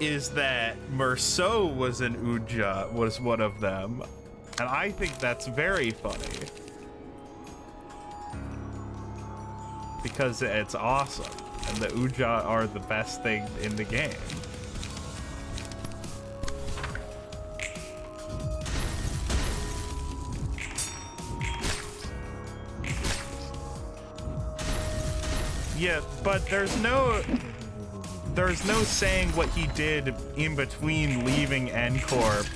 is that Merceau was an Uja, was one of them. And I think that's very funny. Because it's awesome. And the Uja are the best thing in the game. Yeah, but there's no saying what he did in between leaving N-Corp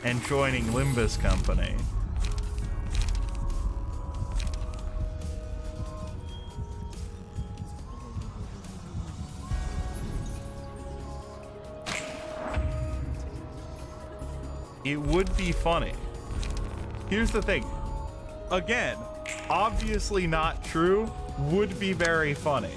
and joining Limbus Company. It would be funny. Here's the thing. Again, obviously not true, would be very funny.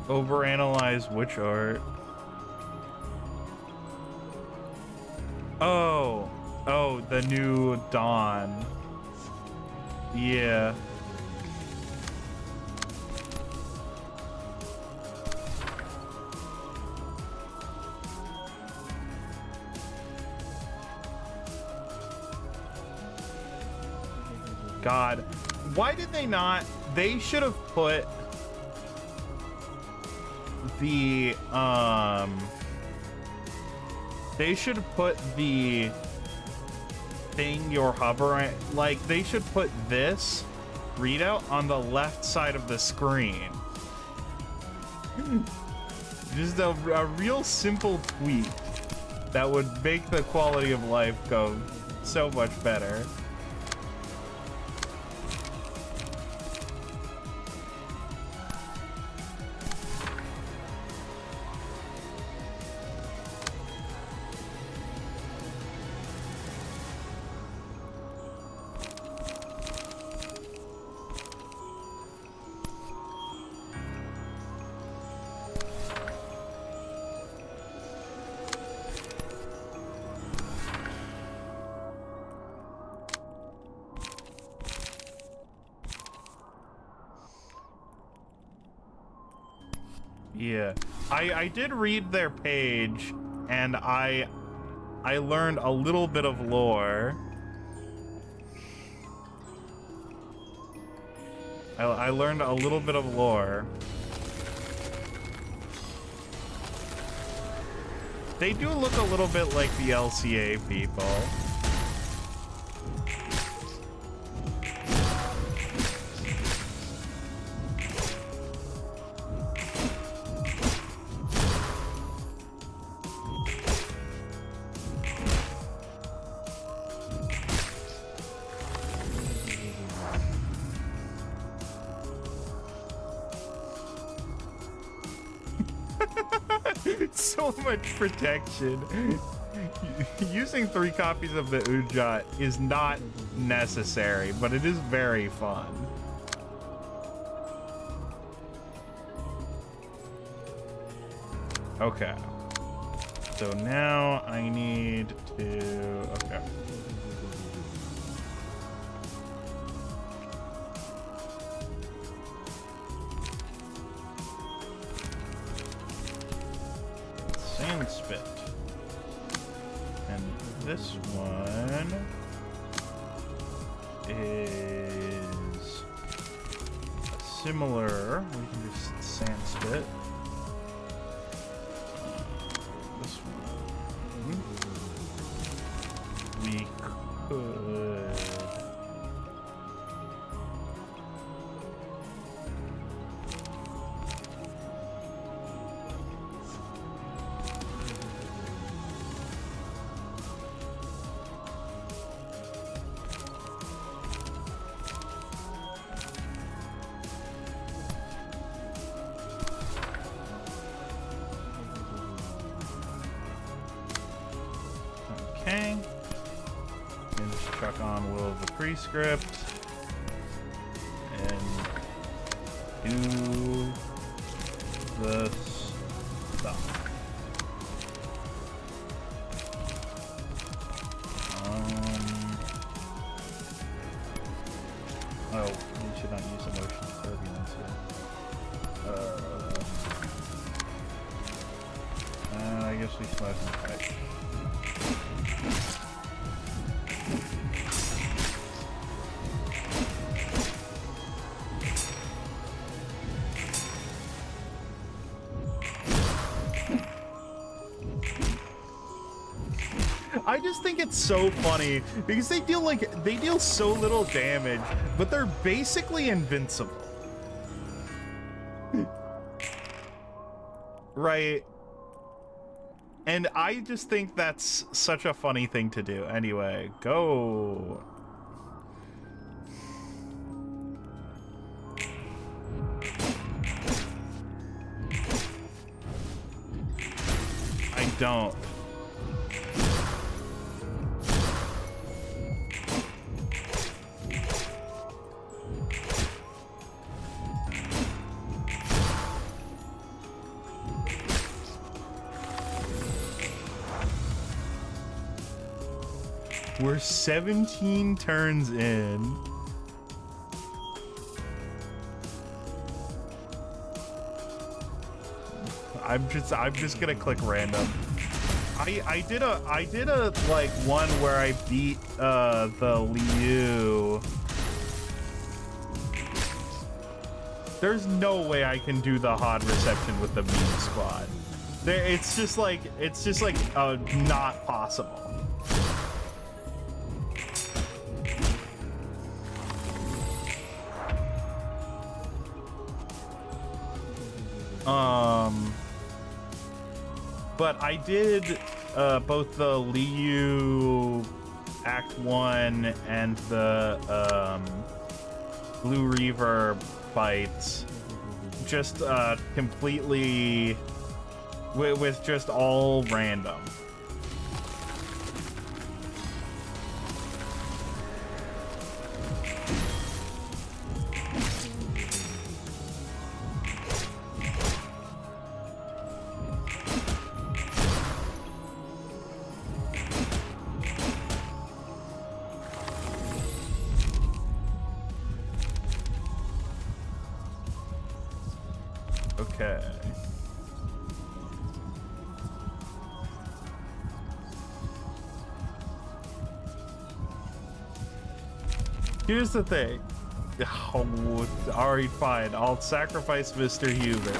Overanalyze which art? Oh, the new Dawn. Yeah. God, why did they not? They should have put the they should put the thing you're hovering, like they should put this readout on the left side of the screen. Just a real simple tweak that would make the quality of life go so much better. Yeah, I did read their page, and I learned a little bit of lore. I learned a little bit of lore. They do look a little bit like the LCA people. So much protection. Using 3 copies of the Ujat is not necessary, but it is very fun. Okay. So now I need to... Okay. Sand spit. And this one is similar. We can just sand spit. This one we could. prescript and do the stuff. Oh, we should not use emotional turbulence here. I guess we still have an effect. I just think it's so funny because they deal so little damage, but they're basically invincible. Right? And I just think that's such a funny thing to do. Anyway, go. I don't. We're 17 turns in. I'm just gonna click random. I did a like one where I beat the Liu. There's no way I can do the hot reception with the meme squad. It's just like not possible. But I did both the Liu Act 1 and the Blue Reaver fights just completely with just all random. Okay. Here's the thing. Oh, alright, fine. I'll sacrifice Mr. Huber.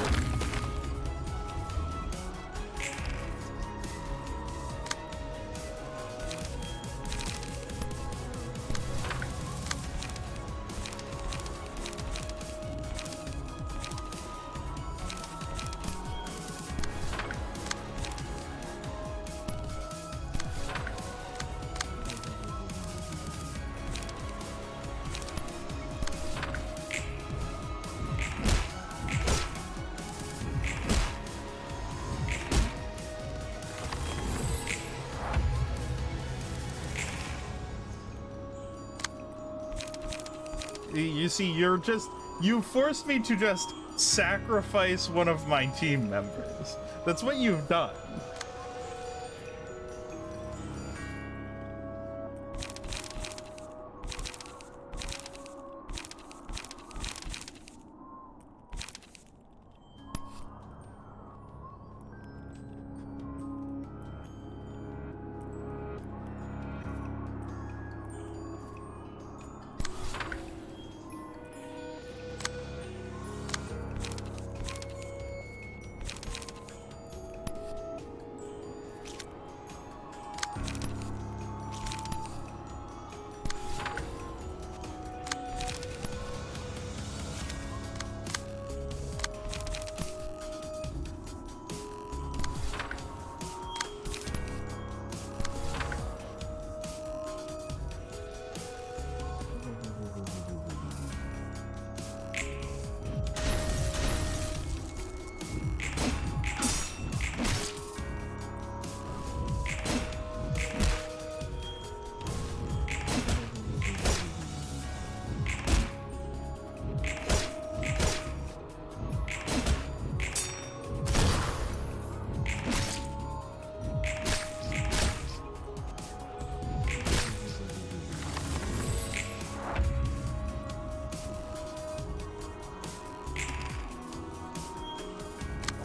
You see, you forced me to just sacrifice one of my team members. That's what you've done.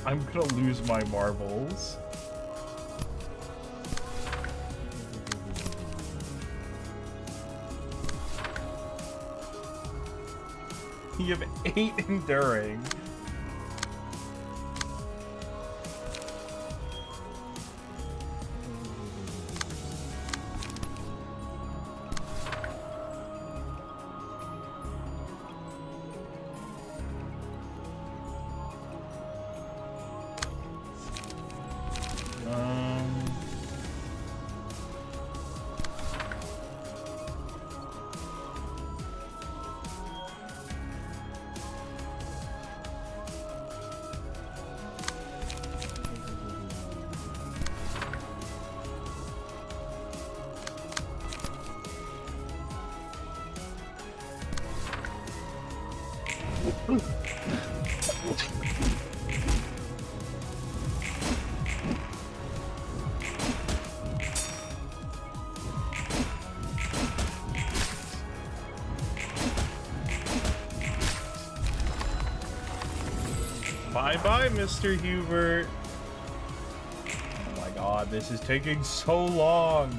I'm gonna lose my marbles. You have 8 enduring. Bye-bye, Mr. Hubert. Oh my god, this is taking so long.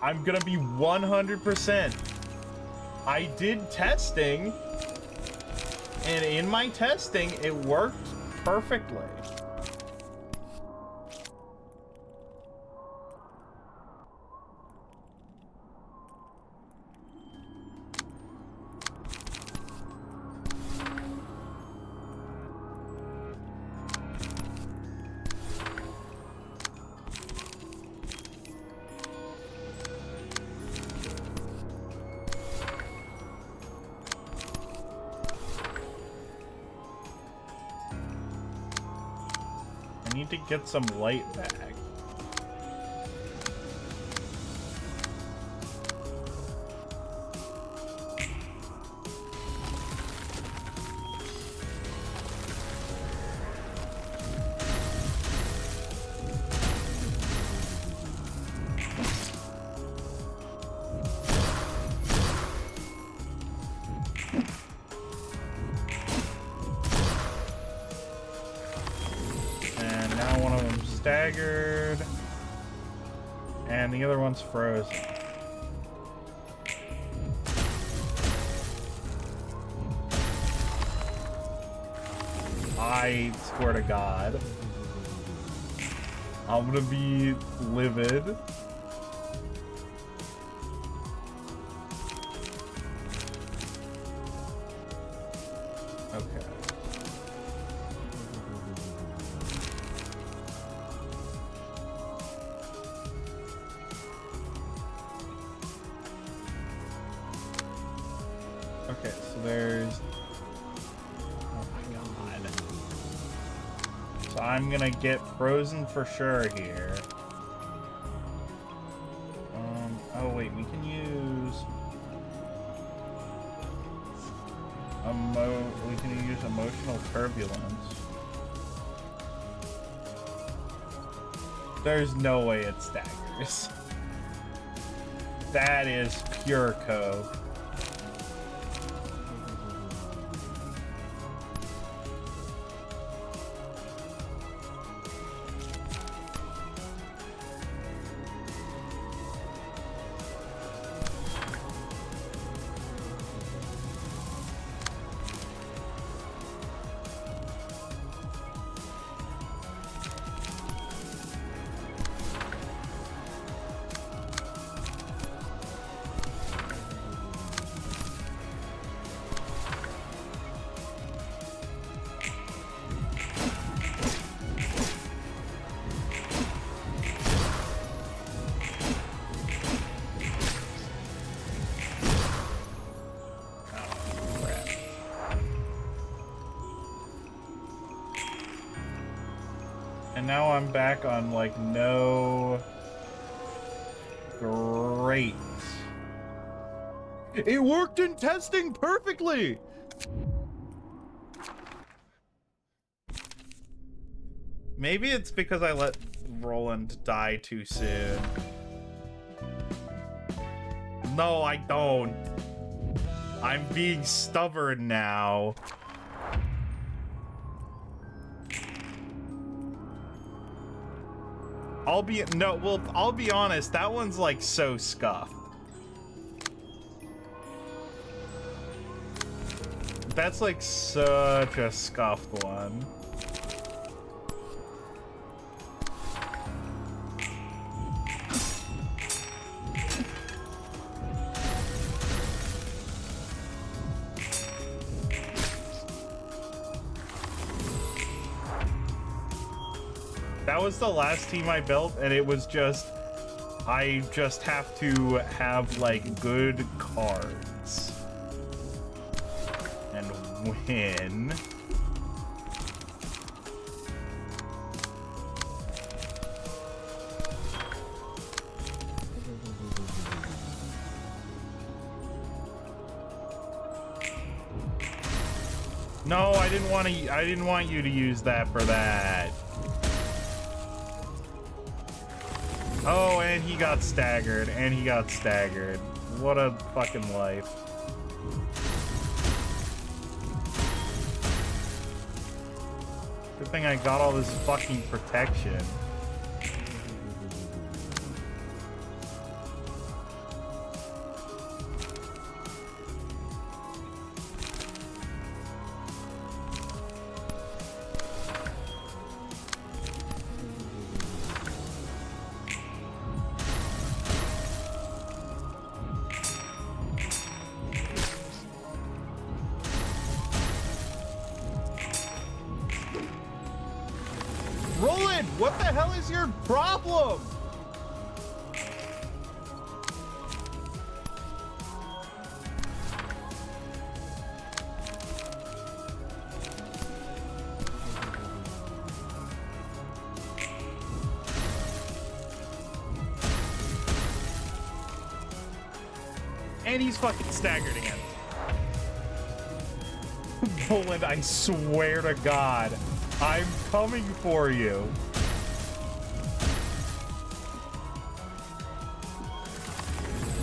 I'm gonna be 100%. I did testing, and in my testing, it worked perfectly. I need to get some light back. Staggered, and the other one's frozen. I swear to God, I'm gonna be livid. Okay. Okay, so there's... Oh my god. So I'm gonna get frozen for sure here. Oh wait, we can use... we can use emotional turbulence. There's no way it staggers. That is pure code. And now I'm back on, like, no... Great. It worked in testing perfectly! Maybe it's because I let Roland die too soon. No, I don't. I'm being stubborn now. I'll be honest, that one's like so scuffed. That's like such a scuffed one. That was the last team I built, and it was just, I just have to have like good cards and win. No, I didn't want you to use that for that. Oh, and he got staggered, What a fucking life. Good thing I got all this fucking protection. Roland, what the hell is your problem? And he's fucking staggered again. Roland, I swear to God, I'm coming for you.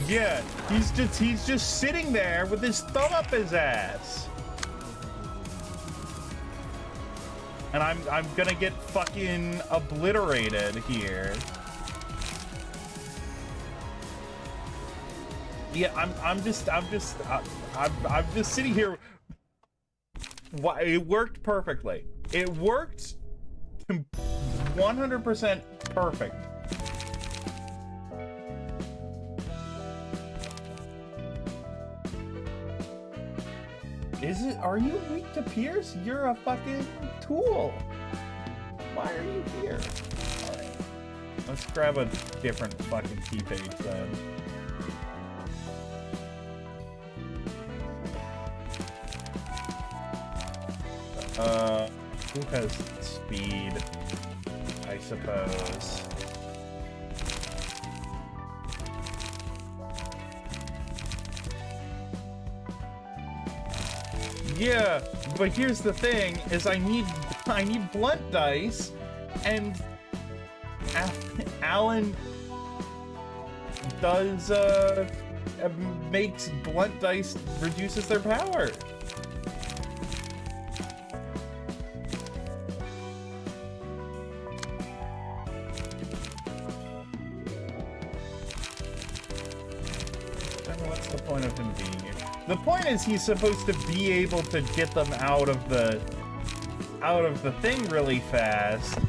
Yeah, he's just sitting there with his thumb up his ass. And I'm gonna get fucking obliterated here. Yeah, I'm just sitting here. It worked perfectly. It worked 100% perfect. Are you weak to Pierce? You're a fucking tool. Why are you here? Alright. Let's grab a different fucking T-page then. Who has speed? I suppose. Yeah, but here's the thing: is I need blunt dice, and Alan does makes blunt dice reduces their power. What's the point of him being here? The point is he's supposed to be able to get them out of the thing really fast,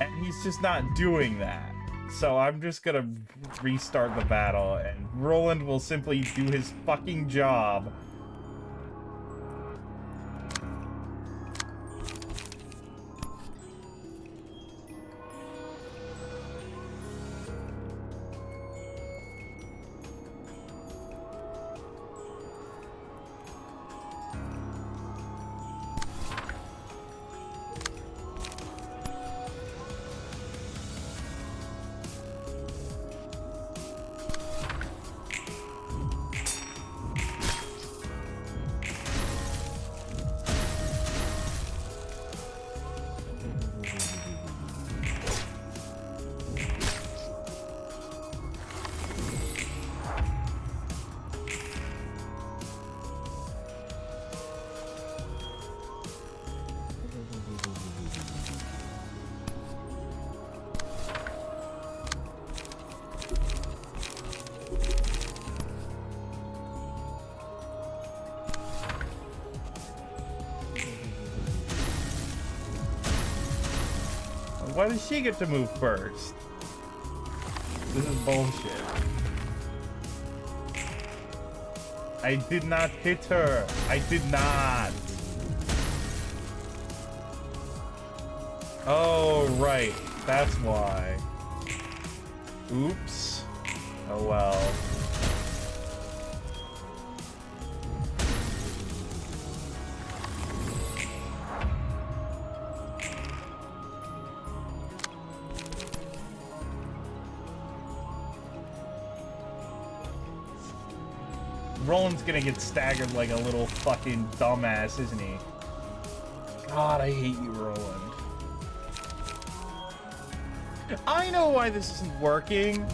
and he's just not doing that. So I'm just gonna restart the battle, and Roland will simply do his fucking job. Why does she get to move first? This is bullshit. I did not hit her. I did not. Oh, right. That's why. Oops. Oh well. Roland's gonna get staggered like a little fucking dumbass, isn't he? God, I hate you, Roland. I know why this isn't working.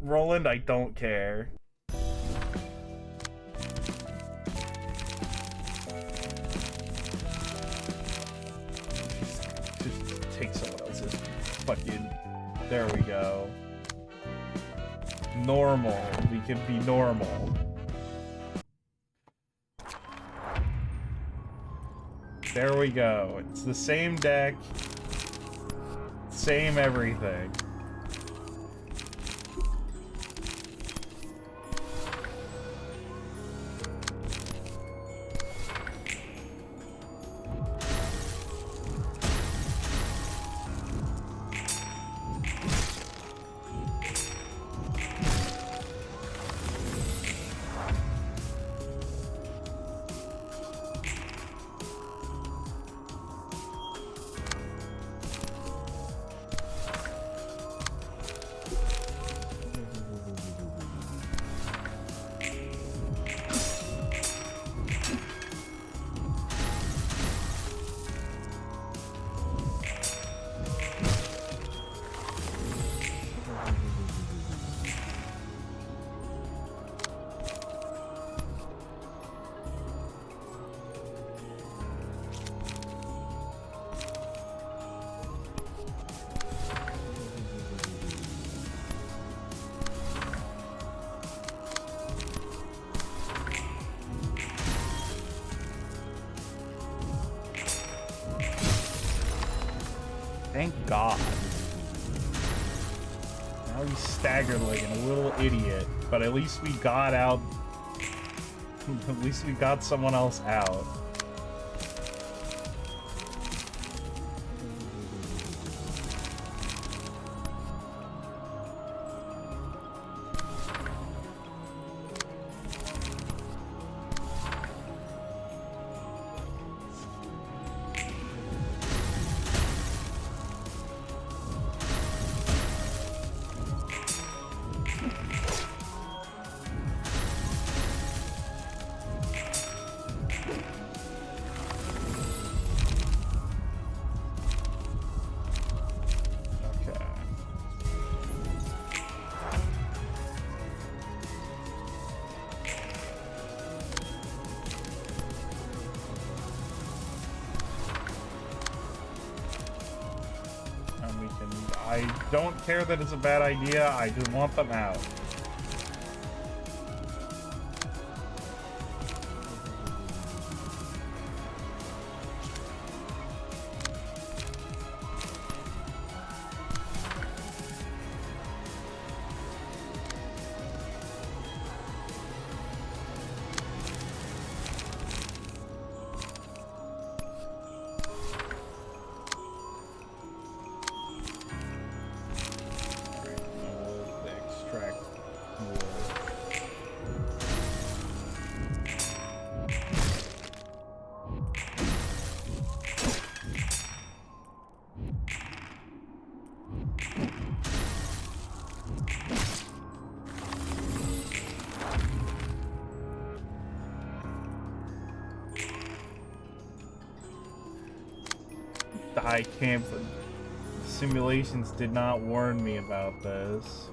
Roland, I don't care. Just take someone else's fucking... There we go. Normal. We can be normal. There we go. It's the same deck. Same everything. Thank God. Now he's staggered like a little idiot, but at least we got out. At least we got someone else out. I don't care that it's a bad idea, I just want them out. The high camp simulations did not warn me about this.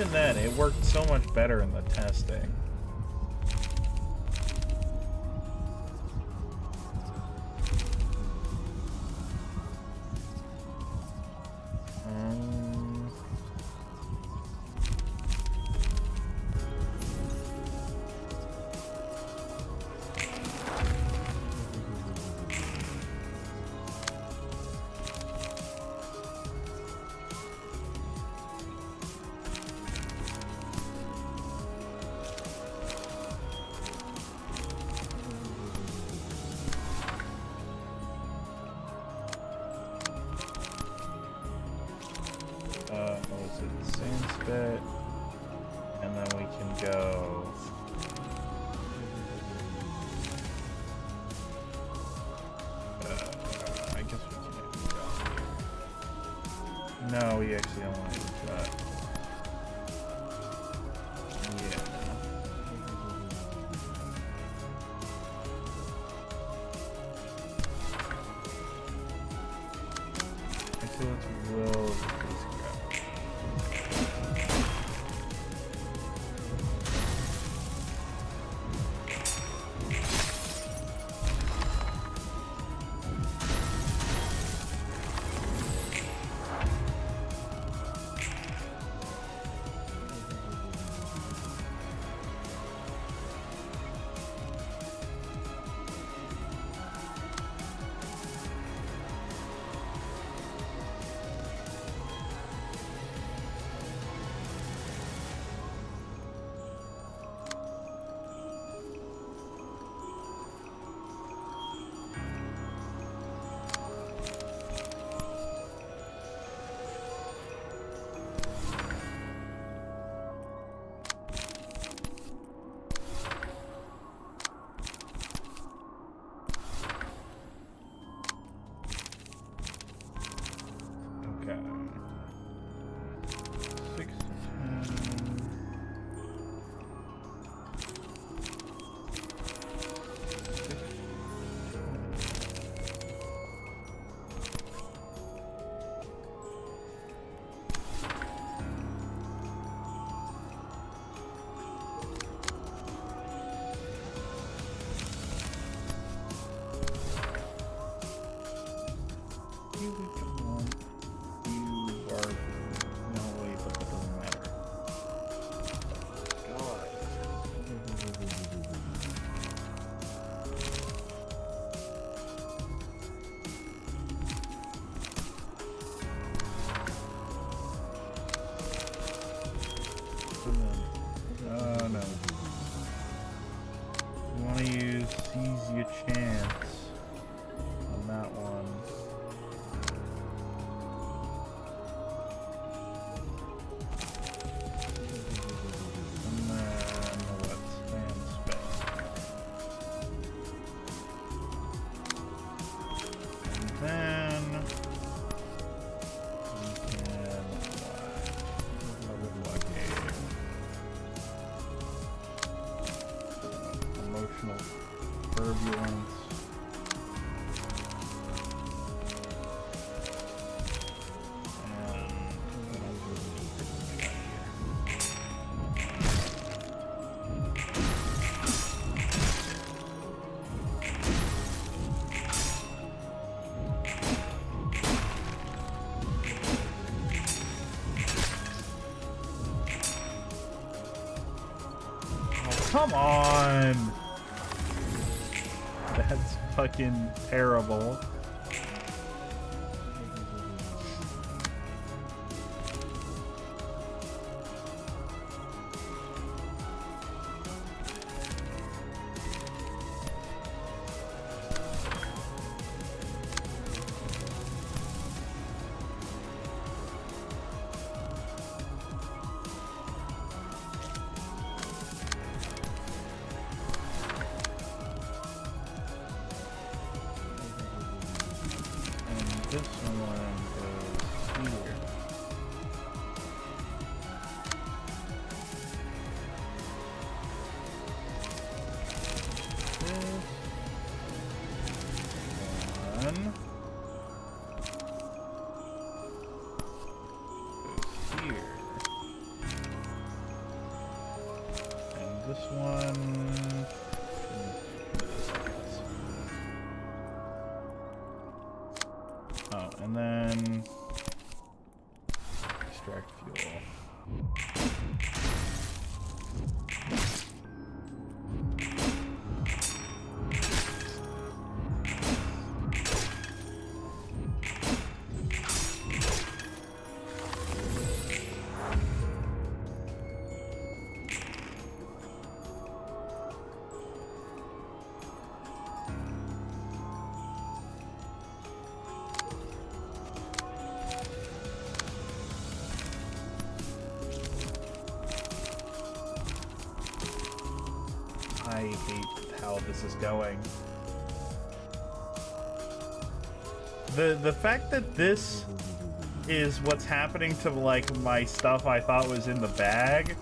even then, it worked so much better in the testing. What was it? Sand spit. And then we can go. I guess we can go. No, we actually don't want to do that. Yeah. Actually, let's will this go. Okay. 6 Oh no. You want to use Seize Your Chance on that one. And then let's Sand Spit. And then we can blockade. Emotional turbulence. Come on! That's fucking terrible. This one goes here. This one goes here. And then extract fuel. I hate how this is going. The fact that this is what's happening to like my stuff I thought was in the bag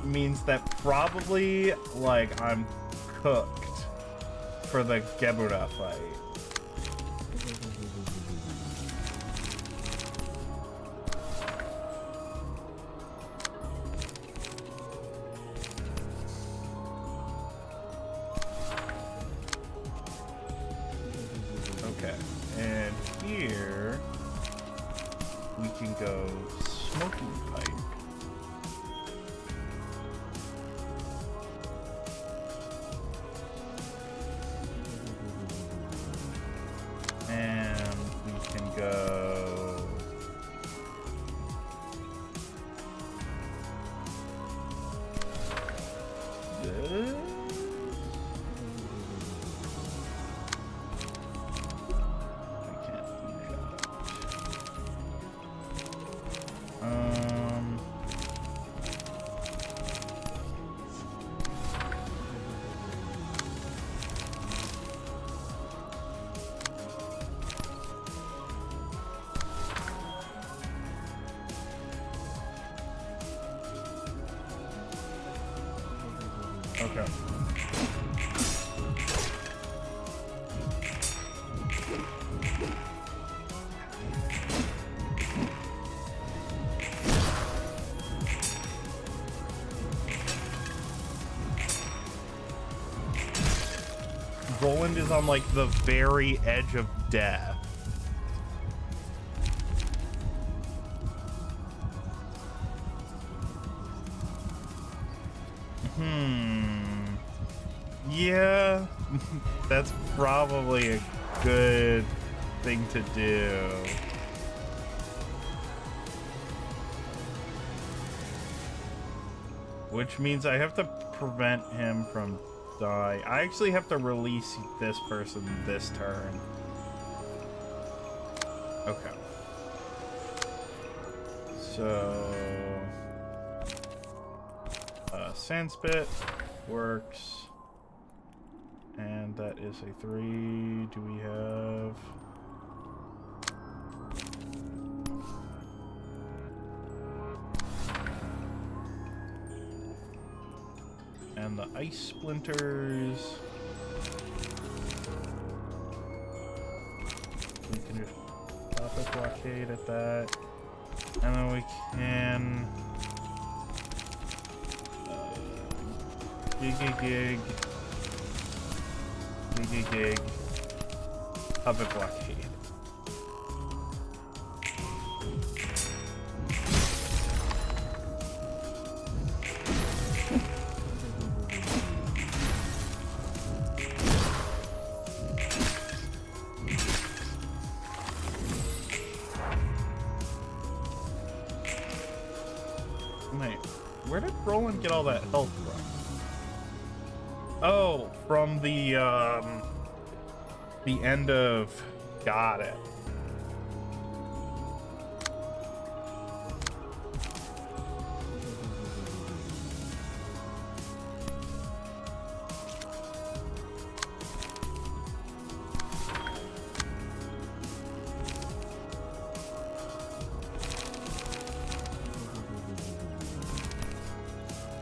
means that probably like I'm cooked for the Gebura fight. Okay, and here we can go smoking pipe. And we can go this. I can't use that. Okay. Roland is on like the very edge of death. Yeah, that's probably a good thing to do. Which means I have to prevent him from dying. I actually have to release this person this turn. Okay. So... Sandspit works. And that is a 3. Do we have... And the ice splinters. We can just pop a blockade at that. And then we can... Gig. Puppet blockade. Wait, where did Roland get all that health from? Oh, from the end of... Got it.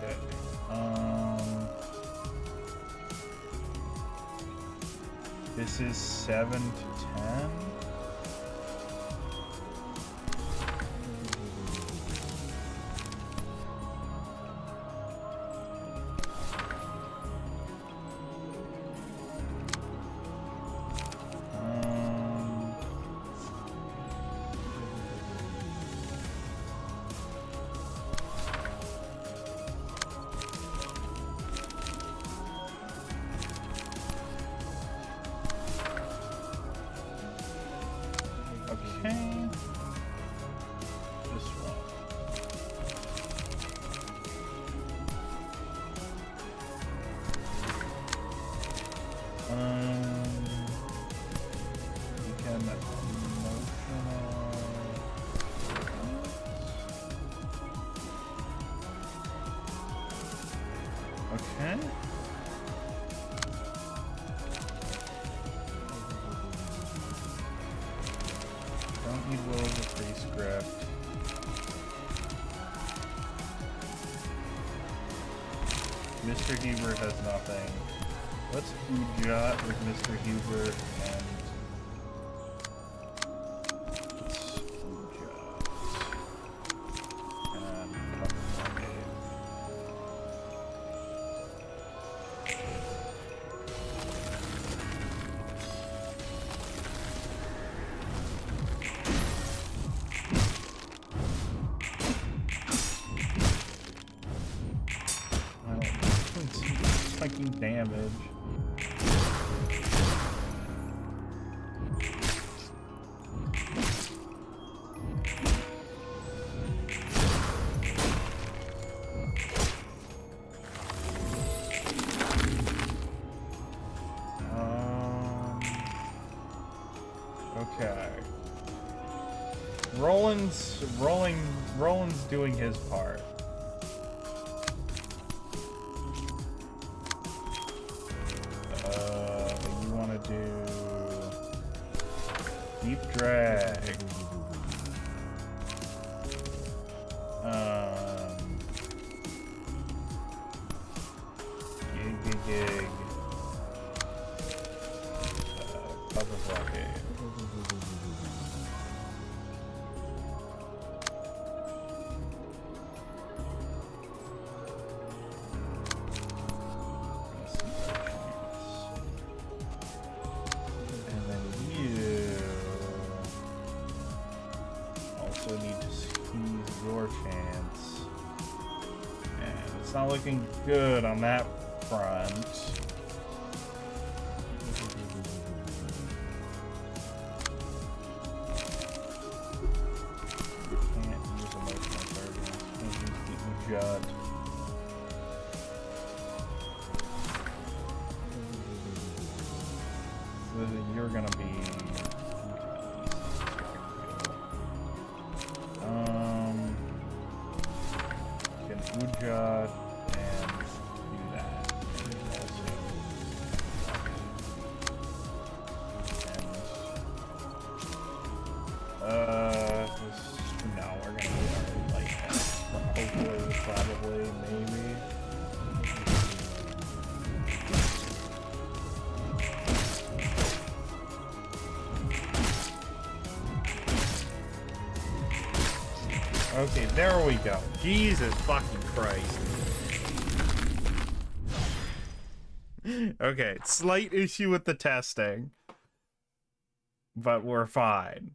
Okay. This is 7 to 10. Need will of the prescript. Mr. Huber has nothing. Let's Ujat with Mr. Huber and let's Ujat and Puppet. I don't see fucking damage. Okay. Roland's doing his part. You want to do deep drag. Gig. Cover blockade. And then you also need to squeeze your chance. And it's not looking good on that front. Can't use emotional turbulence. Can't use the Ujat. So you're gonna be can Ujat and do that. No, we're gonna do our light pass. Hopefully, probably, maybe. Okay, there we go. Jesus fucking Christ. Okay, slight issue with the testing. But we're fine.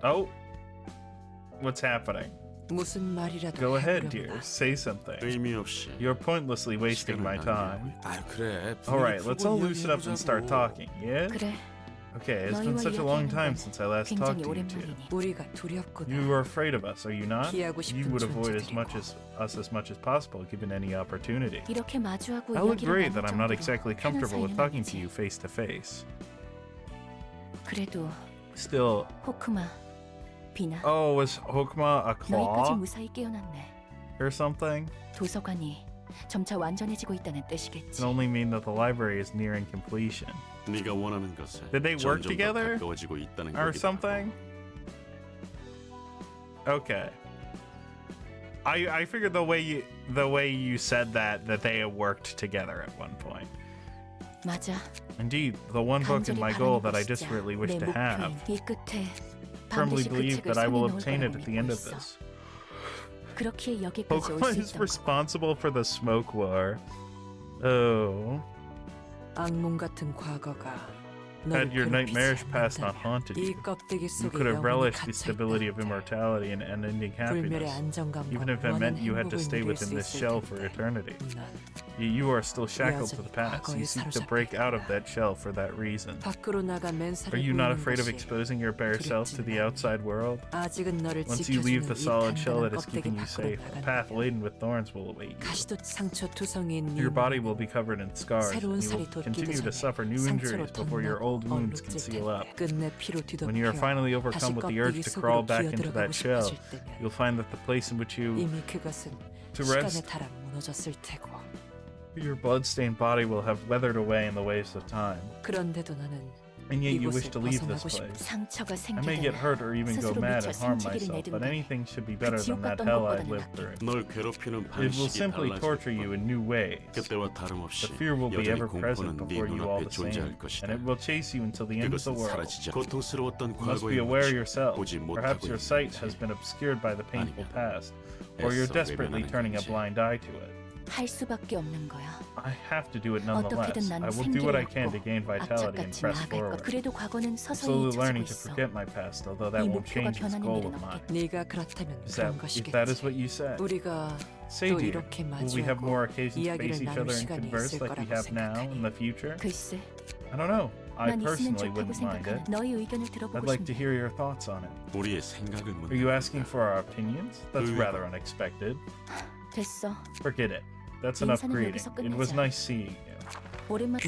Oh. What's happening? 무슨 말이라도 Go ahead, 해보려구나. dear. Say something. 의미 없이 You're pointlessly wasting my time. 아 그래. Alright, let's all loosen up and start talking, yeah? 그래. Okay, it's been 너희와 such a long 이야기하는 time 건 since I last talked 굉장히 to you two. 오랜만이니. 우리가 두렵구나. You were afraid of us, are you not? 피하고 You 싶은 would avoid as 존재들이고. much as possible given any opportunity. 이렇게 마주하고 I'll 이야기를 agree 나눌 that I'm not 정도로 exactly 편한 comfortable with 사이는 talking to 아니지. you face to face. 그래도 Still, 호크마, 비나, oh, was Hokma a 너희까지 claw 무사히 깨어났네. or something? 도서관이 점차 완전해지고 있다는 뜻이겠지. It only mean that the library is nearing completion. 네가 원하는 것에 Did they work 점점 더 together? 가까워지고 있다는 Or 거기도 something? Okay. I figured the way you said that they had worked together at one point. 맞아. Indeed, the one book in 간절히 my goal 바라는 that I 것이자 desperately wish 내 to have. 목표인 이 끝에 Firmly 반드시 그 believe 책을 that I will 손에 놓을 obtain it 거라고 at the 믿고 end of 있어. this. 그렇기에 여기까지 Pokemon 올 수 is 있던 거. responsible for the smoke war. Oh. 악몽 같은 과거가 Had your nightmarish past not 않는다면 haunted 이 you, 껍데기 you 속에 could have 영원히 relished the 갇혀 stability of 있다. immortality and unending 불멸의 happiness. 안정감과 Even if it 원하는 meant you had to 행복을 stay 누릴 within 수 this 있을 shell for 텐데. eternity. 난 You are still shackled to the 여전히 past. You 과거에 seek to 사로잡혀 break out of 있다. that shell for that reason. 밖으로 나가 맨살을 Are you not 보이는 afraid of 것이 exposing your bare self to the 두렵지는 outside world? 아직은 너를 Once you leave the 지켜주는 이 solid shell 단단한 that is 껍데기 keeping you 밖으로 safe, a path 나간다면 laden with thorns will await you. 가시도 상처 투성이인 네 Your body will 몸에는 be covered in scars, and 새로운 you will 살이 돋기도 continue to 전에 suffer new 상처로 injuries before your old wounds can 얼룩질 seal up. 텐데 끝내 피로 When you are 뒤덮여 finally 다시 overcome with the 껍데기 urge to crawl 속으로 back into 기어들어가고 that shell, 싶어질 때면 you'll find that the place in which you 이미 그것은 to 시간에 rest, 따라 무너졌을 테고 your blood-stained body will have weathered away in the waves of time. 그런데도 나는 and yet you wish 이곳을 to leave this 벗어나고 싶어. place. 상처가 I may get 생기거나 hurt or even go 스스로 mad 미쳐 and harm 숨지기를 myself, but 내든가 anything should be better 지옥 than that 같던 hell I 것보다는 lived 낫게. through. 널 괴롭히는 It will 방식이 simply torture you 달라질 in new ways. 그때와 다름없이 The fear will be 여전히 ever present 공포는 네 before you all 눈앞에 the same, 존재할 and 것이다. it will chase you until the end of the 그것은 world. 사라지지 않 고통스러웠던 You must be 과거의 aware 모습, yourself. 보지 Perhaps 못하고 your 있는 sight 거지. has been obscured by the painful 아니면 past, or you're 애써 desperately 외면하는 turning a 건지. blind eye to it. 할 수밖에 없는 거야. I have to do it nonetheless. 어떻게든 난 I will do what I 생기를 can to 얻고 gain vitality and 악착같이 press 나아갈 것. forward. 그래도 과거는 서서히 Slowly 잊혀지고 learning to 있어. forget my past, although that 이 won't 목표가 change this 변하는 goal 일은 of mine. 없겠지. 네가 그렇다면 Is 그런 if that is 것이겠지. what you said. 우리가 Say, 또 dear, 이렇게 will we have more 마주하고 occasions to 이야기를 face each 나눌 other and 시간이 converse 있을 like we 거라고 have now in the 생각하니? future? 글쎄, I don't know. I 난 있으면 personally 좋다고 wouldn't mind 생각하는 it. 너의 의견을 I'd 들어보고 like to 싶네. hear your thoughts on it. 우리의 생각을 Are you 묻는 asking for our opinions? That's rather unexpected. 됐어. Forget it. That's enough 인사는 greeting. 여기서 It was 끝내자. nice seeing you. 오랜만.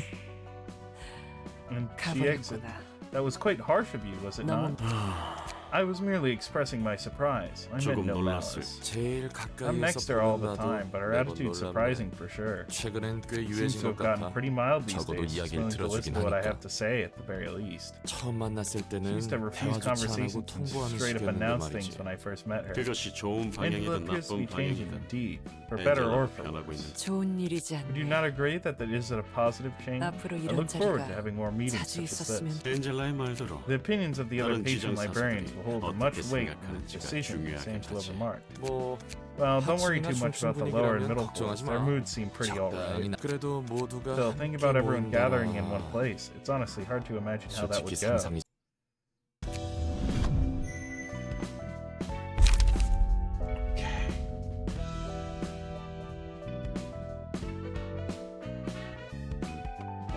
And she exited. 가버렸구나. That was quite harsh of you, was it 너무 not? I was merely expressing my surprise. I meant 조금 no 놀랐을 malice. 제일 I'm 가까이에서 next to her all the 보는 time, but her 나도 attitude's 매번 surprising 놀랍네. for sure. 최근엔 꽤 Seems 유해진 to have 것 gotten 같아. pretty mild these 적어도 days. She's 이야기를 willing to listen 들어주긴 to what I 하니까. have to say at the very least. 처음 만났을 She 때는 used to refuse 대화조차 안 하고 conversations and 통보하는 straight up 식이었는데 announce 말이지. things when I first met her. 그것이 좋은 Angela 방향이든 appears to 나쁜 be changing 방향이든 indeed, for better or for 엔젤라가 변하고 worse. 있는 좋은 일이지 Would you 않니? not agree that that is a positive change? 앞으로 I 이런 look forward to 자리가 having more meetings 자주 such as 있었으면 this. 엔젤라의 말대로 The opinions of the other 다른 patron librarians 지정 will hold 사설이 much 어떻게 weight in the 생각하는지가 decision, 중요하긴 Angela 하지. remarked. 뭐 Well, don't worry too 하층이나 much about the lower and 중층 middle 분위기라면 floors. Their 걱정하지 마. moods seem pretty alright. 적당히 그래도 모두가 Still, think 함께 about everyone 모인다라. gathering in one place. It's honestly hard to imagine how that would 솔직히 go. 상상이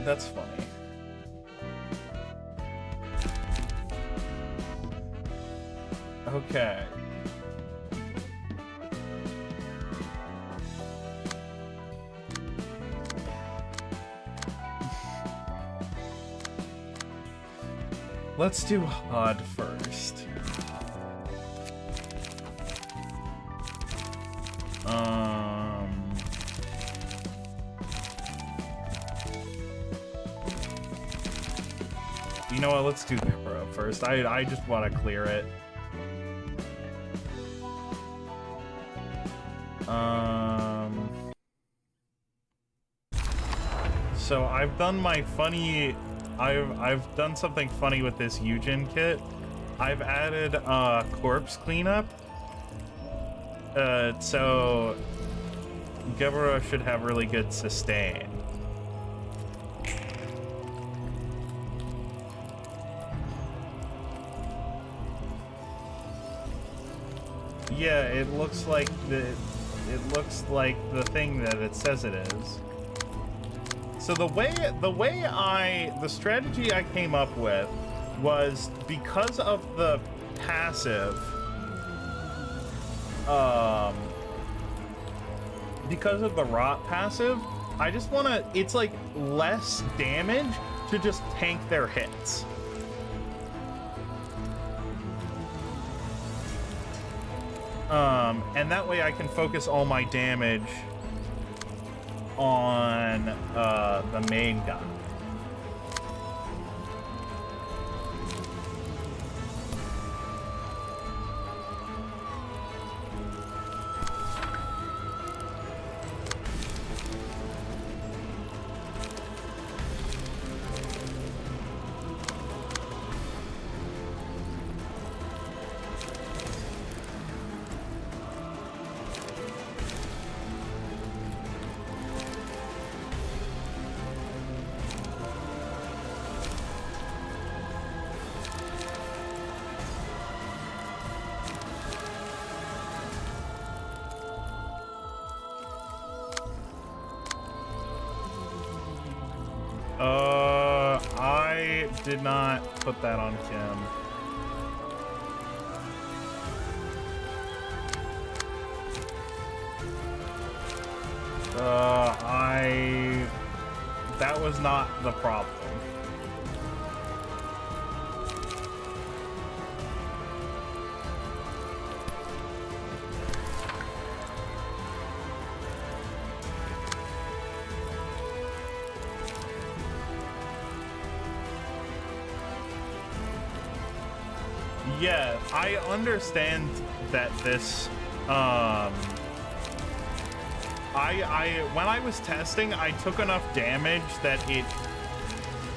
That's funny. Okay. Let's do Hod first. You know what? Let's do Necro first. I just want to clear it. So I've done my funny. I've done something funny with this Eugen kit. I've added corpse cleanup. So Gebara should have really good sustain. Yeah, it looks like the thing that it says it is. So the strategy I came up with was because of the passive, because of the rot passive, I just want to, it's like less damage to just tank their hits. And that way I can focus all my damage on the main guy. I did not put that on Kim. That was not the problem. Yeah, I understand that this, when I was testing, I took enough damage that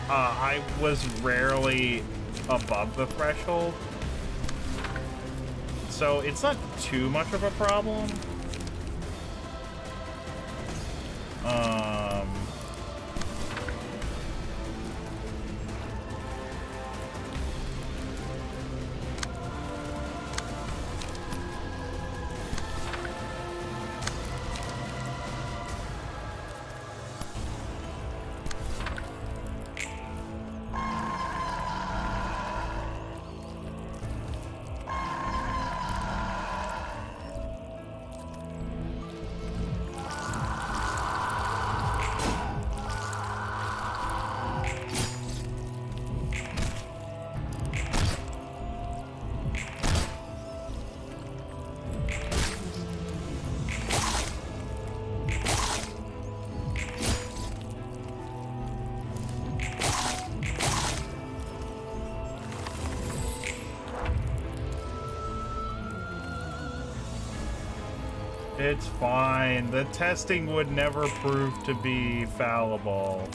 I was rarely above the threshold. So it's not too much of a problem. It's fine. The testing would never prove to be fallible.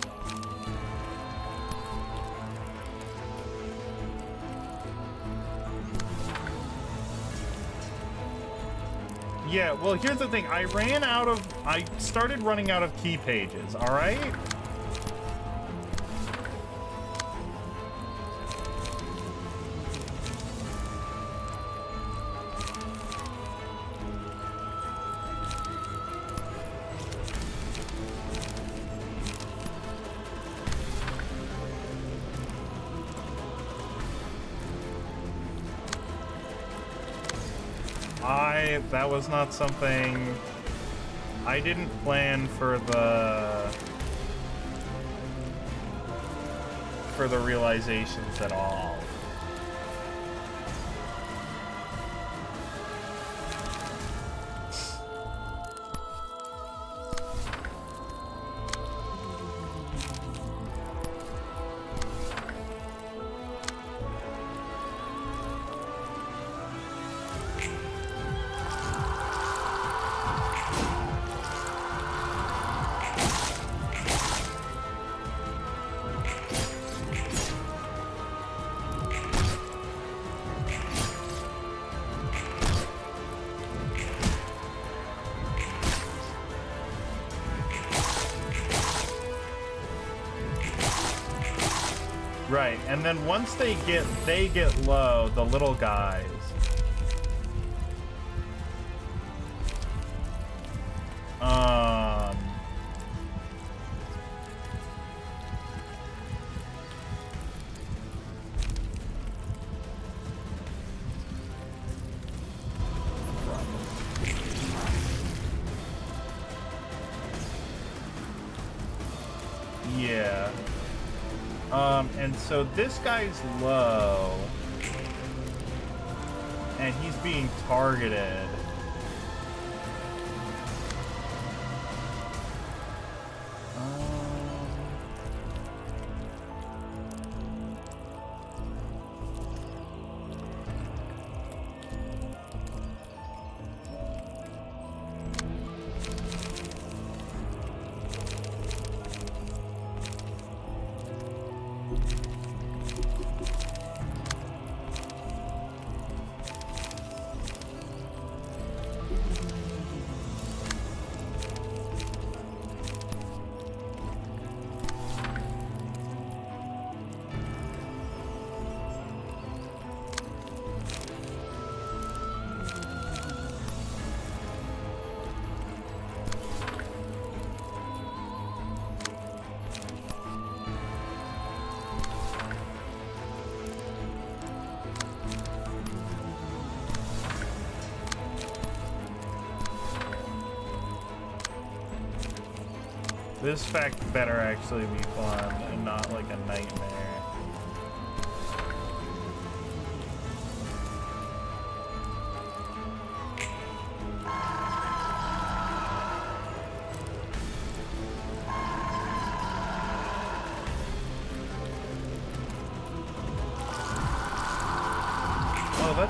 Yeah, well, here's the thing. I started running out of key pages, all right? That was not something I didn't plan for the realizations at all. Right, and then once they get low, the little guys. Yeah. And so this guy's low, and he's being targeted. This fact better actually be fun and not like a nightmare.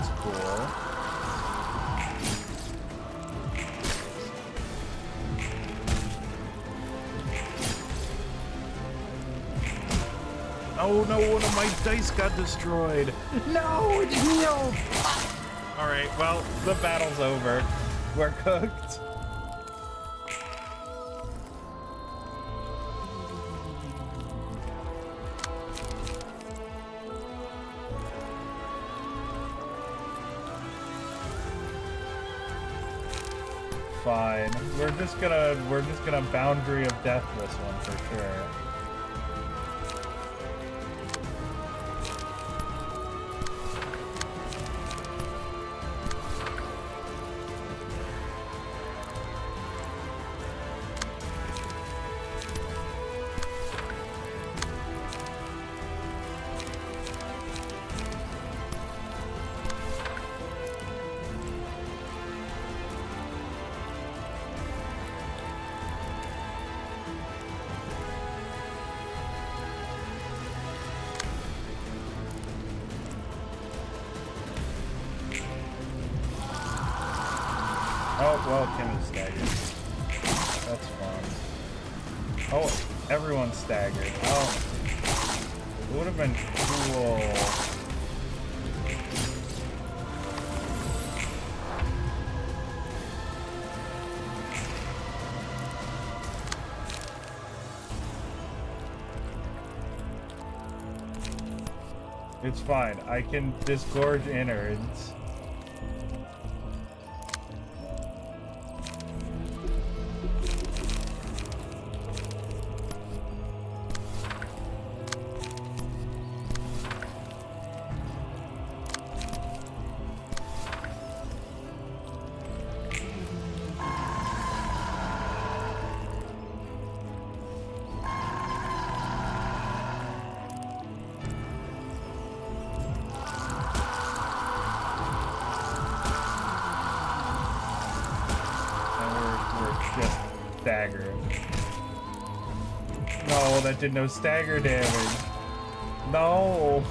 That's cool. Oh no, one of my dice got destroyed. No, it didn't help. All right, well, the battle's over. We're cooked. Fine. We're just gonna boundary of death this one for sure. Oh, well, Kim is staggered. That's fun. Oh, everyone's staggered. Oh, it would have been cool. It's fine. I can disgorge innards. Stagger. No, that did no stagger damage. No.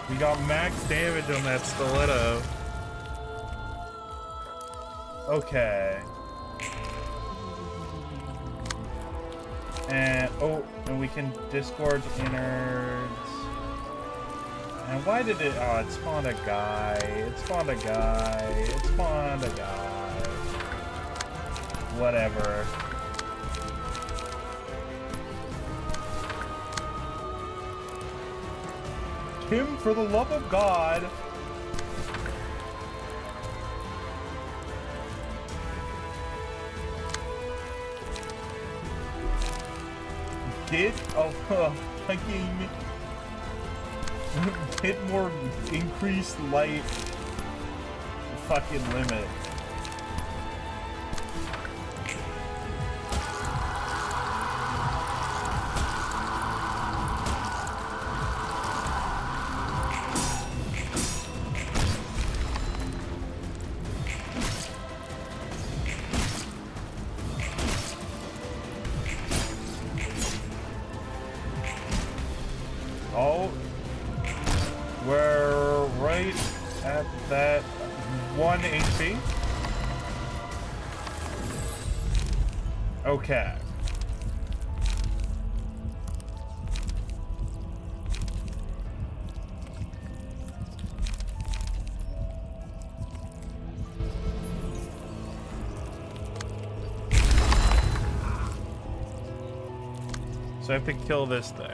We got max damage on that stiletto. Okay. And oh, and we can disgorge innards. And why did it? Oh, it spawned a guy. It spawned a guy. It spawned a guy. Whatever. Kim, for the love of God. Get a fucking hit more increased light fucking limit. Oh, we're right at that 1 HP. Okay. So I have to kill this thing.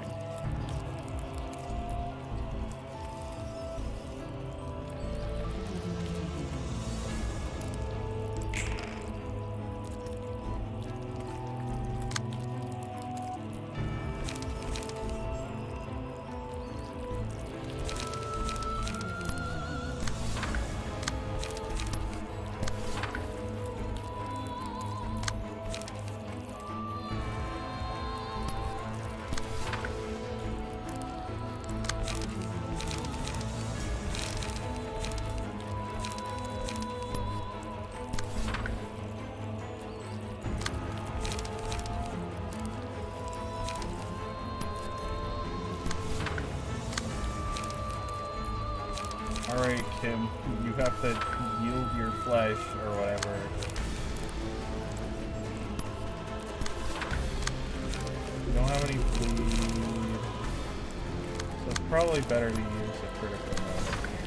Alright, Kim, you have to yield your flesh or whatever. You don't have any bleed. So it's probably better to use a critical moment here.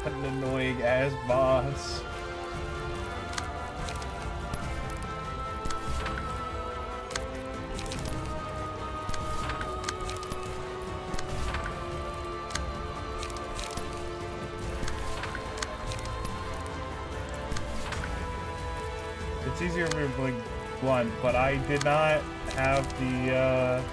An annoying ass boss. It's easier for me to blink blunt, but I did not have the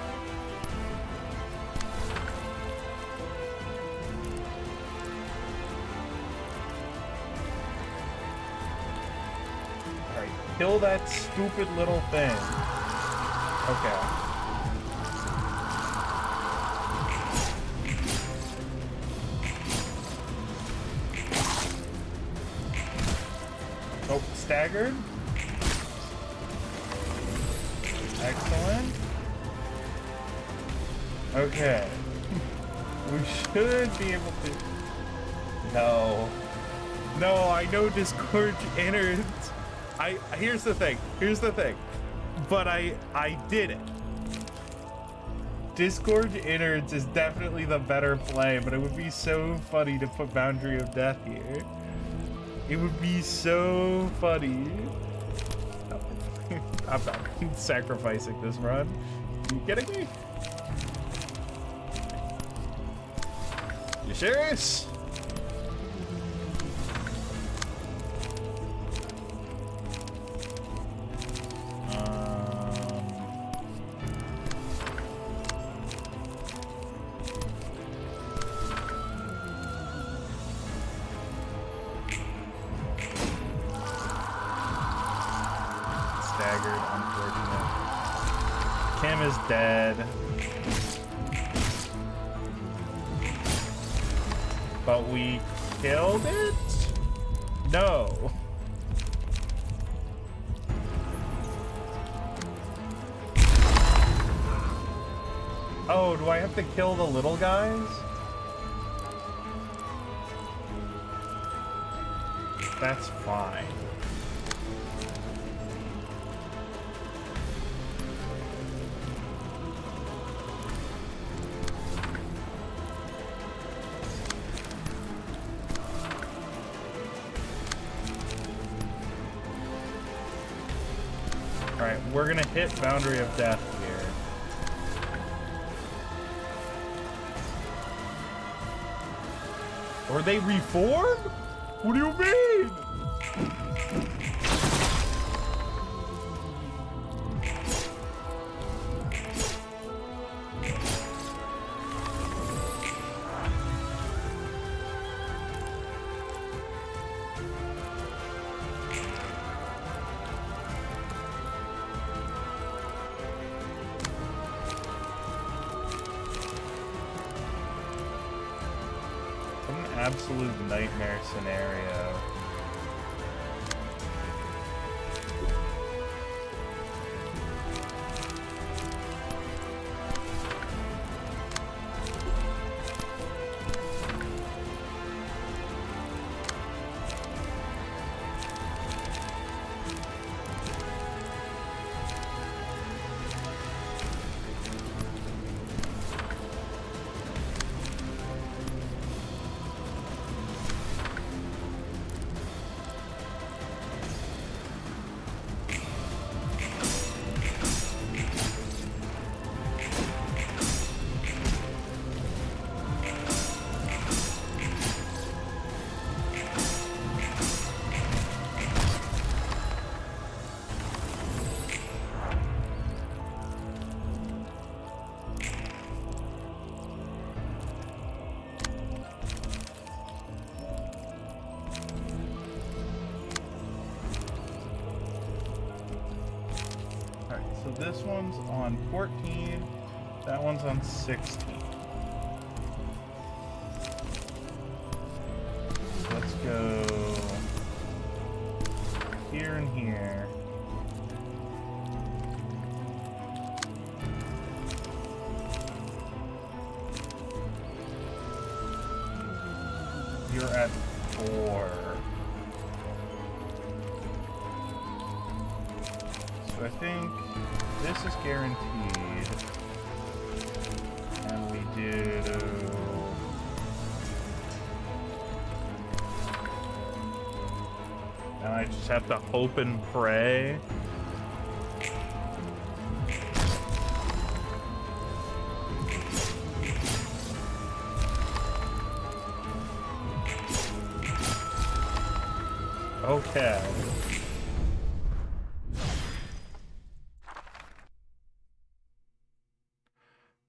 kill that stupid little thing. Okay. Oh, staggered. Excellent. Okay. We should be able to... No. No, I know Disgorge innards. Here's the thing. But I did it. Disgorge innards is definitely the better play, but it would be so funny to put Boundary of Death here. It would be so funny. I'm not sacrificing this run. Are you kidding me? You serious? Kim is dead. But we killed it? No. Oh, do I have to kill the little guys? That's fine. Alright, we're gonna hit Boundary of Death here. Or they reform? What do you mean? Absolute nightmare scenario. So this one's on 14, that one's on 16. Let's go here and here. You're at 4. So I think this is guaranteed. And we do... And I just have to hope and pray. Okay.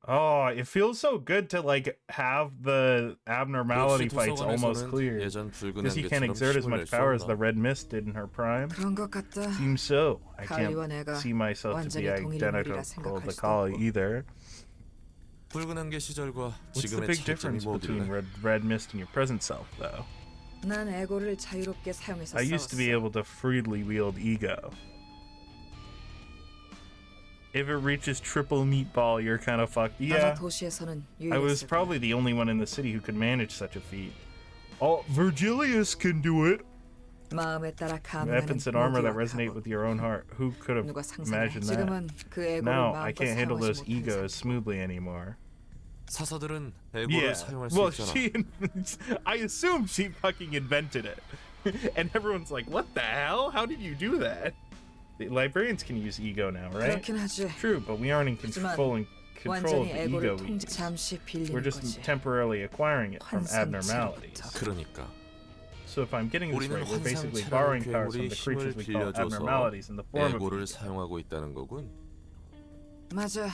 Oh, it feels so good to like have the abnormality 역시 fights almost 도서관에서는 clear. 예전 붉은 Because he can't 안개처럼 exert as 힘을 much 낼 수 power as 없나. the red mist did in her prime. 그런 것 같다. Seems so. I 칼리와 can't 내가 see myself to be 완전히 동일 identical 인물이라 to 생각할 수도 Kali 없고. either. 붉은 안개 시절과 What's the 지금의 big 차이점이 difference between 뭐길래? red mist and your present self, though? 난 에고를 자유롭게 사용해서 I used to be 싸웠어. able to freely wield ego. If it reaches triple meatball, you're kind of fucked. 아마 Yeah, 도시에서는 I was 유일했을 probably the only one in the city who could manage such a feat. Oh, Virgilius can do it. 거야. 마음에 따라 감나는 Weapons and armor that 무기와 resonate 갑옷. with your own heart. Who could have 누가 상상해? imagined that? 지금은 그 에고를 Now I 마음껏 can't handle 사용하지 those 못하는 egos 상태. smoothly anymore. 사서들은 에고를 Yeah. 사용할 수 Well, 있잖아. I assume she fucking invented it. And everyone's like, what the hell? How did you do that? The librarians can use ego now, right? 그렇긴 하지. True, but we aren't in 하지만 control of 완전히 the 에고를 ego we 통제 use. 잠시 빌리는 We're just 거지. temporarily acquiring it from 환상체로부터. abnormalities. 그러니까 So if I'm getting this 우리는 right, we're basically 환상체라는 borrowing powers from 괴물이 the creatures we call 힘을 빌려줘서 abnormalities in the form of 에고를 ego. 사용하고 있다는 거군. 맞아.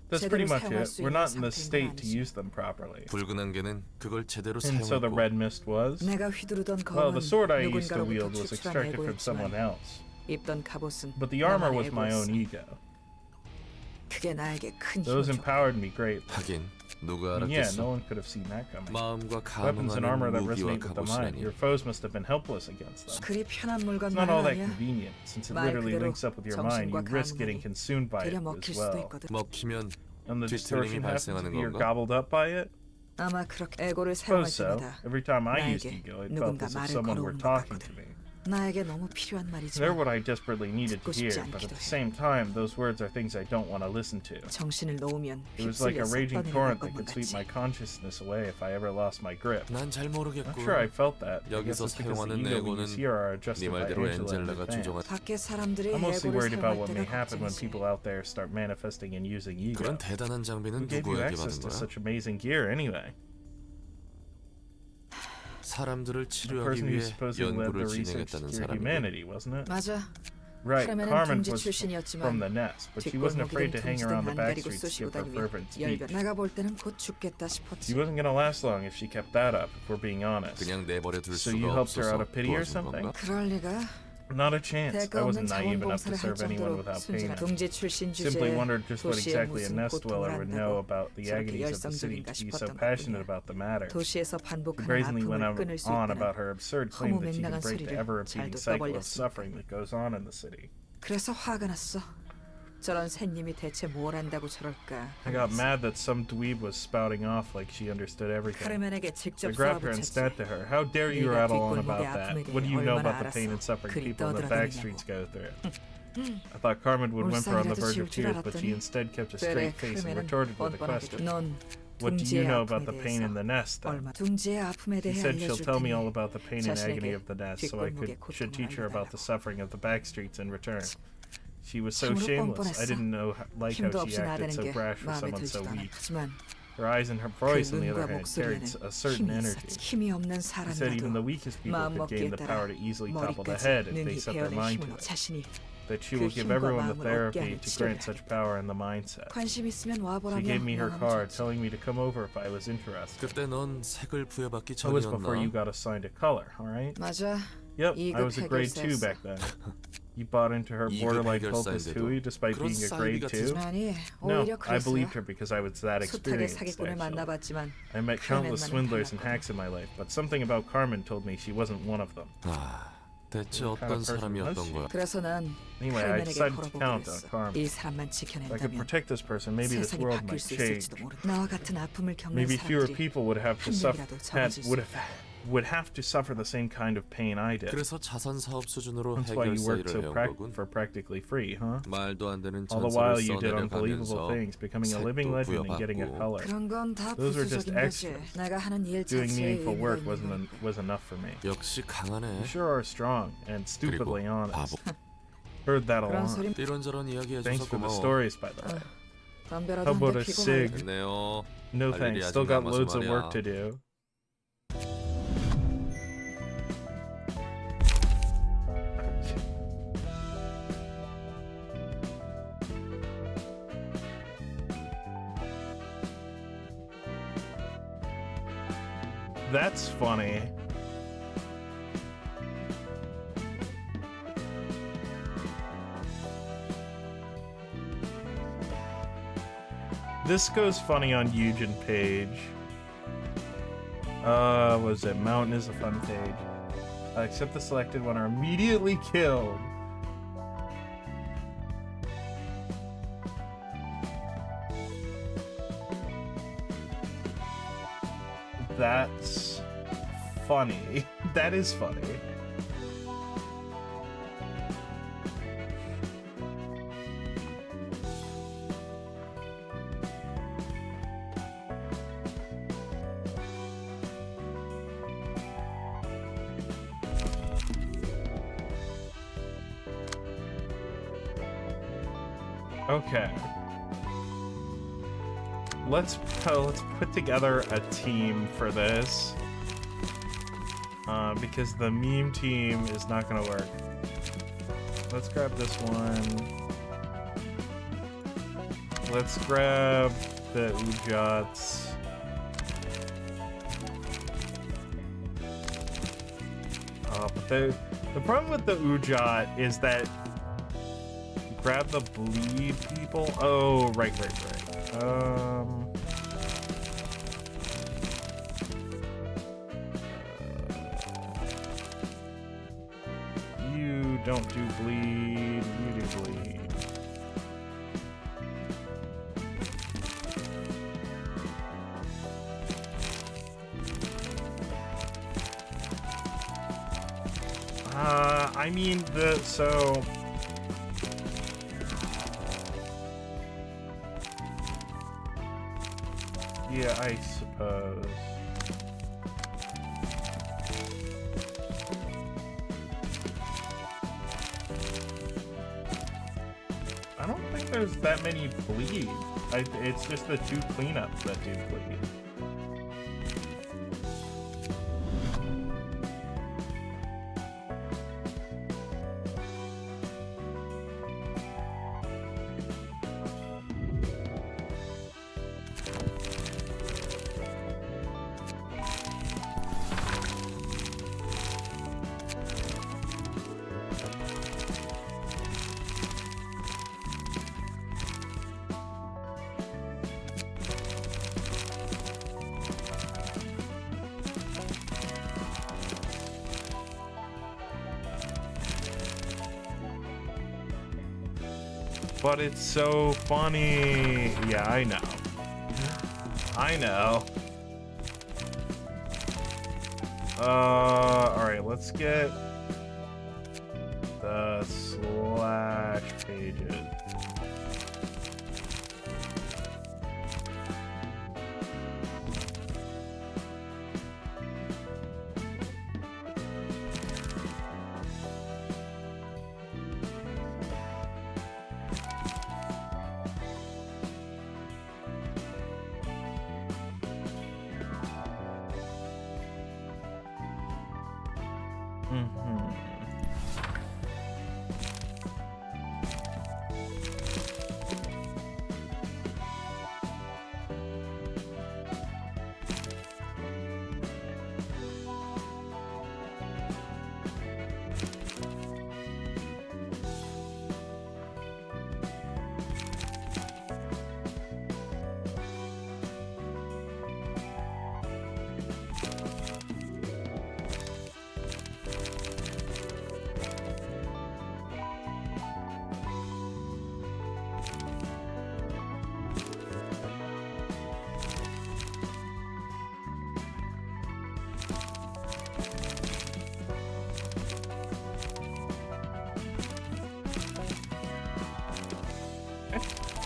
That's 제대로 pretty much 사용할 it. 수 We're 있는 not in the 상태인 건 state to 아니지. use them properly. 붉은 안개는 그걸 제대로 And so the 사용했고 red mist was? 내가 휘두르던 Well, 검은 the sword I used to 누군가로부터 wield was 추출한 extracted from someone 에고였지만 else. 입던 갑옷은 But the armor 나만의 was my own 에고였어. ego. 그게 나에게 큰 Those 힘을 줬고 empowered me greatly. 하긴 누가 And yeah, 알았겠어. no one could have seen that coming. 마음과 Weapons and armor 감흥하는 that 무기와 resonate with the mind. 갑옷이라니. Your foes must have been helpless against them. 그리 편한 It's 물건 not all 말은 that 아니야. convenient, since it 말 literally 그대로 links up with your mind. You 정신과 risk getting 감흥이 consumed by 되려 it 먹힐 as 수도 well. 있거든. 먹히면 And the 뒤틀림이 distortion happens 발생하는 if you're 건가? gobbled up by it? 아마 그렇게 에고를 사용할 Suppose so. 때마다 Every time I used 나에게 ego, it felt 누군가 as if 말을 someone were 걸어오는 것 talking to 같거든. me. 나에게 너무 필요한 They're 말이지만 what I desperately needed to 듣고 hear, 싶지 but at 않기도 the 해. same time, those words are things I don't want to listen to. 정신을 놓으면 It was like a 휩쓸려서 raging 떠내려갈 torrent that 것만 could sweep 같지. my consciousness away if I ever lost my grip. 난 잘 I'm 모르겠고. sure I felt that. I guess 여기서 it's because the 사용하는 ego we 에고는 use here are 네 adjusted by 말대로 Angela and 엔젤라가 her 조종한. fans. 밖에 사람들이 I'm mostly 에고를 worried about 사용할 what may 때가 happen when 걱정이지. people out there start manifesting and using ego. 그런 대단한 Who 장비는 gave you 누구에게 access 받은 to 거야? such amazing gear anyway? 사람들을 The 치료하기 person who 위해 supposedly led the 연구를 research to 진행했다는 cure 사람이고. humanity, wasn't it? 맞아. Right, 카르멘은 Carmen 둥지 was from 출신이었지만 the nest, but she wasn't afraid to 뒷골목이든 hang around the 둥지든 back 안 가리고 streets to 쑤시고 give her 다니며 fervent speech. 열변. 내가 볼 때는 곧 죽겠다 She 싶었지. wasn't gonna last long if she kept that up, if we're being honest. 그냥 내버려 둘 So 수가 you helped her 없어서 out of pity or 도와준 something? 건가? 그럴 리가. Not a chance. I 대가 없는 wasn't naive enough to 자원봉사를 할 serve anyone 정도로 without paying 순진한 them. 둥지 출신 Simply 주제에 wondered just what 도시에 exactly a 무슨 nest 고통을 dweller would know 안다고 about the 저렇게 agonies of the city 열성적인가 to be so 싶었던 passionate 것뿐이야. about the matter. 도시에서 She 반복하는 brazenly went 아픔을 끊을 수 on 있다는 about her absurd claim that she could 허무맹랑한 break the 소리를 ever-repeating 잘도 cycle of 떠벌렸으니까. suffering that goes on in the city. 그래서 화가 났어. 저런 샌님이 대체 뭘 안다고 저럴까. I got mad that some dweeb was spouting off like she understood everything. 카르멘에게 I 직접 grabbed her and 쏘아붙였지. snapped at her. How dare you 네가 rattle on 뒷골목의 about that? 아픔에 What do you 대해 know 얼마나 about the pain and 알았어? suffering 그리 people in the back 떠들어대느냐고. streets go through? I thought Carmen would whimper on the verge of 울상이라도 지울 줄 tears, but she 알았더니 instead kept a 그래, straight face and 카르멘은 retorted with a 뻔뻔하게도 question. 넌 What do you 둥지의 know about 아픔에 the pain in 대해서 the nest, then? 얼마 둥지의 아픔에 He 대해 said she'll 알려줄 tell me 테니 all about the pain and agony 자신에게 of the nest, so I 뒷골목의 should 고통을 teach her about the 알려달라고. suffering of the back streets in return. She was so 참으로 shameless. I 뻔뻔했어. didn't know like how 힘도 she 없이 acted 나대는 so 게 brash for 마음에 someone so 들지도 않아. weak. 하지만 Her eyes and her 그 voice, on the 눈과 other hand, carried 목소리에는 a certain 힘이 energy. 있었지. 힘이 없는 He said even the 사람이라도 weakest people 마음 could gain 먹기에 the 따라 power to easily topple the 머리까지 head if they 능히 set their 베어낸 mind to 힘으로 it. 자신이 That she 그 will give 힘과 everyone the 마음을 therapy 얻게 하는 to grant 치료를 such power and the mindset. 관심 있으면 She 와보라며 gave me her 명함을 card, 줬지. telling me to come over if I was interested. 그때 넌 색을 부여받기 That was before you 전이었나? got assigned a color, alright? 맞아. Yep, I 이급 was a grade 2 해결사였어. back then. You bought into her 이급 borderline cultist 해결사인데도 Hui despite 그런 being a 사이비 grade 같은 2? 아니, No, 오히려 I believed 그랬어요. her because I was that 숱하게 experienced. 사기꾼을 Actually. 만나봤지만 I met countless 카멘만은 swindlers and 달랐거든. hacks in my life, but something about Carmen told me she wasn't one of them. 아, 대체 What kind 어떤 of person was 사람이었던 she? 거야? 그래서 난 Anyway, I 카멘에게 decided to 걸어보기로 count on 했어. Carmen. 이 사람만 If I could 지켜낸다면 protect this person, maybe this 세상이 world 바뀔 might 수 change. 있을지도 모른다. 나와 같은 아픔을 겪는 Maybe fewer 사람들이 people would have to 한 suffer 명이라도 적어질 수 있다. would have to suffer the same kind of pain I did. 그래서 자선 사업 수준으로 That's why you 해결사 worked 일을 so 해온 거군. for practically free, huh? 말도 안 되는 All the while 전설을 you did 써내려 unbelievable 가면서 things, becoming a living 색도 legend and getting a 부여받고 color. 그런 건 다 Those were just 부수적인 거지. extras. 내가 하는 일 Doing 자체에 meaningful 의미가 work 있는 건. was enough for me. 역시 강하네. You sure are strong and 그리고 stupidly honest. 바보. Heard that a 그런 lot. 소리 이런저런 이야기 Thanks 해줘서 for the 고마워. stories, by the way. 담배라도 How 한 about 대 a 피고 cig? 말고. 됐네요. No 할 일이 thanks. 아직 Still got 남아서 loads of 말이야. work to do. That's funny. This goes funny on Eugen page. Was it Mountain is a fun page. Except the selected one are immediately killed. That's funny. That is funny. Okay. Let's put together a team for this. Because the meme team is not gonna work. Let's grab this one. Let's grab the Ujats. But the problem with the Ujat is that grab the bleed people. Oh, right. You don't do bleed. You do bleed. I mean so. Yeah, I suppose. I don't think there's that many bleed. It's just the 2 cleanups that do bleed. But it's so funny. Yeah, I know. I know. Alright, let's get the slash pages.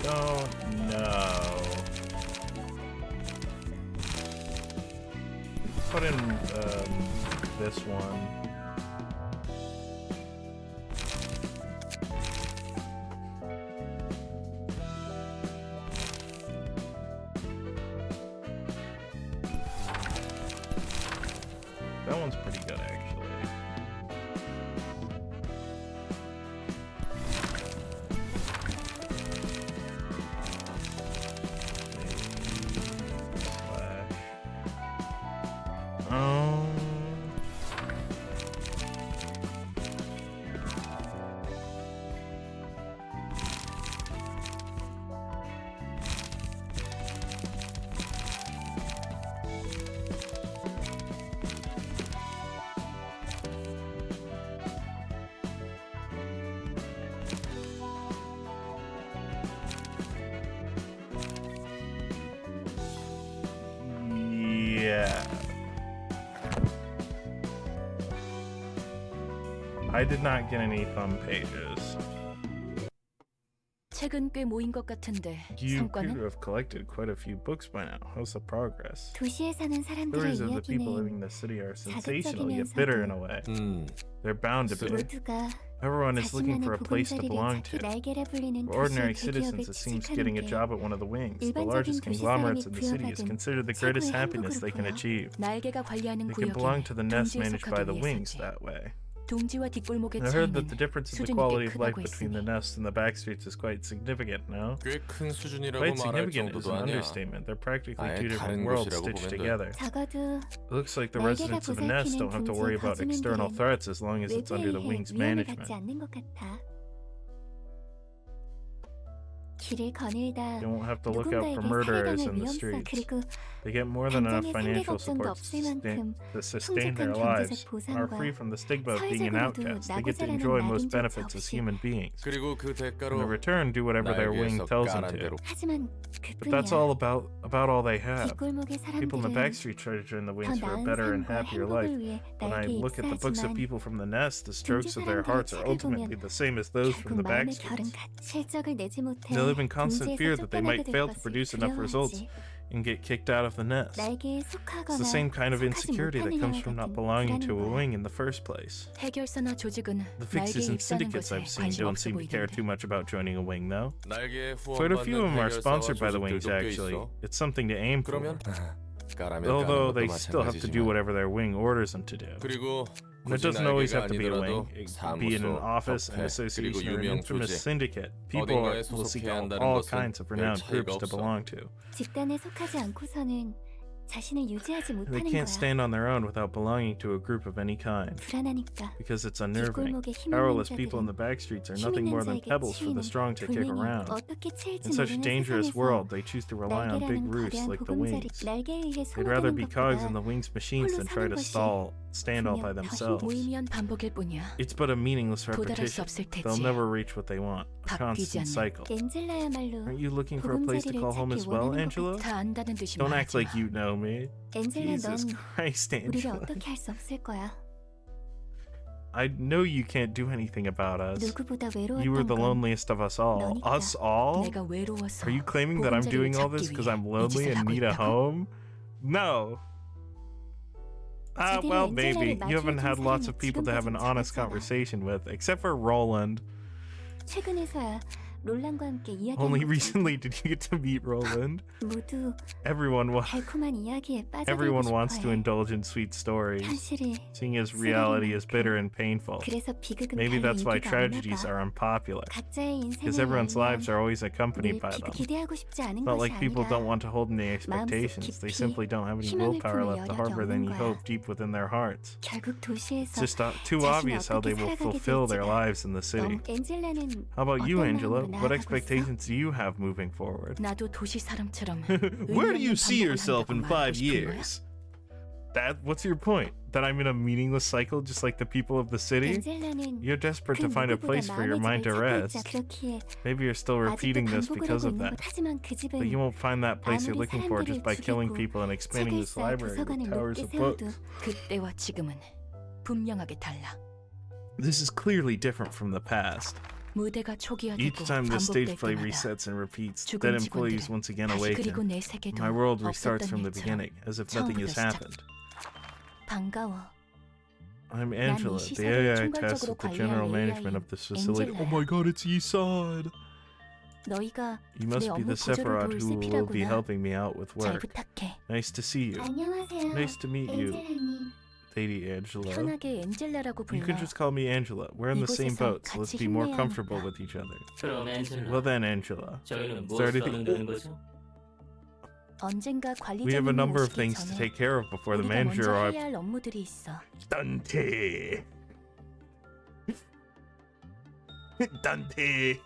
don't know. Put in this one. That one's pretty good, actually. Yeah. I did not get any thumb pages. 책은 꽤 모인 것 같은데 You appear to 성과는? have collected quite a few books by now. How's the progress? 도시에 사는 사람들의 Stories of the people living in 이야기는 the city are sensational yet bitter in a way. They're bound to be. 모두가 Everyone is looking for a 자신만의 place to 보금자리를 belong 찾기 to. 날개라 불리는 For ordinary 도시의 citizens, 대기업에 it seems 취직하는 getting a 게 job at one of the wings, the 일반적인 largest 도시 conglomerates in 사람이 the city, is 부여받은 considered the greatest 최고의 happiness 행복으로 they can 보여. achieve. 날개가 관리하는 They can belong to the 구역이 nest 둥지에 managed by the 속하기 wings 위해서지. that way. 둥지와 뒷골목의 I heard 차이는 that the difference in the 수준이 quality 꽤 of life 크다고 between the 했으니 nest and the back streets is quite significant, no? 꽤 큰 수준이라고 Quite 말할 significant is 정도도 an 아니야. understatement. They're practically 아예 two different 다른 worlds 곳이라고 stitched 보면 돼. together. 적어도 It looks like the 날개가 residents of the nest don't have to worry about 보살피는 external 둥지 threats as long as it's under the 외부에 wing's 위험을 management. 갖지 않는 것 같아. 길을 거닐다 They won't have to look out for 누군가에게 murderers 살해당할 in the 위험성 streets. 그리고 They get more than enough 당장의 생계 financial 걱정도 support 없을 만큼 to sustain their 풍족한 lives 경제적 and are 보상과 free from the stigma of being an 사회적으로도 outcast. They 나고 get to 자라는 enjoy most 낙인 benefits as 없이 human beings. 그리고 그 In 대가로 return, do whatever their wing 날개에서 tells them 까란 to. 대로 하지만 But that's all 그뿐이야. about all they have. 뒷골목의 People in the back 사람들은 street try to join the 더 wings for a 나은 better and 삶과 happier life. 행복을 위해 When I 날개에 look at the books of 입사하지만 people from the nest, the strokes of their 사람들의 hearts are 책을 ultimately 보면 the same as those from 결국 the back 마음의 결은 streets. 같 실적을 내지 못해 They live in constant fear 둥지에서 that they might 쫓겨나게 될 fail to 것을 produce enough results 두려워하지. and get kicked out of the nest. 날개에 It's 속하거나 the same kind of 속하지 insecurity that comes 못하느냐와 from not 같은 belonging to a 불안인 거야. wing in the first place. 해결사나 조직은 The 날개에 fixes and 입사하는 syndicates 것에 I've seen 관심 don't 없어 seem to care 보이던데. too much about joining a wing, though. 날개에 Quite a few of them are 후원받는 sponsored by the 해결사와 wings, 조직들도 꽤 actually. 있어. It's something to aim for. 그러면 까라면 Although 까는 they 것도 still have to do 마찬가지지만. whatever their wing orders them to do. 그리고 And it 굳이 doesn't always 날개가 have to be a wing. 아니더라도 It could be in an 사무소, office, an 협회, 그리고 association, or an 유명 infamous 조직. syndicate. People 어딘가에 will seek 소속해야 out 한다는 all 것은 kinds of 별 renowned 차이가 groups to 없어. belong to. 집단에 속하지 않고서는 자신을 유지하지 They 못하는 can't 거야. stand on their own without belonging to a group of any kind. 불안하니까 Because it's unnerving. 뒷골목에 힘 있는 Powerless people in the 자들은 back streets are 힘 nothing 있는 more than 자에게 pebbles for the 치이는 strong to kick 돌멩이 around. 어떻게 칠지 In such a 모르는 dangerous 세상에서 world, they choose to rely on big 날개라는 roots 거대한 like the 보금자리 wings. 날개에 의해 They'd rather 소모되는 be cogs in 것보다 the wings' machines than try to stand all by 분명 더 themselves. 무의미한 반복일 뿐이야. It's but a meaningless 도달할 수 repetition. 없을 They'll 테지. never reach what they want. A 바뀌지 constant 않는. cycle. 엔젤라야말로 Aren't you looking for a place to call home as well, Angela? 다 안다는 듯이 Don't act 말하지 like 마. you know me. 엔젤라 Jesus 넌 Christ, 우리를 Angela. 어떻게 할 수 없을 거야. I know you can't do anything about us. 누구보다 You were 외로웠던 the 건 loneliest of us all. 너니까. Us all? 내가 외로워서 Are you claiming that I'm doing all this because I'm lonely and need a home? No. Well, maybe. You haven't had lots of people to have an honest conversation with, except for Roland. 최근에서야 롤란과 함께 이야기하는 Only 거지. recently did you get to meet Roland. 모두 Everyone 달콤한 이야기에 빠져들고 everyone wants to 싶어해. indulge in sweet stories, 현실이 seeing as reality is bitter and painful. 그래서 비극은 Maybe 별로 that's why 인기가 tragedies 없나 봐. are unpopular, 각자의 because 인생을 everyone's lives are always accompanied 늘 by them. 기대하고 싶지 않은 Not 것이 like people 아니라 don't want to hold any expectations. They simply don't have any willpower left to harbor any hope deep within their hearts. 결국 It's 도시에서 just too obvious how they will fulfill their lives in the city. 엔젤라는 How about you, 어떤 Angela? 마음으로 What 나아가고 expectations do you have moving forward? 나도 도시 사람처럼 Where do you see 반복을 yourself in 한다고 말하고 5 싶은 거야? years? What's your point? That I'm in a meaningless cycle just like the people of the city? 엔젤라는 You're desperate to 그 find a 누구보다 place for your mind 마음의 to 집을 찾고 rest. 있자. 그렇기에 Maybe you're still 아직도 repeating this 반복을 because 하고 of 있는 that. 것. 하지만 그 집은 But you won't find that place you're 아무리 looking for just by 사람들을 killing 죽이고 people and expanding 책을 this 써야 library 도서관을 with towers 높게 of books. 세워도 그때와 지금은 분명하게 달라. This is clearly different from the past. 무대가 초기화되고 Each time the stage 반복될 play 때마다 resets and repeats, 죽은 then employees 직원들은 once again 다시 그리고 awaken. 내 세계도 My world restarts 없었던 from the 일처럼 beginning, as if nothing has 처음부터 시작. happened. 반가워. I'm 이 Angela, the 시설을 AI test 총괄적으로 with the general 관리할 management of this facility. Oh 엔젤라야. my god, it's Esad! 너희가 You must 내 be 업무 the 보조를 Sephiroth 도울 who will be 세피라구나. helping me out with 잘 work. 부탁해. Nice to see you. 안녕하세요. Nice to meet you, 엔젤라님. Lady Angela. 편하게 엔젤라라고 You 불러. can just call me Angela. We're in the same 이곳에서 boat, so let's 같이 be more 힘내야 comfortable 하니까. with each other. 그럼 앤젤라, Well then, Angela. 저희는 Is there 무엇을 anything- 하는 거죠? 언젠가 We have a 관리자님이 number of 오시기 things to 전에 take care of before the 우리가 manager 먼저 arrives. 해야 할 업무들이 있어. Dante. Dante.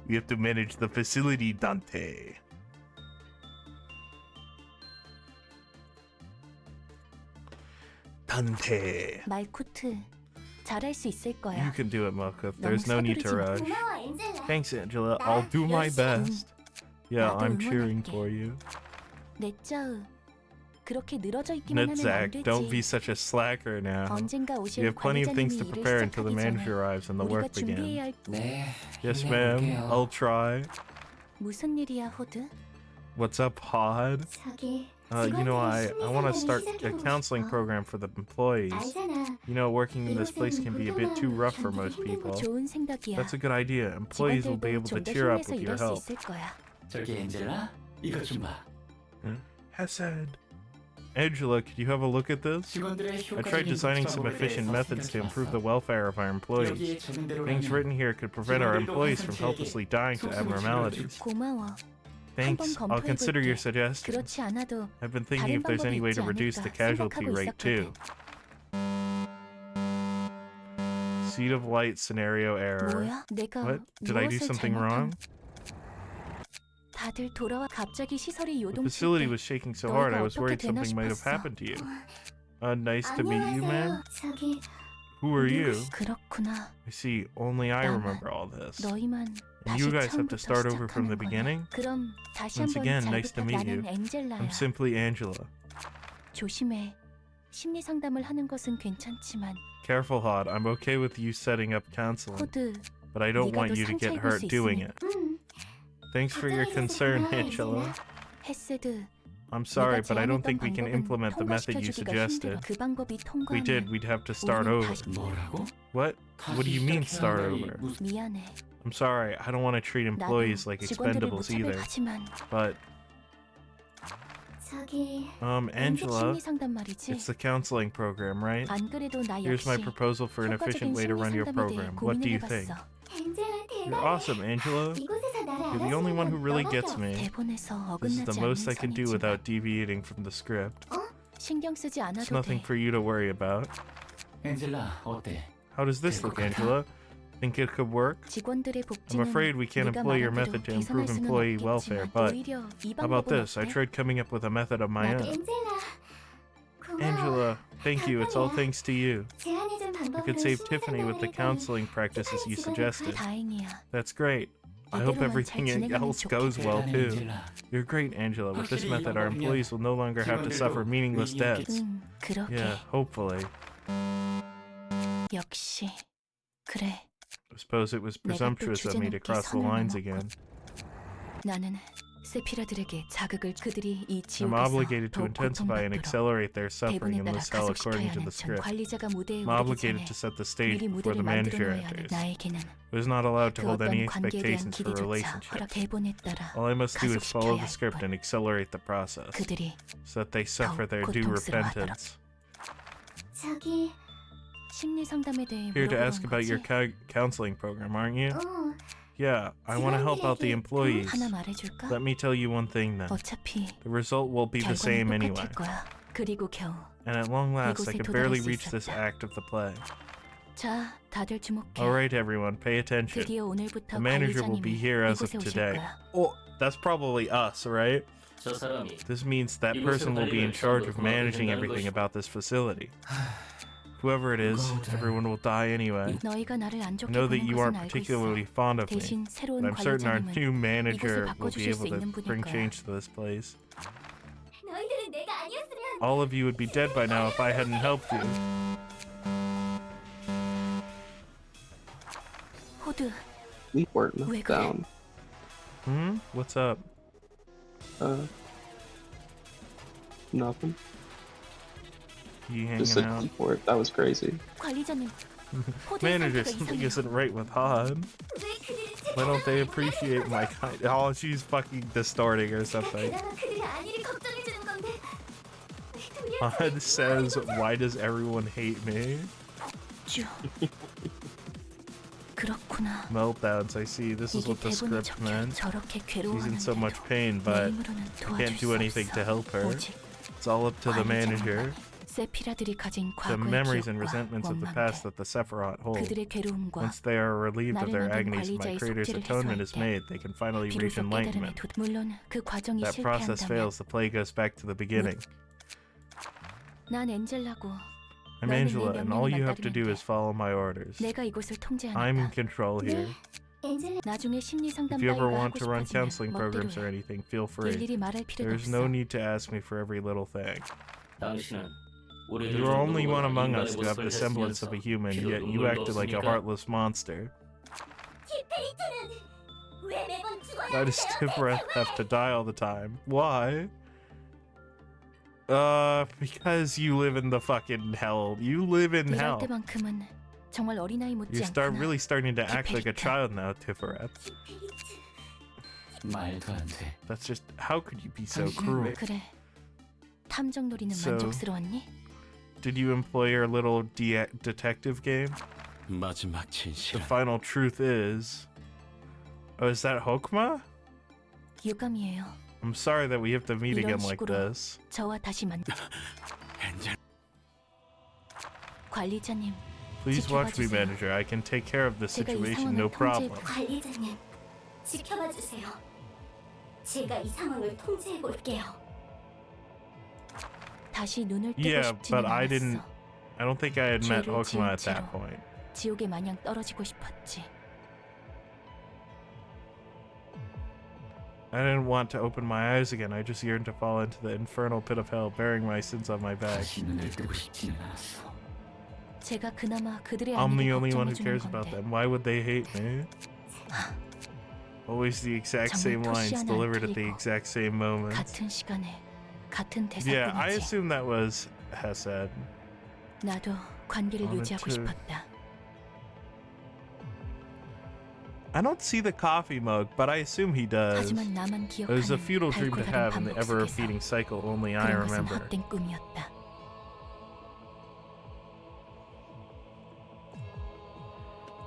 We have to manage the facility, Dante. Dante. 말코트, 잘할 수 있을 You 거야. can do it, Malkuth. There's no need to 서두르지 마. rush. 고마워, 엔젤라. Thanks, Angela. I'll do my best. Yeah, 나도 I'm cheering 응원할게. for you. 넷자우, 그렇게 늘어져 있기만 하면 안 Nedzak, don't be 되지. such a slacker now. 언젠가 You 오실 have plenty of things to 관리자님이 일을 prepare until the 시작하기 manager 전에 arrives and the 우리가 work begins. 준비해야 할 네. Yes, ma'am. I'll try. 무슨 일이야, 호드? What's up, Pod? 저기 You know, I want to start a 시작해보고 counseling 싶어. program for the employees. 알잖아. You know, working in this place can be a bit too rough for most people. 좋은 생각이야. That's a good idea. Employees will be able to 직원들도 좀 더 cheer up 힘내서 with your 일할 수 help. 있을 거야. 저기 앤젤라, 이것 좀 봐. Hassad. Angela, could you have a look at this? 직원들의 I tried designing some efficient methods to improve the welfare of our employees. Things written here could prevent our employees from helplessly dying to abnormalities. 고마워. Thanks, I'll consider your suggestions. 그렇지 않아도 I've been thinking if there's any way to reduce the casualty rate too. Seed of light scenario error. 뭐야? 내가 What? Did I do 무엇을 something wrong? 다들 돌아와 갑자기 시설이 The 요동칠 facility 때 was shaking so hard I was 너희가 worried 어떻게 되나 something might have 싶었어. happened to you. Nice to meet you, man. 안녕하세요. 저기 Who are you? 그렇구나. I see, only I 나만, remember all this. 너희만 And 다시 you guys have to 처음부터 start over from the 시작하는 거야. beginning? 그럼 다시 Once 한번 again, 잘 nice to 부탁. meet 나는 you. 엔젤라야. I'm simply Angela. 조심해. 심리 상담을 하는 것은 괜찮지만 Careful, Hod. I'm okay with you setting up counseling, 호드, but I don't 네가 want 더 you to get 상처 입을 hurt 수 doing 있으니. it. Thanks for your concern, Angela. 헤세드. I'm sorry, 네가 but I don't 제안했던 think we can 방법은 implement the method you 통과시켜주기가 suggested. 힘들어. 그 방법이 We 통과하면 did, we'd have to start 우리는 over. 다시- 뭐라고? What? What do you mean start over? 미안해. I'm sorry, I don't want to treat 나도 employees like 직원들을 expendables 무차별 either. 하지만 But, 저기 Angela, 심리 상담 말이지. it's the counseling program, right? 안 그래도 나 Here's my 역시 proposal for an efficient 효과적인 way to 심리 run your 상담에 대해 program. What do you think? 고민을 해봤어. 엔젤라 You're 대단해. awesome, Angela. 이곳에서 나를 You're the only one who really 알아주면 gets 너밖에 me. 대본에서 This is 어긋나지 the most I 않는 can do 선이지만 without deviating from the script. 신경 쓰지 It's 않아도 nothing 돼. for you to worry about. 앤젤라, 어때? How does this look, Angela? Think it could work? 직원들의 I'm 복지는 afraid we can't 네가 employ your 말한 method to 대로 improve 개선할 수는 employee welfare, 없겠지만 but 오히려 이 how about 방법은 this? I 어때? tried coming up with a method of my own. 엔젤라 고마워. Angela, thank you. It's all thanks to you. 제안해준 I 방법으로 could save 심리 Tiffany with the 상담을 counseling practices you suggested. 다행이야. That's great. I hope 이대로만 everything 잘 진행하면 else goes well 대단해, too. 앤젤라. You're great, Angela. With this 확실히 method, our 이거 employees will no longer have to suffer meaningless deaths. 그렇게 Yeah, hopefully. 역시 그래. I suppose it was presumptuous of me to cross the lines again. 나는 세피라들에게 자극을 그들이 이 I'm 지옥에서 obligated to 더 intensify and 고통받도록 accelerate their suffering 대본에 in 따라 this cell 가속시켜야 according to 하는 the 전 script. 관리자가 무대에 I'm 오르기 obligated 전에 to set the stage 미리 before the 무대를 manager 만들어 놓아야 하는 enters. 나에게는 I was not allowed to 그 hold any 어떤 관계에 대한 expectations for 기대조차 relationships. 허락 대본에 따라 All I must do is follow the 가속시켜야 할 script 뿐. and accelerate the process 그들이 so that they suffer their due 고통스러워하도록. repentance. 저기 심리 상담에 대해 Here to 물어보러 ask 온 about your 거지? counseling program, aren't you? 어 Yeah, I want to help out the employees. 하나 말해줄까? Let me tell you one thing then. 어차피 The result will be the 결과는 same anyway. 똑같을 거야. 그리고 겨우 And at long last, I 이곳에 could barely 도달할 수 reach this 있었다. act of the play. 자, 다들 주목해. Alright, everyone, pay attention. 드디어 오늘부터 The manager will be 관리자님이 here as of 이곳에 오실 today. 거야. Oh, that's probably us, right? 저 사람이 This means that person will be in charge of managing everything about this facility. Whoever it is, everyone will die anyway. 너희가 나를 안 I 좋게 know that 보는 you 것은 aren't 알고 있어. particularly fond of me, 대신 but 새로운 I'm certain our 관리자님은 new manager 이곳을 will be 바꿔주실 able 수 있는 to 분일 bring 거야. change to this place. 너희들은 내가 아니었으면 All of you would be dead by now if I hadn't helped you. 호드, We weren't 왜 그래? down. What's up? Nothing. You Just hanging said out? for it. That was crazy. 관리자님. 호드의 Manager, 상태가 something 이상해요. isn't right with Han. 왜 그들을 Why don't they appreciate my kind? Oh, she's fucking distorting or something. 그나마 그들의 안위를 걱정해주는 건데 Han says, "Why does everyone hate me?" 쭈. 그렇구나. Meltdowns. I see. This is 이게 what the 대본을 script 적혀 meant. 저렇게 She's in so much 괴로워하는데도 pain, 내 but 힘으로는 I 도와줄 can't do 수 anything to 없어. help her. 오직 It's all up to the manager. 세피라들이 가진 The 과거의 memories and 기억과 resentments of the past 원망들, that the Sephiroth hold. 그들의 괴로움과 Once they are relieved of their 나를 만든 agonies and my 관리자의 creator's 속죄를 atonement is 해소할 때 made, they can finally reach 비로소 깨달음에 enlightenment. 물론 그 과정이 That process 실패한다면 fails, the play goes back to the beginning. 난 엔젤라고 I'm 너는 내 Angela, and all you 명령을 have to do 따르면 is follow my orders. 내가 이곳을 I'm in 통제하니까 control here. 엔젤라 나중에 심리 상담 If you ever 따위가 want 하고 to run 싶어지면 counseling programs or 멋대로 해. anything, feel free. 일일이 말할 필요도 There's 없어. no need to ask me for every little thing. 당신은 우리들 You are only one 정도로 among 인간의 us to have the 모습을 semblance of a 했으면서 human, 피도 yet you 눈물도 acted like a 없습니까? heartless monster. 키페이터는 왜 매번 죽어야 Why does 하세요, Tifereth 대체 have to die all the time? Why? Because you live in the fucking hell. You live in 일할 hell. 때만큼은 정말 어린아이 You 못지 start 않구나. really starting to act like a Tifereth. child now, Tifereth. 말도 안 돼. That's just, how could you be so 당신은 cruel? 그래. 탐정 놀이는 So- 만족스러웠니? Did you employ your little detective game? 마지막 The 진실은 final truth is... Oh, is that Hokma? 유감이에요. I'm sorry that we have to meet 이런 again like 식으로 this. 저와 다시 엔젤 관리자님, Please watch me, 지켜봐주세요. manager. I can take care of this 제가 이 situation, 상황을 no problem. 관리자님, 지켜봐 주세요. 제가 이 상황을 통제해 볼게요. 다시 눈을 뜨고 Yeah, 싶지는 but I didn't. 않았어. I don't think I had met 죄를 Hokma 지은 at that 채로. point. 지옥에 마냥 떨어지고 싶었지. I didn't want to open my eyes again. I just yearned to fall into the infernal pit of hell, bearing my sins on my back. 다시 눈을 뜨고 싶지는 않았어. 제가 그나마 그들의 I'm the 안위를 only one who 걱정해 cares 주는 about 건데 them. Why would they hate me? Always the exact same 정말 lines 토시 하나 안 delivered at the 틀리고 exact same moment. 같은 시간에 같은 Yeah, I 대사뿐이지. assume that was Hesed. 나도 관계를 wanted 유지하고 to- 싶었다. I don't see the coffee mug, but I assume he does. 하지만 나만 It was a 기억하는 futile dream to 달고 have in 다른 the 반복 ever-repeating 속에서 cycle only I 그런 것은 remember. 헛된 꿈이었다.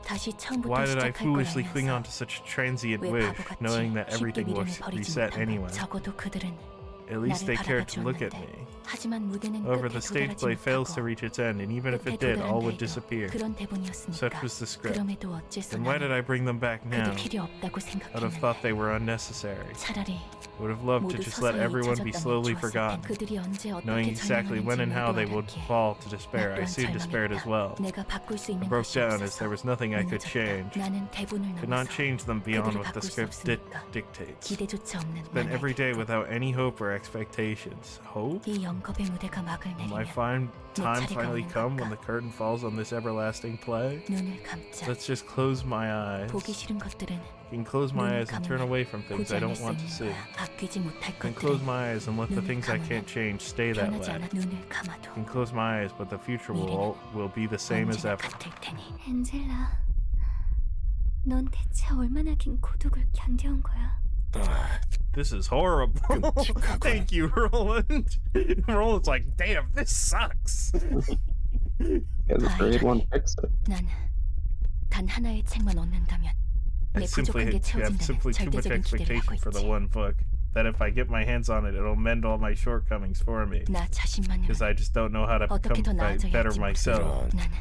다시 처음부터 Why did I 시작할 foolishly cling on 거라면서 to such a transient 왜 wish, 바보같이 knowing that 쉽게 everything will 미련을 버리지 reset 못하면 anyway? 적어도 그들은 At least they 나를 cared to look at 바라봐주었는데. me. 하지만 무대는 However, 끝에 the stage 도달하지 play fails to 못하고 reach its end, and even if 끝에 it did, all would 도달한 disappear. 데에도 그런 대본이었으니까 Such was the script. 그럼에도 어째서 Then why did 나는 I bring them back now? 그들 필요 없다고 I'd have thought 생각했는데 they were unnecessary. 차라리 Would have loved to 모두 just let 서서히 everyone be 잊혀졌다면 slowly 좋았을 forgotten. 텐데 그들이 언제 Knowing 어떻게 exactly when and how they would 절망하는지 fall to despair, 나 I 또한 soon despaired as well. 내가 바꿀 수 I 있는 broke 것이 down as 없어서 there was nothing I could 무너졌다. change. 나는 대본을 Could not 넘어서 change them beyond 그들을 what the 바꿀 수 script 없으니까 dictates. 기대조차 없는 Spent every day 만화의 without any hope or expectations. Hope? 이 영겁의 무대가 막을 Will my 내리면 time 차례가 finally 오는 come when 걸까? the curtain falls on this everlasting play? 눈을 감자. Let's just close my eyes. 보기 싫은 것들은 You can close my 눈을 eyes and turn 감으면 away from things 보지 I 않을 don't 수 want to 있는 see. 거야. 바뀌지 못할 You can close 것들은 my eyes and let the 눈을 things I 감으면 can't change stay that 변하지 way. 않아 눈을 감아도 You can close my eyes, but the future will be the same as 언제나 ever. 같을 테니. 엔젤라, 넌 대체 얼마나 긴 고독을 견뎌온 거야? This is horrible. Thank you, Roland. Roland's like, damn, this sucks. As a grade one fix it. 난 단 하나의 책만 얻는다면 I 내 simply 부족한 게 have 채워진다는 simply too much 절대적인 기대를 하고 expectation for the 있지. one book. That if I get my hands on it, it'll mend all my shortcomings for me. 나 자신만은 Because I just don't know how to 어떻게 더 become 나아져야 better 할지 myself. 모르겠어. 나는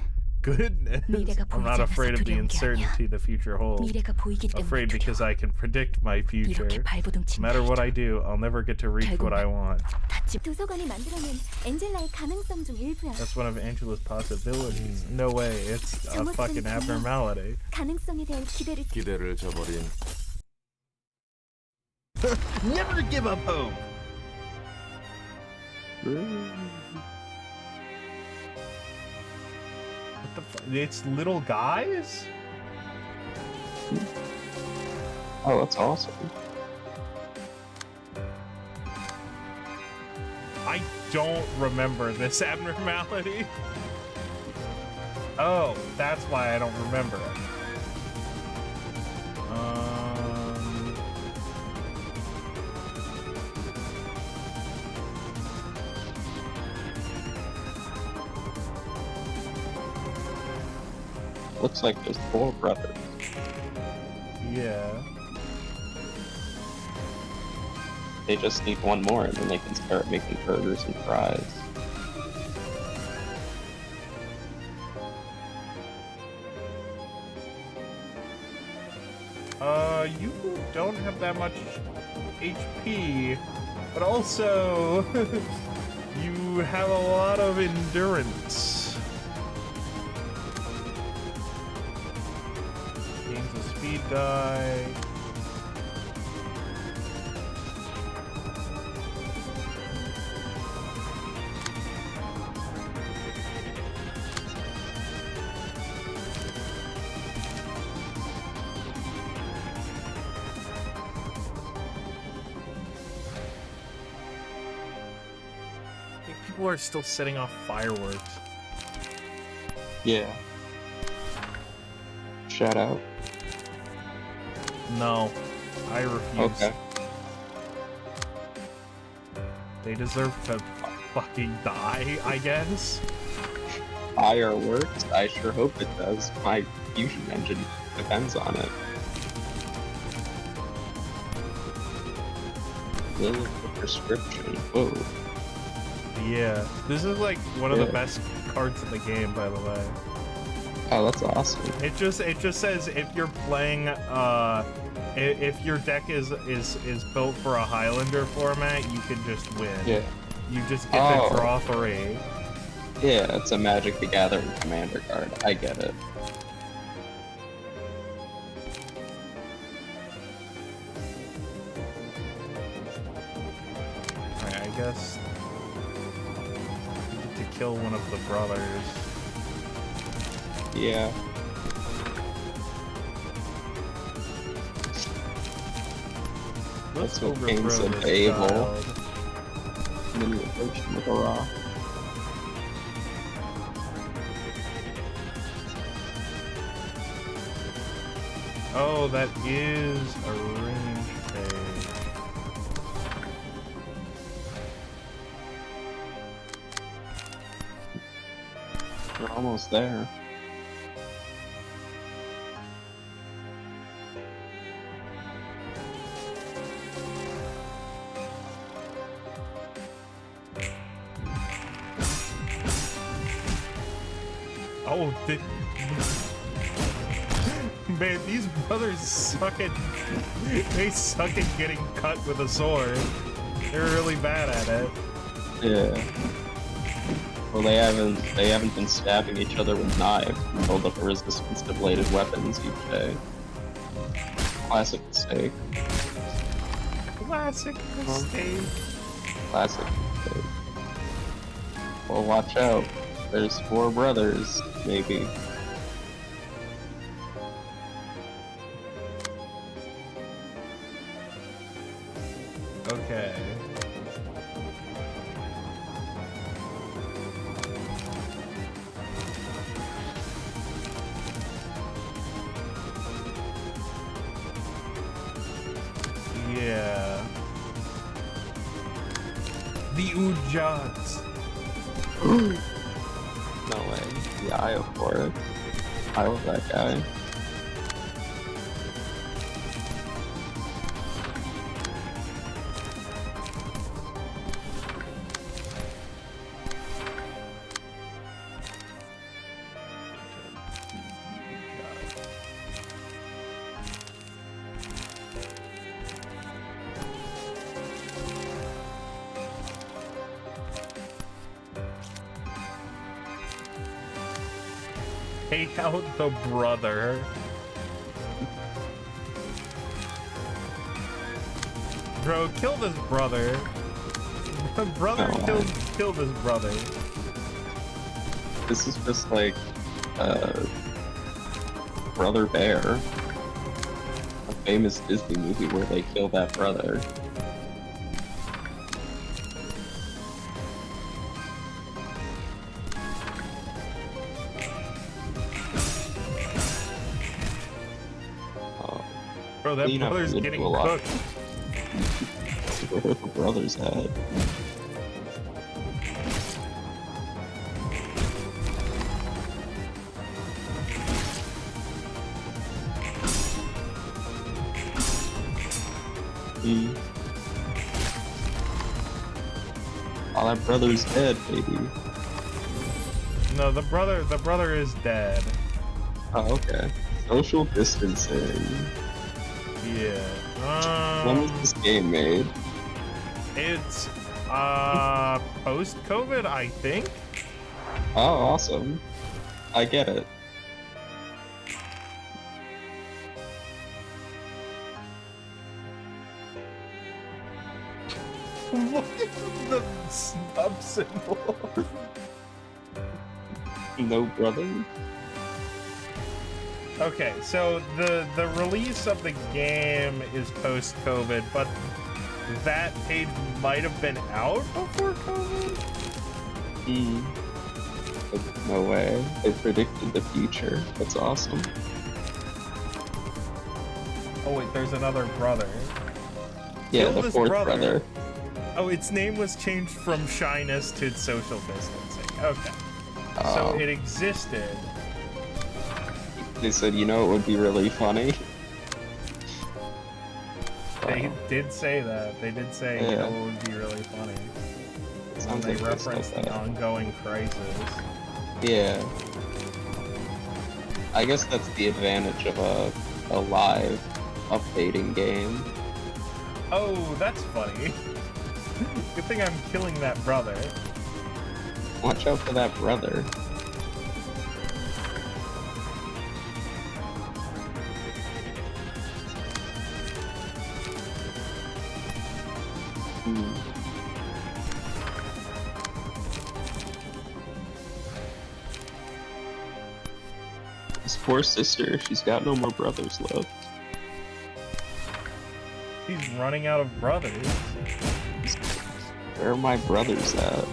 Goodness. 미래가 I'm not 보이지 afraid of 않아서 the 두려운 게 uncertainty the future holds. 미래가 보이기 때문에 Afraid because 두려워. I can predict my future. 이렇게 발버둥 No 친 matter what I 나이도 do, I'll never get to reach what I want. 닫지 도서관이 만들어낸 엔젤라의 가능성 중 일부야. That's one of Angela's possibilities. No way, it's a 정말 fucking 그건 abnormality. 가능성에 대한 기대를 기대를 저버린 Never give up hope! What the it's little guys? Oh, that's awesome. I don't remember this abnormality. Oh, that's why I don't remember it. Looks like there's 4 brothers. Yeah. They just need one more and then they can start making burgers and fries. You don't have that much HP, but also you have a lot of endurance. Gains a speed die. People are still setting off fireworks. Yeah. Shout out. No, I refuse. Okay. They deserve to fucking die, I guess. Fireworks? I sure hope it does. My fusion engine depends on it. Lilith the prescription. Whoa. Yeah, this is like one of the Yeah. best cards in the game, by the way. Oh, that's awesome. It just says if you're playing if your deck is built for a Highlander format, you can just win. Yeah. You just get Oh. to draw 3. Yeah, it's a Magic the Gathering commander card. I get it. Alright, I guess to kill one of the brothers. Yeah. Let's That's what overthrow Kings of this Abel. child. And then you approach him with a rock. Oh, that is a range phase. We're almost there. Oh, man, these brothers suck at they suck at getting cut with a sword. They're really bad at it. Yeah. Well, they haven't been stabbing each other with knives and build up a resistance to bladed weapons each day. Classic mistake. Classic mistake. Classic mistake. Well, watch out. There's 4 brothers, maybe. Okay. Yeah. The Ujats. No way. The Eye of Forest. I love that guy. Take out the brother. Bro, kill this brother. Brother Oh, killed his brother. This is just like, Brother Bear. famous Disney movie where they kill that brother. Bro, that Clean up brother's the getting dual op- cooked. Where the brother's head. Oh, that brother's dead, baby. No, the brother is dead. Oh, okay. Social distancing. Yeah. When was this game made? It's post-COVID, I think. Oh, awesome. I get it. What is the sub symbol? No brother? Okay, so the release of the game is post-COVID, but that page might have been out before COVID? No way. They predicted the future. That's awesome. Oh wait, there's another brother. Yeah, Kill the this fourth brother. brother. Oh, its name was changed from shyness to social distancing. Okay. So Oh. it existed. They said, you know, it would be really funny. They did say that. They did say, you Yeah. know, it would be really funny. And Sounds they like they said referenced the that. ongoing crisis. Yeah. I guess that's the advantage of a live updating game. Oh, that's funny. Good thing I'm killing that brother. Watch out for that brother. This poor sister, she's got no more brothers left. He's running out of brothers. Where are my brothers at?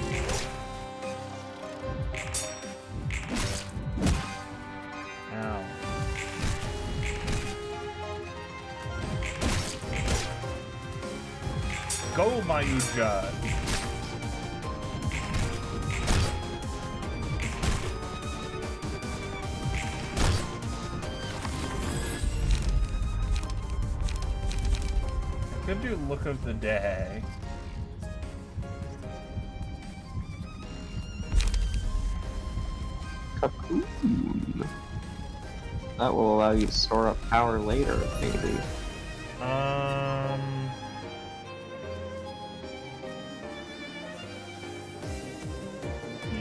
Ow. Go, Mayuja! Could do look of the day. Cocoon. That will allow you to store up power later, maybe.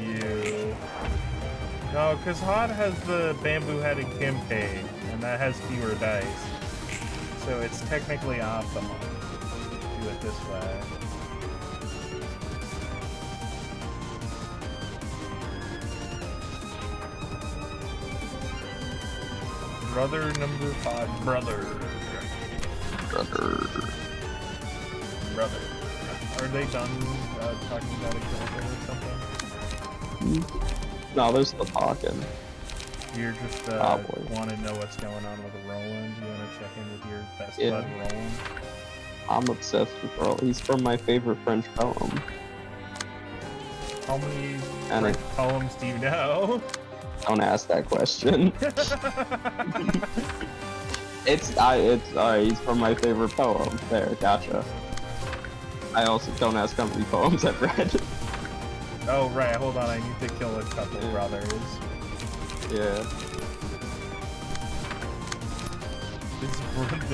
You. No, because Hod has the bamboo-headed Kimpade, and that has fewer dice. So it's technically optimal. Do it this way. Brother number 5. Brother. Are they done talking about each other or something? No, they're still talking. You're just Probably. want to know what's going on with Roland? You want to check in with your best Yeah. bud Roland? I'm obsessed with Roland. He's from my favorite French poem. How many And French poems do you know? Don't ask that question. It's alright, he's from my favorite poem. There, gotcha. I also don't ask how many poems I've read. Oh right, hold on, I need to kill a couple brothers. Yeah.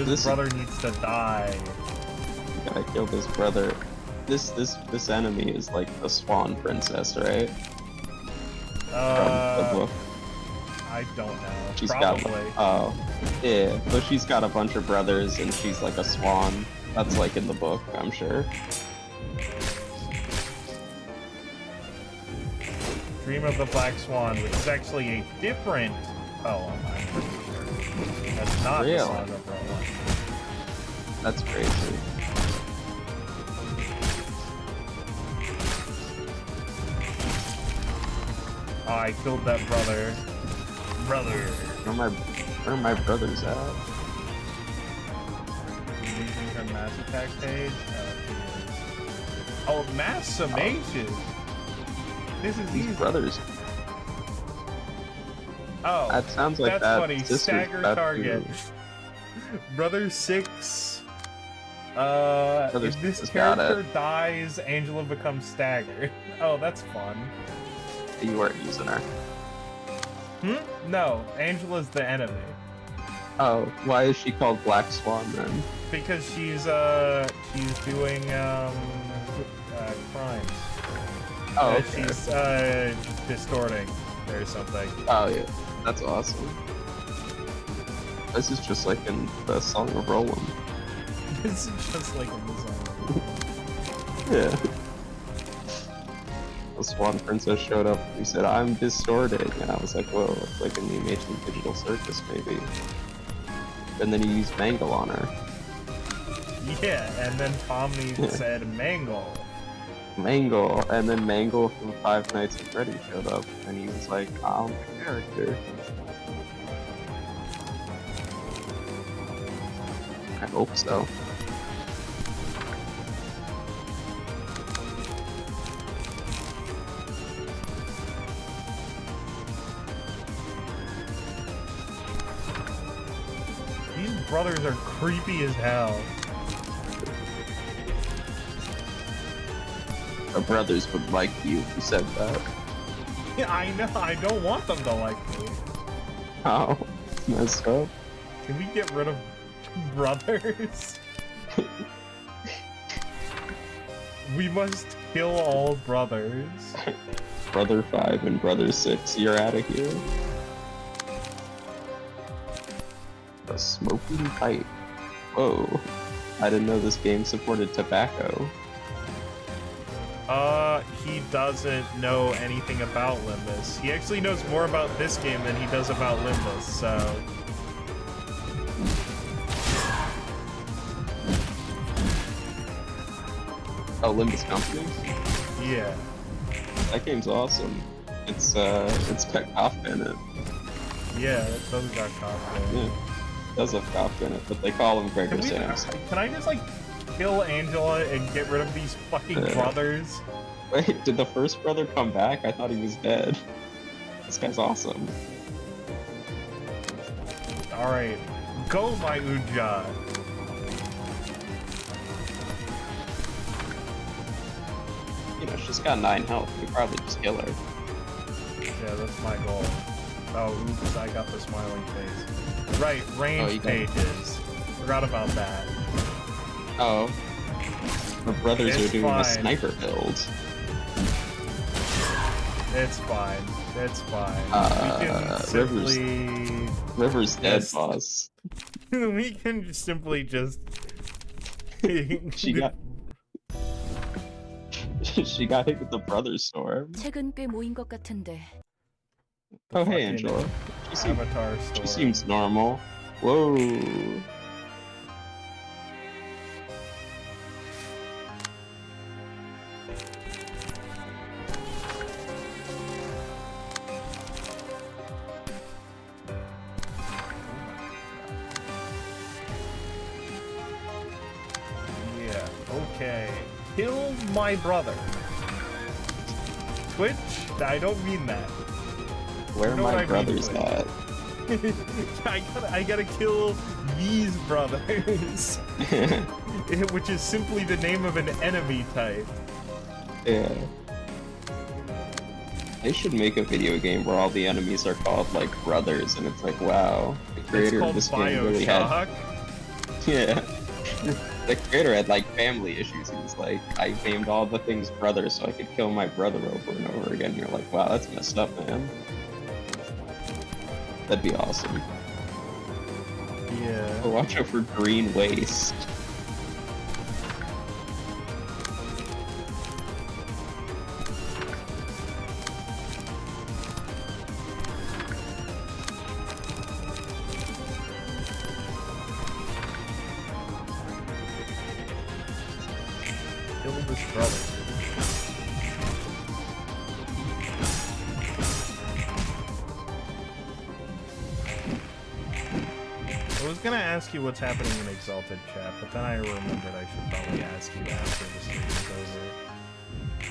This brother needs to die. Gotta kill this brother. This enemy is like the Swan Princess, right? From the book. I don't know. She's Probably. got yeah, but she's got a bunch of brothers and she's like a swan. That's like in the book, I'm sure. Dream of the Black Swan, which is actually a different poem. I'm pretty sure. That's not the Really? Song of Roland. That's crazy. Oh, I killed that brother. Brother. Where are my brothers at? Using her mass attack page. Oh, mass summation. This is These easy. brothers. Oh, That sounds like that's that. funny. sister's Stagger about to- target. Brother 6. Brother If this six got character dies, Angela becomes staggered. Oh, that's fun. You weren't using her. No, Angela's the enemy. Oh, why is she called Black Swan then? Because she's doing crimes. Oh, okay. She's distorting or something. Oh yeah, that's awesome. This is just like in the Song of Roland. It's just like in the song. Yeah. The Swan Princess showed up. He said, "I'm distorting," and I was like, "Whoa, it's like in the Amazing Digital Circus, maybe." And then he used Mangle on her. Yeah, and then Pomni said Mangle. Mangle, and then Mangle from Five Nights at Freddy showed up, and he was like, "I'm the character." I hope so. These brothers are creepy as hell. Our brothers would like you if you said that. Yeah, I know. I don't want them to like me. How? Messed up. Can we get rid of brothers? We must kill all brothers. Brother 5 and Brother 6, you're out of here. A smoking pipe. Whoa. I didn't know this game supported tobacco. He doesn't know anything about Limbus. He actually knows more about this game than he does about Limbus, so... Oh, Limbus Company? Yeah. That game's awesome. It's got Kafka in it. Yeah, it does got Kafka. Yeah. It does have Kafka in it, but they call him Gregor Samsa. Can I just, like, kill Angela and get rid of these fucking brothers? Wait, did the first brother come back? I thought he was dead. This guy's awesome. Alright. Go, my Uja! You know, she's got 9 health. You could probably just kill her. Yeah, that's my goal. Oh, oops, I got the smiling face. Right, range you got it. pages. Forgot about that. Oh. The brothers It's are doing fine. a sniper build. It's fine. It's fine. We can Rivers- simply... River's dead, Yes. boss. we can simply just... She got... she got hit with the brother storm. 책은 꽤 모인 것 같은데. Oh, hey, fucking Angela. Avatar She store. seems normal. Whoa. Yeah, okay. Kill my brother. Twitch? I don't mean that. Where You are know what I my mean, brothers Twitch. at? I gotta kill these brothers. Which is simply the name of an enemy type. Yeah. They should make a video game where all the enemies are called, like, brothers, and it's like, wow, the It's creator of called this game really had... Bioshock. Yeah. The creator had, like, family issues. He was like, I named all the things brother so I could kill my brother over and over again. You're like, wow, that's messed up, man. That'd be awesome. Yeah. But watch out for Green Waste. this brother. I was gonna ask you what's happening in Exalted Chat, but then I remembered I should probably ask you after the stream is over.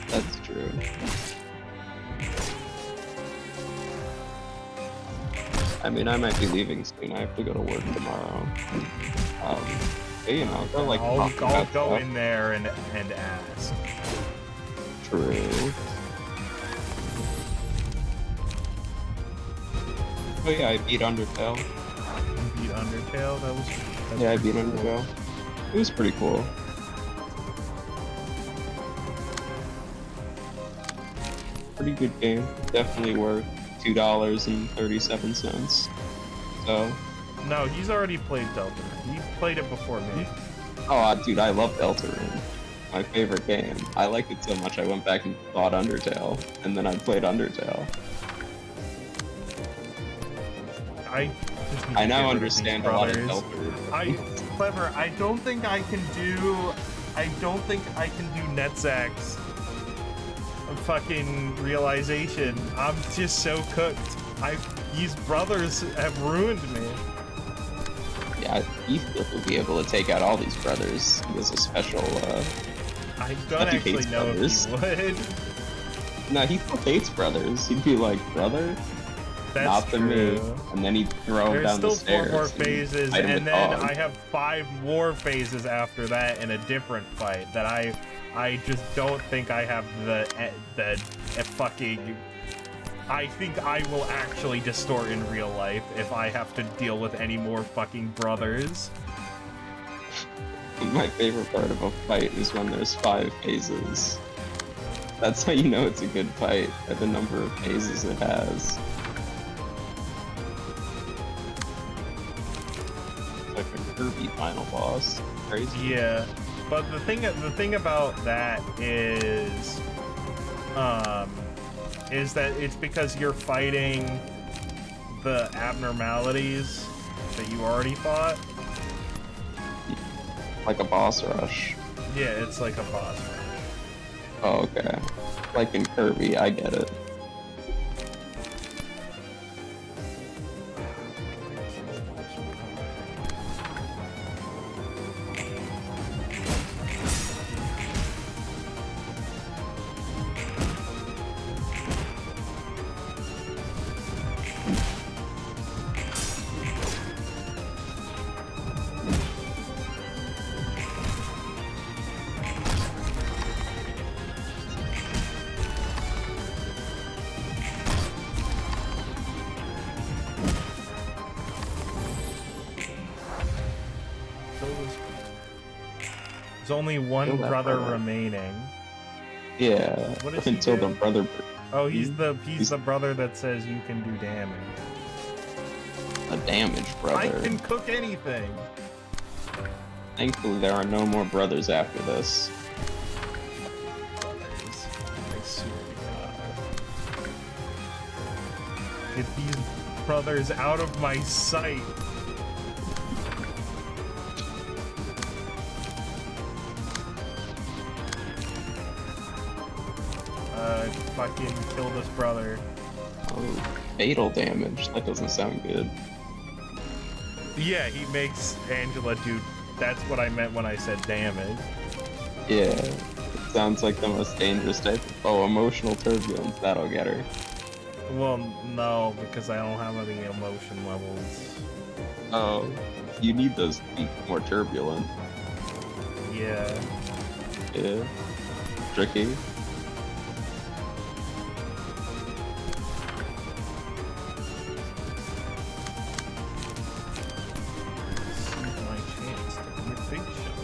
That's true. I mean, I might be leaving soon. I have to go to work tomorrow. But, you know, go like I'll talk about go stuff. in there and ask. True. Oh yeah, I beat Undertale. Beat Undertale. That's Yeah, I beat pretty cool. Undertale. It was pretty cool. Pretty good game. Definitely worth $2.37. So, No, he's already played Deltarune. He played it before me. oh, dude, I love Deltarune. My favorite game. I liked it so much I went back and bought Undertale, and then I played Undertale. I just need I to now get rid of understand these a lot of brothers. Deltarune. Clever. I don't think I can do Netzach's fucking realization. I'm just so cooked. These brothers have ruined me. Yeah, Heathcliff will be able to take out all these brothers. He has a special, I don't He actually hates know brothers. if he would. No, Heathcliff hates brothers. He'd be like, brother? That's Not the me. true. And then he'd throw him There's down still the stairs. 4 more phases, fight him and with then dogs. I have 5 more phases after that in a different fight that I just don't think I have the fucking. I think I will actually distort in real life if I have to deal with any more fucking brothers. My favorite part of a fight is when there's 5 phases. That's how you know it's a good fight, by the number of phases it has. It's like a Kirby final boss. Crazy. Yeah, but the thing about that is that it's because you're fighting the abnormalities that you already fought. Like a boss rush. Yeah, it's like a boss rush. Oh, okay. Like in Kirby, I get it. There's only one Kill that brother brother. remaining. Yeah. What does he Until do? the brother. Oh, he's He's- the brother that says you can do damage. A damage brother. I can cook anything. Thankfully, there are no more brothers after this. Brothers. I swear to God. Get these brothers out of my sight. Fucking kill this brother. Oh, fatal damage. That doesn't sound good. Yeah, he makes Angela do. That's what I meant when I said damage. Yeah. It sounds like the most dangerous type. Oh, emotional turbulence. That'll get her. Well, no, because I don't have any emotion levels. Oh, you need those to be more turbulent. Yeah. Yeah. Tricky. This is my chance to be a big shot.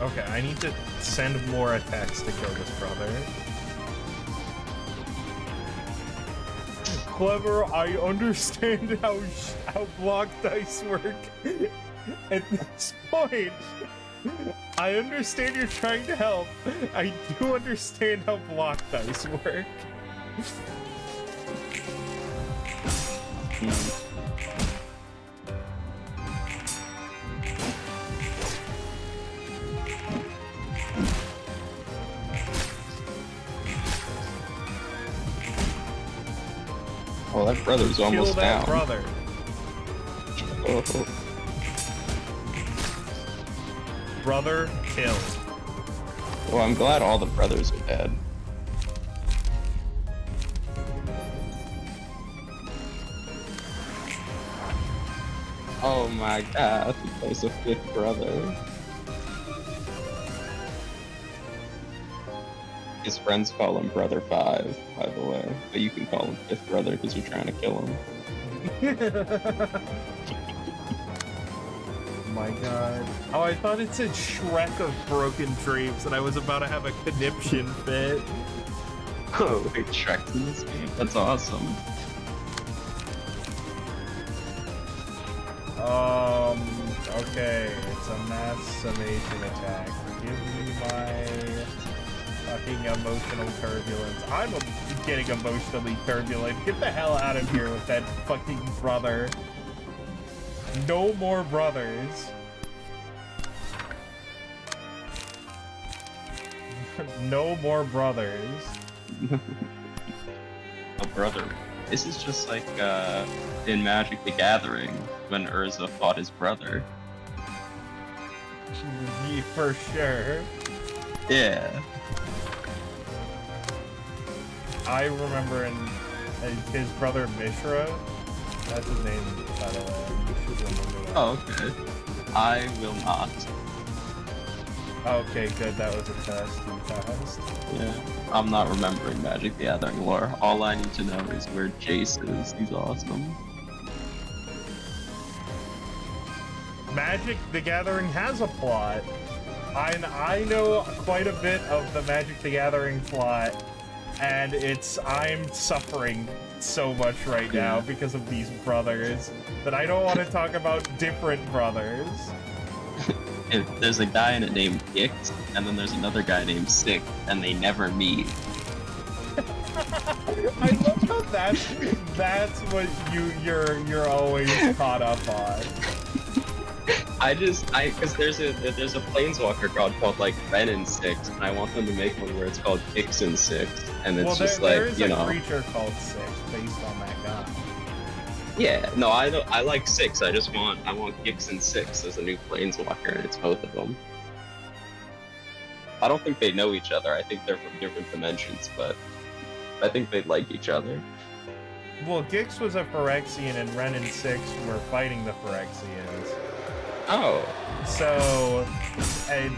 Okay, I need to send more attacks to kill this brother. Clever, I understand how block dice work. At this point, I understand you're trying to help. I do understand how block dice work. My brother's Kill almost that down. brother. Oh. Brother killed. Well, I'm glad all the brothers are dead. Oh my god, there's a fifth brother. His friends call him Brother 5, by the way. But you can call him Fifth Brother because you're trying to kill him. My god. Oh, I thought it said Shrek of Broken Dreams and I was about to have a conniption fit. Oh, wait, Shrek's in this game? That's awesome. Okay, it's a mass summation attack. Give me my fucking emotional turbulence. I'm getting emotionally turbulent. Get the hell out of here with that fucking brother. No more brothers. No more brothers. Oh, brother. This is just like in Magic the Gathering when Urza fought his brother. Yeah, for sure. Yeah. I remember in his brother Mishra. That's his name, by the way. You should remember that. Oh, okay. I will not. Okay, good. That was a test. You passed. Yeah. I'm not remembering Magic the Gathering lore. All I need to know is where Jace is. He's awesome. Magic the Gathering has a plot. I know quite a bit of the Magic the Gathering plot, and I'm suffering so much right now because of these brothers that I don't want to talk about different brothers. There's a guy in it named Gix, and then there's another guy named Sick, and they never meet. I love how that's what you're always caught up on. Because there's a planeswalker god called like Ren and Six, and I want them to make one where it's called Gix and Six, and it's just there like, is you a know. creature called Six based on that guy. Yeah, no, I like Six. I want Gix and Six as a new planeswalker, and it's both of them. I don't think they know each other. I think they're from different dimensions, but I think they like each other. Well, Gix was a Phyrexian, and Ren and Six were fighting the Phyrexians. Oh. So, and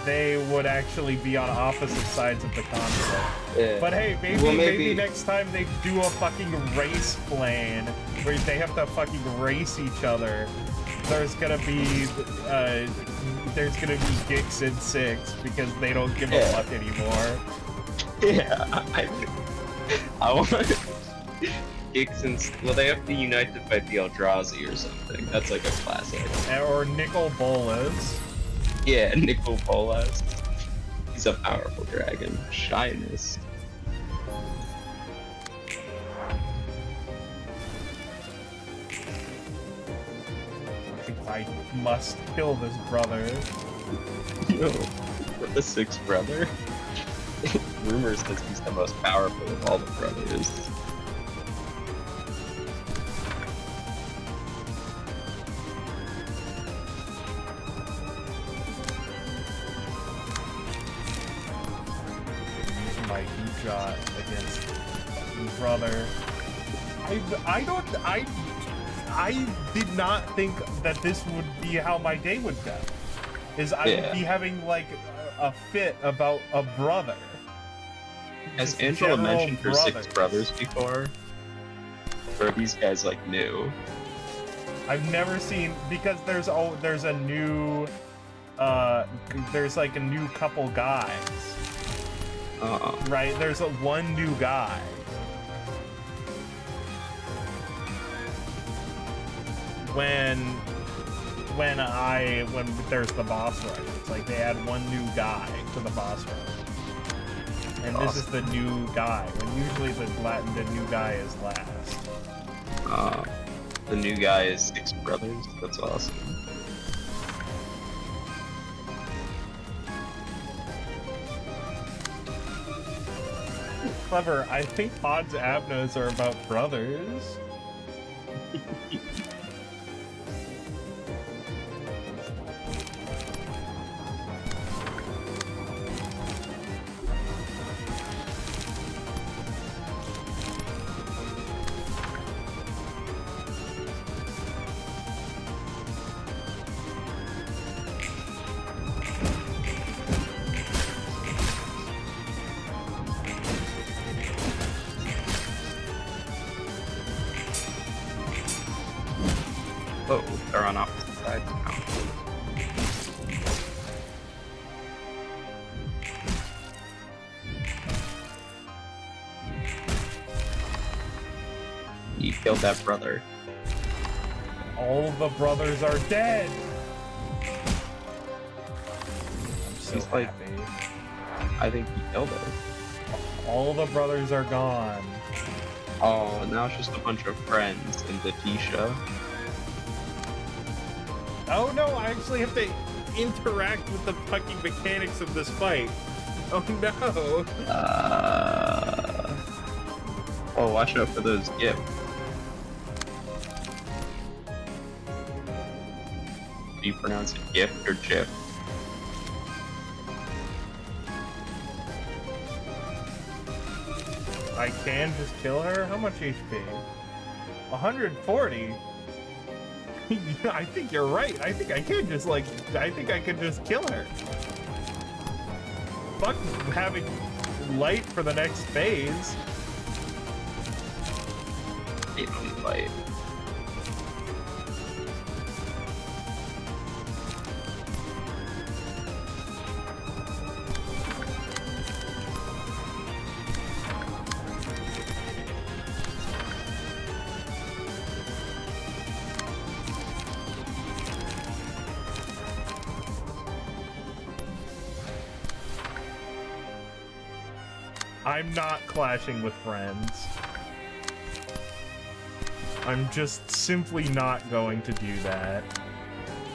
they would actually be on opposite sides of the conflict. Yeah. But hey, maybe next time they do a fucking race plan where they have to fucking race each other. There's gonna be Gix and Six because they don't give a fuck anymore. Yeah, I want Gix and well, they have to be united by the Eldrazi or something. That's like a classic. Or Nicol Bolas. Yeah, Nicol Bolas. He's a powerful dragon. Shyness. I must kill this brother. Yo, the sixth brother. Rumors says he's the most powerful of all the brothers. My shot against brother. I did not think that this would be how my day would go. I would be having like a fit about a brother. Has Just Angela general mentioned her six brothers before? Or are these guys like new? I've never seen, because there's a new there's like a new couple guys. Right? There's one new guy. When there's the boss rush, it's like they add one new guy to the boss rush. And this is the new guy, when usually the new guy is last. The new guy is six brothers? That's awesome. clever. I think Pod's Abnos are about brothers. Oh, they're on opposite sides now. You killed that brother. All the brothers are dead. I'm so He's like- happy. I think you killed her. All the brothers are gone. Oh, now it's just a bunch of friends in Letitia. Oh no, I actually have to interact with the fucking mechanics of this fight. Oh no. Oh, watch out for those gifts. Do you pronounce it gift or GIF? I can just kill her? How much HP? 140? Yeah, I think you're right. I think I can just I think I could just kill her. Fuck having light for the next phase. Hate on light. I'm not clashing with friends. I'm just simply not going to do that.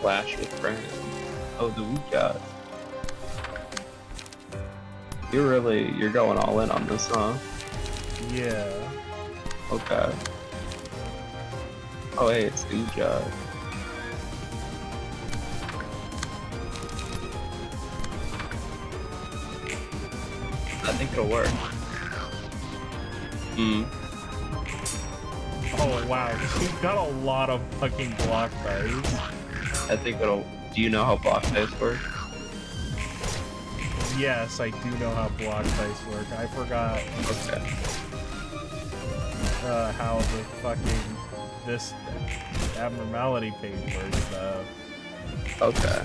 Flash with friends. Oh, the Wuka. You're going all in on this, huh? Yeah. Okay. Oh, hey, it's the Wuka. I think it'll work. Oh wow, she's got a lot of fucking block dice. I think it'll. Do you know how block dice work? Yes, I do know how block dice work. I forgot Okay. how the fucking this abnormality page works though. Okay.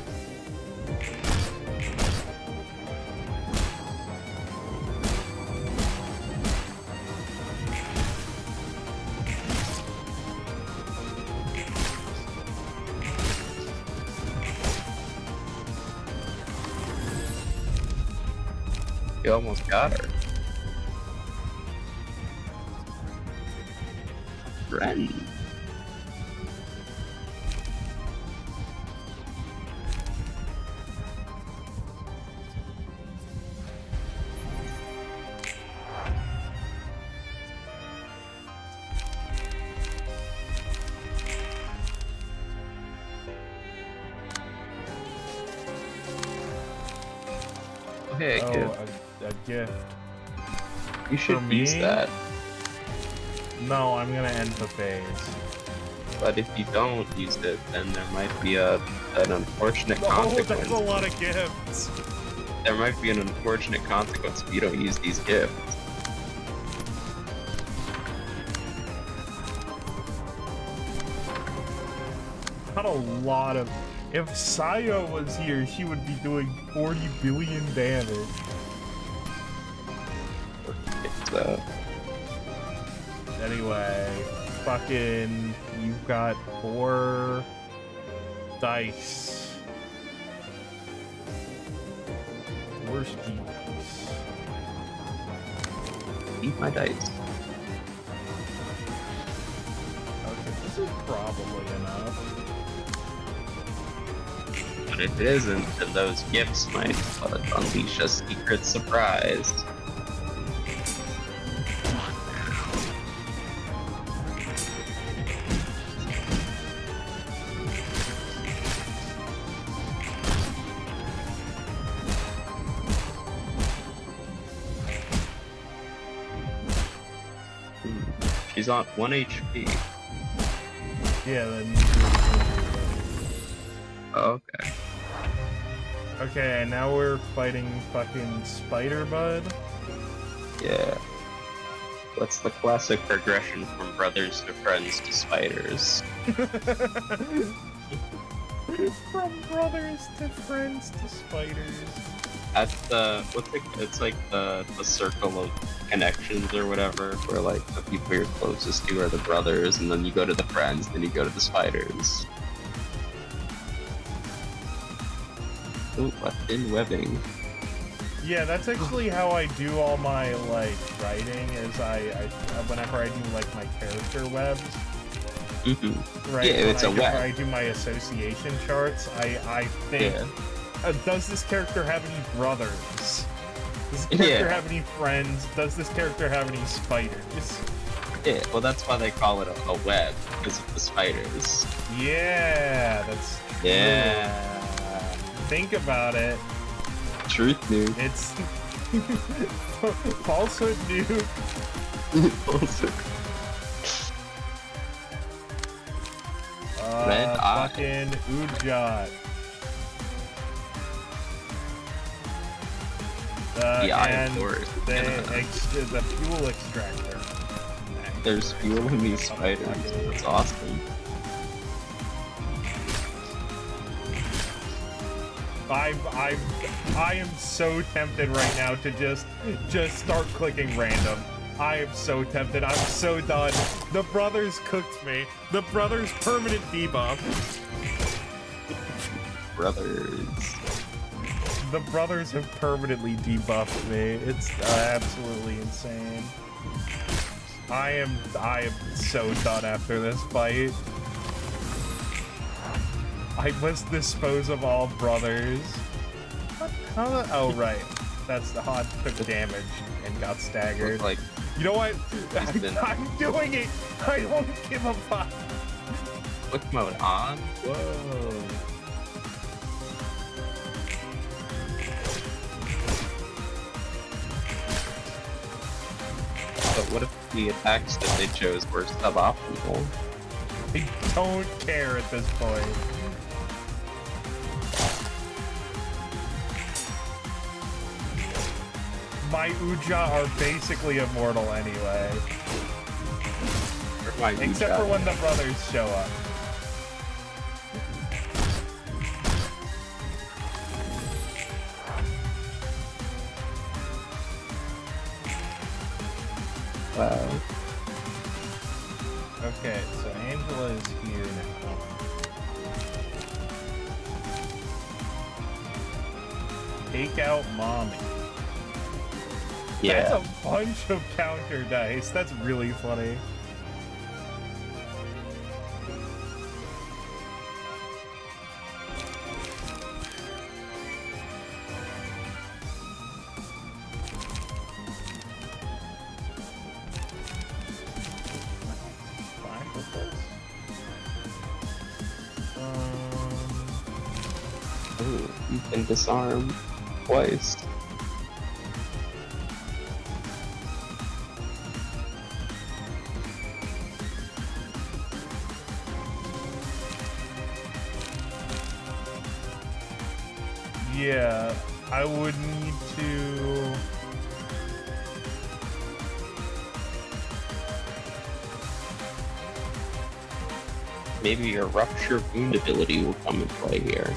You almost got her. Friend. Okay, Oh, kid. a gift. You should for me? use that. No, I'm gonna end the phase. But if you don't use it, then there might be an unfortunate Oh, consequence. that's a lot of gifts. There might be an unfortunate consequence if you don't use these gifts. Not a lot of. If Sayo was here, she would be doing 40 billion damage. So, Anyway, fucking, you've got 4 dice. Where's these? eat my dice. Okay, this is probably enough. But if it isn't, then those gifts might unleash a secret surprise. She's on 1 HP. Yeah, then. Oh, okay. Okay, and now we're fighting fucking Spider Bud. Yeah. What's the classic progression from brothers to friends to spiders? From brothers to friends to spiders. That's the it's like the circle of connections or whatever, where like the people you're closest to are the brothers, and then you go to the friends, then you go to the spiders. Ooh, in webbing. Yeah, that's actually how I do all my like writing. Is I whenever I do like my character webs, right? Yeah, it's a web. I do my association charts. I think. Yeah. Does this character have any brothers? Does this character have any friends? Does this character have any spiders? Yeah, well that's why they call it a web, because of the spiders. Yeah, that's true. Yeah. Think about it. Truth dude. It's falsehood dude. Red eye. Fucking Ujat. The eye and of Horus. the fuel extractor. There's fuel in these spiders. That's awesome. I am so tempted right now to just start clicking random. I am so tempted. I'm so done. The brothers cooked me. The brothers permanent debuff. Brothers. The brothers have permanently debuffed me. It's absolutely insane. I am so done after this fight. I must dispose of all brothers. Oh right, that's the Hod took damage and got staggered. Like, you know what? I'm doing it. I don't give a fuck. Quick mode on. Whoa. But what if the attacks that they chose were suboptimal? I don't care at this point. My Uja are basically immortal anyway. Except for when the brothers show up. Wow. Okay, so Angela is here now. Take out Mommy. Yeah. That's a bunch of counter dice. That's really funny. Ooh, you can disarm twice. Yeah, I would need to... Maybe your rupture wound ability will come into play here.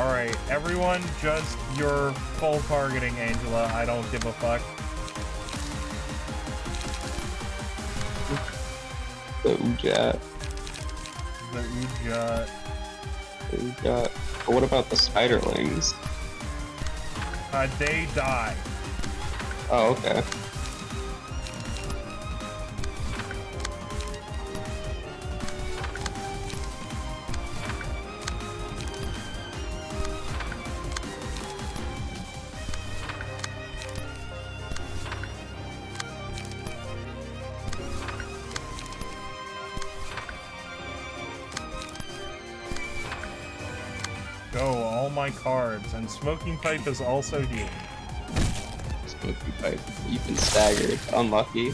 Alright, everyone, just your full targeting, Angela. I don't give a fuck. The Ujat. The Ujat. The Ujat. But what about the spiderlings? They die. Oh, okay. Go, all my my cards, and Smoking Pipe is also here. Smoky pipe. You've been staggered. Unlucky.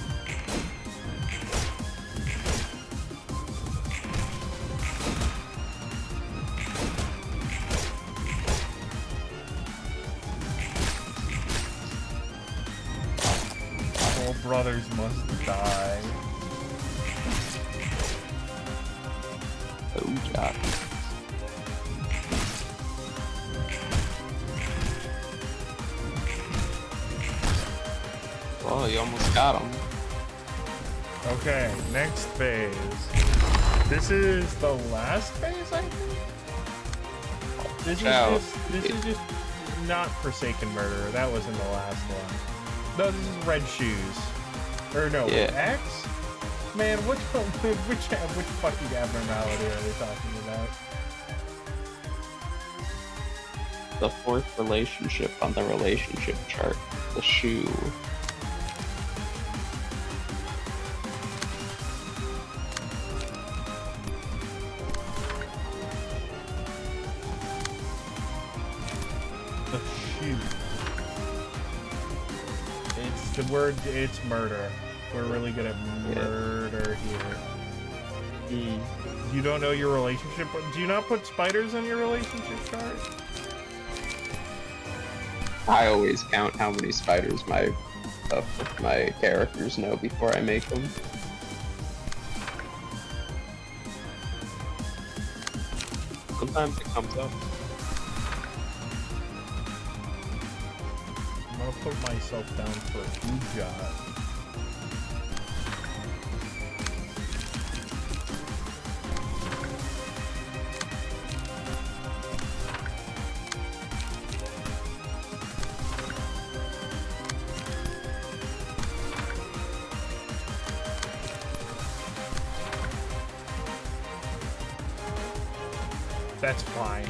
All brothers must die. Oh, God. Oh, you almost got him. Okay, next phase. This is the last phase, I think? This is just not Forsaken Murderer. That wasn't the last one. No, this is Red Shoes. Or no, Yeah. X? Man, which fucking abnormality are we talking about? The fourth relationship on the relationship chart. The shoe. The shoe. It's the word, it's murder. We're really good at murder here. You don't know your relationship? Do you not put spiders on your relationship chart? I always count how many spiders my characters know before I make them. Sometimes it comes up. I'm gonna put myself down for Ujat. That's fine.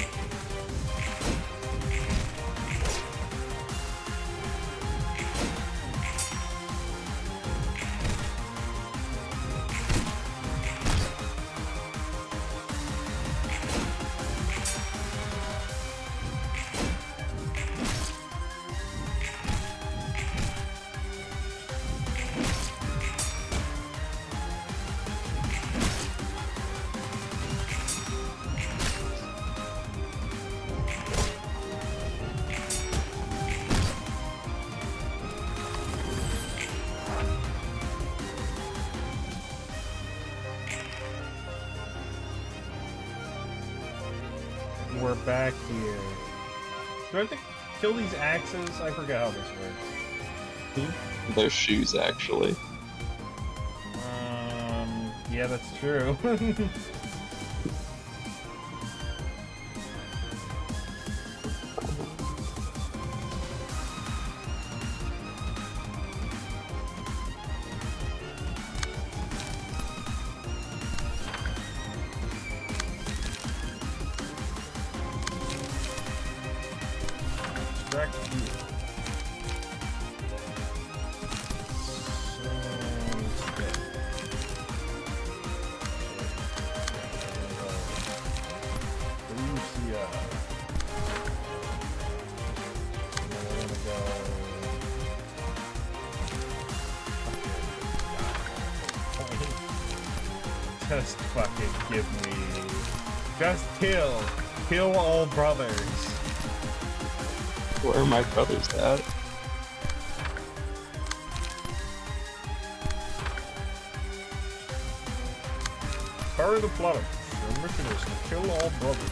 We're back here. Do I have to kill these axes? I forget how this works. They're shoes, actually. Yeah, that's true. Extract here. Just fucking give me... Just kill all brothers. Where are my brothers at? Bury the flooders. Your mission is to kill all brothers.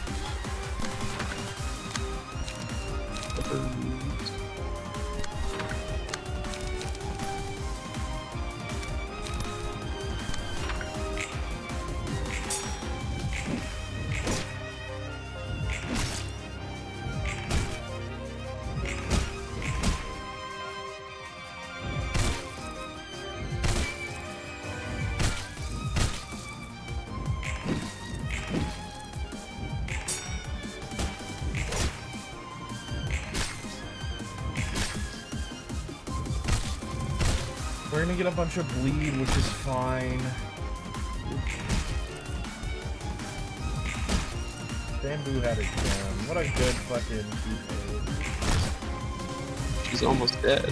We're gonna get a bunch of bleed, which is fine. Bamboo had a gem. What a good fucking teammate. She's almost dead.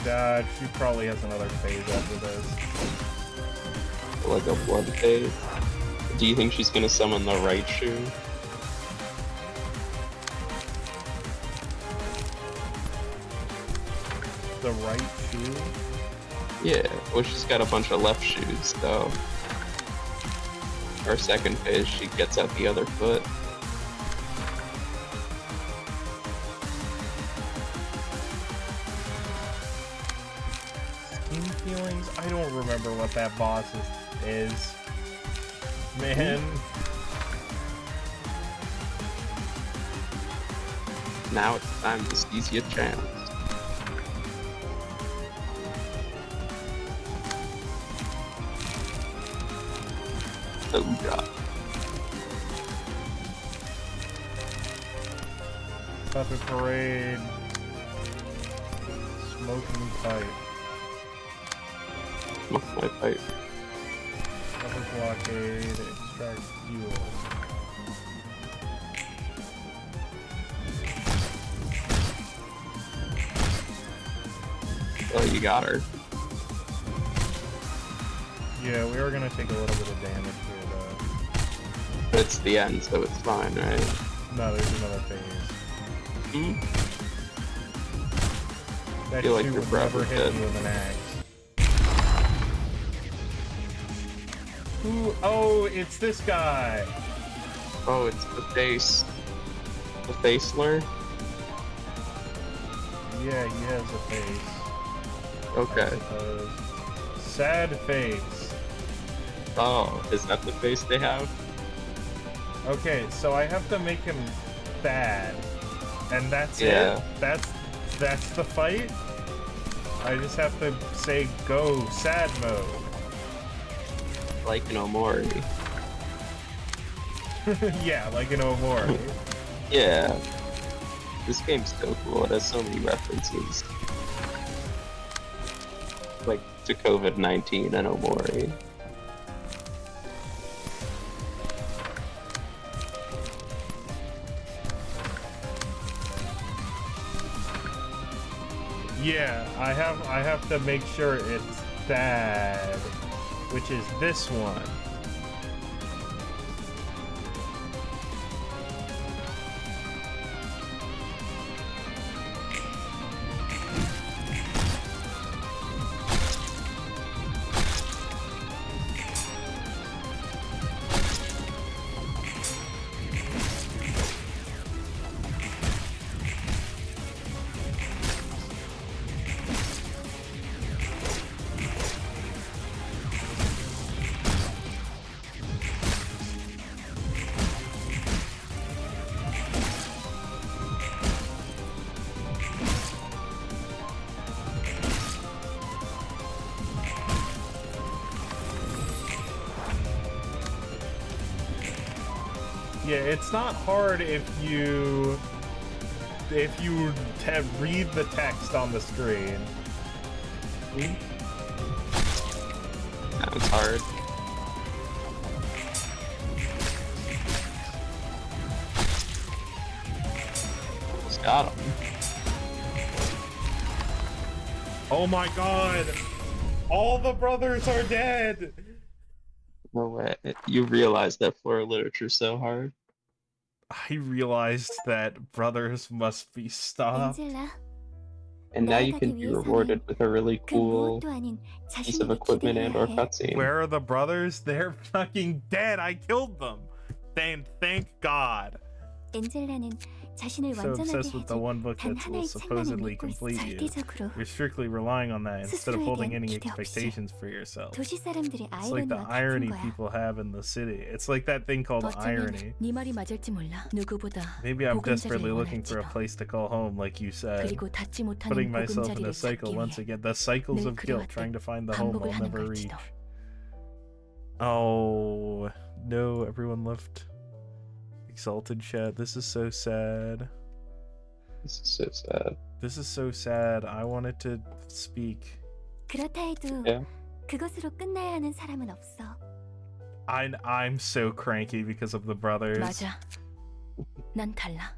God, she probably has another phase after this. Like a blood phase. Do you think she's gonna summon the right shoe? The right shoe? Yeah, well she's got a bunch of left shoes, so her second phase she gets at the other foot. Skin feelings? I don't remember what that boss is. Man. Now it's time to seize your chance. Oh god. Puppet Parade. Smoking pipe. Smoke my pipe. Puppet blockade. Extract fuel. Oh, you got her. Yeah, we are gonna take a little bit of damage here, though. But it's the end, so it's fine, right? No, there's another phase. Hmm? That Feel like shoe you're would forever never hit dead. me with an axe. Ooh, oh, it's this guy. Oh, it's the face. The faceless? Yeah, he has a face. I Okay. suppose. Sad face. Oh, is that the face they have? Okay, so I have to make him sad, and that's Yeah. it. That's the fight. I just have to say go sad mode. Like an Omori. Yeah, like an Omori. Yeah. This game's so cool, it has so many references. Like to COVID-19 and Omori. Yeah, I have to make sure it's sad, which is this one. Yeah, it's not hard if you read the text on the screen. That was hard. Almost got him. Oh my god! All the brothers are dead! No way. You realize that floor literature's so hard. I realized that brothers must be stopped. 엔젤라, And now you can be rewarded with a really 그 cool 무엇도 아닌 piece of 자신에게 equipment and or 기대해야 해. cutscene. Where are the brothers? They're fucking dead! I killed them! Thank God. 엔젤라는 자신을 So 완전하게 obsessed with the 해줄 one book 단 that will 하나의 책만을 supposedly 믿고 있어. complete you. 절대적으로 You're strictly relying on that instead of holding any 스스로에겐 기대 없이. expectations for yourself. 도시 사람들의 It's like the 아이러니와 같은 irony 거야. people have in the city. It's like that thing called irony. 네 말이 맞을지 몰라. 누구보다 Maybe I'm 보금자리를 desperately looking for a 원할지도. place to call home, like you said. 그리고 닿지 못하는 Putting myself in 보금자리를 a cycle 찾기 once 위해 again. The cycles 늘 of guilt, 그리웠던 trying to find the home 반복을 I'll 하는 never reach. 걸지도. Oh no! Everyone left. Exalted chat. This is so sad. This is so sad. This is so sad. I wanted to speak. 그렇다 해도 Yeah. 그것으로 끝나야 하는 사람은 없어. I'm so cranky because of the brothers. 맞아. 난 달라.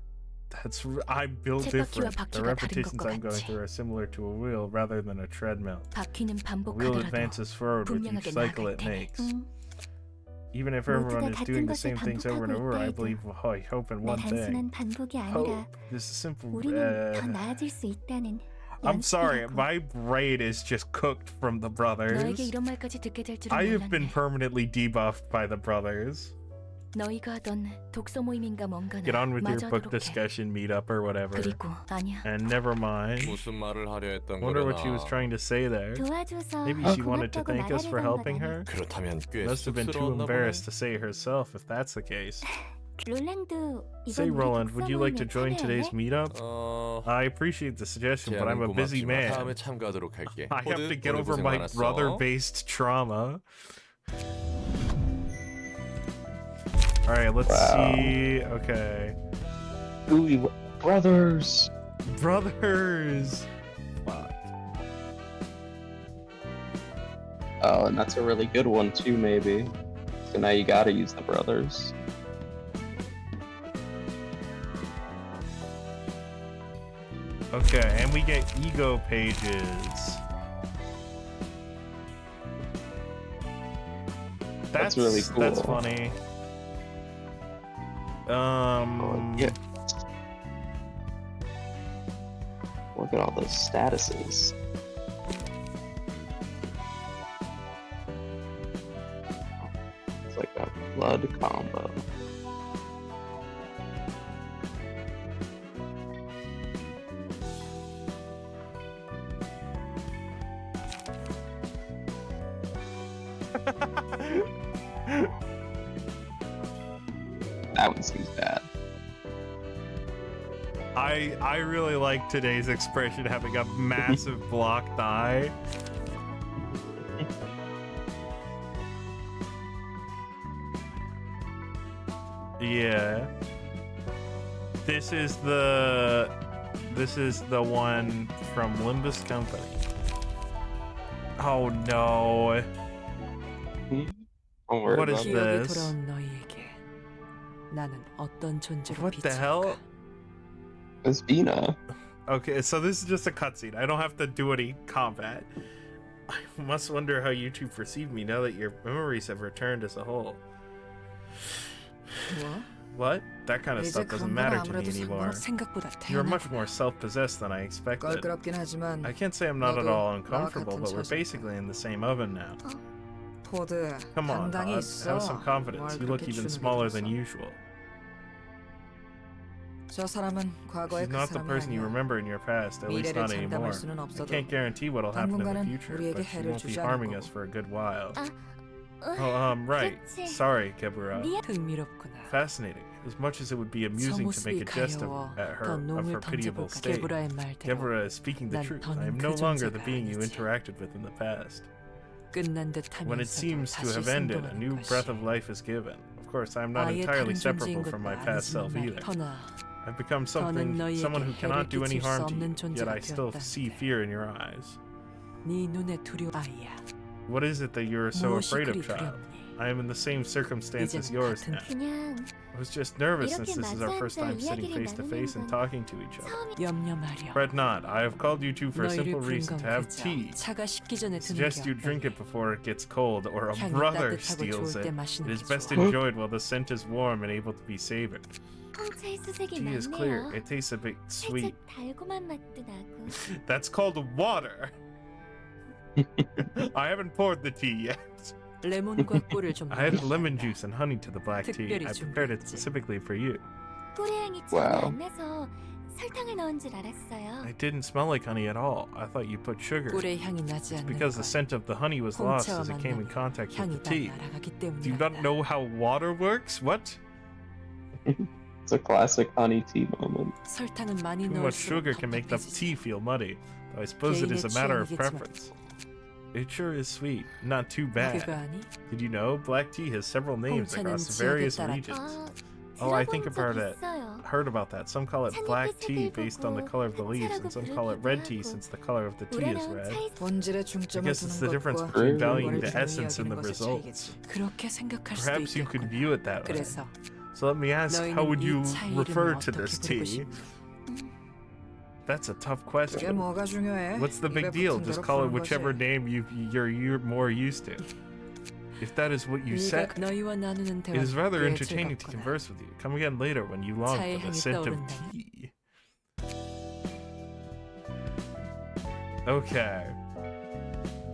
I'm built 쳇바퀴와 different. The 바퀴가 다른 repetitions 것과 I'm going 같이. through are similar to a wheel rather than a treadmill. 바퀴는 The wheel 반복하더라도 advances forward with each 분명하게 cycle 나아갈 it 테니. makes. 응. Even if 모두가 everyone is 같은 doing the 것을 same things over and 반복하고 over, I 있다 believe, I hope in 나 one thing. 단순한 반복이 아니라 Hope. This is simple. 우리는 더 나아질 수 있다는 I'm sorry, 연습이라고. my brain is just cooked from the brothers. 너에게 이런 말까지 듣게 될 줄은 I have been 몰랐네. permanently debuffed by the brothers. 너희가 하던 독서 모임인가 뭔가는 Get on with your 마저 book 하도록 해. discussion meetup or whatever. 그리고 아니야. And never mind. 무슨 말을 하려 했던 Wonder what she was 거려나. trying to say there. 도와줘서 Maybe she wanted to 고맙다고 thank us for 말하려던 helping 거라니. her. 그렇다면 꽤 Must have been too 쑥스러웠나 embarrassed 보네. to say herself if that's the case. 롤랑도 Say, 이번 우리 Roland, would you like to 독서 join 모임에 today's 참여할래? meetup? I appreciate the suggestion, but I'm 제안은 a busy 고맙지만 다음에 man. 참가하도록 할게. I have to 호드, get 오늘 over 고생 my 많았어. brother-based trauma. All right, let's Wow. see. Okay, Ooh, brothers. brothers. Fuck. Oh, and that's a really good one too, maybe. So now you gotta use the brothers. Okay, and we get ego pages. That's really That's cool. funny. Yeah. Look at all those statuses. It's like a blood combo. That one seems bad. I really like today's expression having a massive blocked eye. Yeah. This is the one from Limbus Company. Oh no. Don't worry What is about it. 기억이 this? 돌아온 너희에게 나는 어떤 존재로 What the 비춰질까? hell? It's Bina. Okay, so this is just a cutscene. I don't have to do any combat. I must wonder how you two perceive me now that your memories have returned as a whole. 뭐? What? That kind of 이제 stuff doesn't 그런 건 matter to me 아무래도 anymore. 생각보다 You're much 태어나구나. more self-possessed than I expected. 껄끄럽긴 하지만 I can't say I'm not at 너도 all 나와 uncomfortable, 같은 but we're 처지니까. basically in the same oven now. 포드 Come on, 당당히 Todd, 있어. have some confidence. 뭘 You look 그렇게 even 주눅이 smaller than 들었어. usual. 저 사람은 과거의 She's 그 not the 사람이 person you 아니야. remember in your past, at least 미래를 not anymore. 장담할 수는 I 없어도 can't guarantee what'll happen in the 당분간은 future, 우리에게 but she 해를 won't be 주지 harming 않을 us for a good while. 어, Right. 그치. Sorry, Gebura. 미안. 흥미롭구나. Fascinating. As much as it would be amusing to make 소모습이 a jest 가여워 at her 더 of 농을 her pitiable 던져볼까? state, 게브라의 말대로 Gebura is speaking the 난 truth. 더는 I am 그 no longer the 존재가 being you 아니지. interacted with in the past. 끝난 듯하면서도 When it seems to 다시 have ended, a 생동하는 new 것이. breath of life is given. Of course, I am not 아예 entirely 다른 separable 존재인 from 것도 my past 아니지만 self either. 말이야. I've become 너는 너희에게 someone who cannot do any 해를 끼칠 수 harm to 없는 you, yet 존재가 I still 되었다는데. see fear in your eyes. 네 눈에 두려워 아이야. What is it that you are so 무엇이 afraid 그리 of, child? 두렵니? I am in the same circumstance as 이제는 yours 같은 now. 그냥 I was just nervous 이렇게 since this is our 마주 first 앉아 time sitting 이야기를 face to face and 나누는 건 talking to each other. 처음이 염려 마렴. Fret not, I have called you two for a 너희를 simple 부른 reason 건 to have 그저 tea. 차가 식기 전에 드는 Suggest 게 you drink it before it gets cold, or a 향이 brother 따뜻하고 steals 좋을 it. 때 마시는 It is 게 best 좋아. enjoyed while the scent is warm and able to be savored. 홍차의 수색이 Tea is clear. 많네요. It tastes a bit sweet. 살짝 달콤한 맛도 나고. That's called water. I haven't poured the tea yet. 레몬과 꿀을 좀 I added 넣어야 lemon 한다. juice and honey to the black tea. 특별히 I prepared it 준비했지. specifically for you. 꿀의 향이 전혀 Wow. 안 나서 설탕을 넣은 줄 알았어요. It didn't smell like honey at all. I thought you put sugar. 꿀의 향이 나지 않는 Because the 건 scent of the honey was lost 홍차와 as it came in 만나면 contact with 향이 the tea. 다 날아가기 Do you 때문이다. not know how water works? What? It's a classic honey tea moment. 설탕은 많이 Too much 넣을수록 sugar can make the 답답해지지. tea feel muddy. Though I suppose it is a 개인의 matter of 취향이겠지만. preference. It sure is sweet. Not too bad. 그거 아니? Did you know black tea has several names 홍차는 across 지역에 various 따라 regions? 아, Oh, I think 들어본 about 적 it. 있어요. Heard about that. Some call it black tea based on the color of the leaves, and some call it red tea since the color of the tea is 우라랑 red. 차이 본질에 I 중점을 guess it's the 두는 difference 것과 between True. valuing the 결과를 essence and the 중요하게 여기는 것의 results. 차이겠지. 그렇게 생각할 수도 Perhaps you could 있겠군. view it that way. 그래서 So let me ask, how 너희는 would you 이 차이를 refer to 어떻게 this 부르고 tea? 싶니? That's a tough 그게 question. 뭐가 중요해? What's the 입에 big deal? 붙은 Just 대로 call it 부르는 whichever 거지. name you're more used to. If that is what you said, 네가 너희와 나누는 it is 대화 rather 꽤 entertaining to 즐겁구나. converse with you. Come again later when you long 차의 for the 향이 scent of 떠오른다. tea. Okay.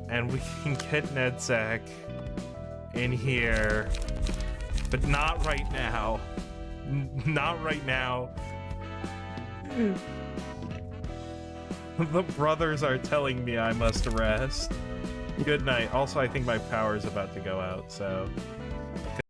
And we can get Nedzak in here, but not right now. Not right now. The brothers are telling me I must rest. Good night. Also, I think my power is about to go out, so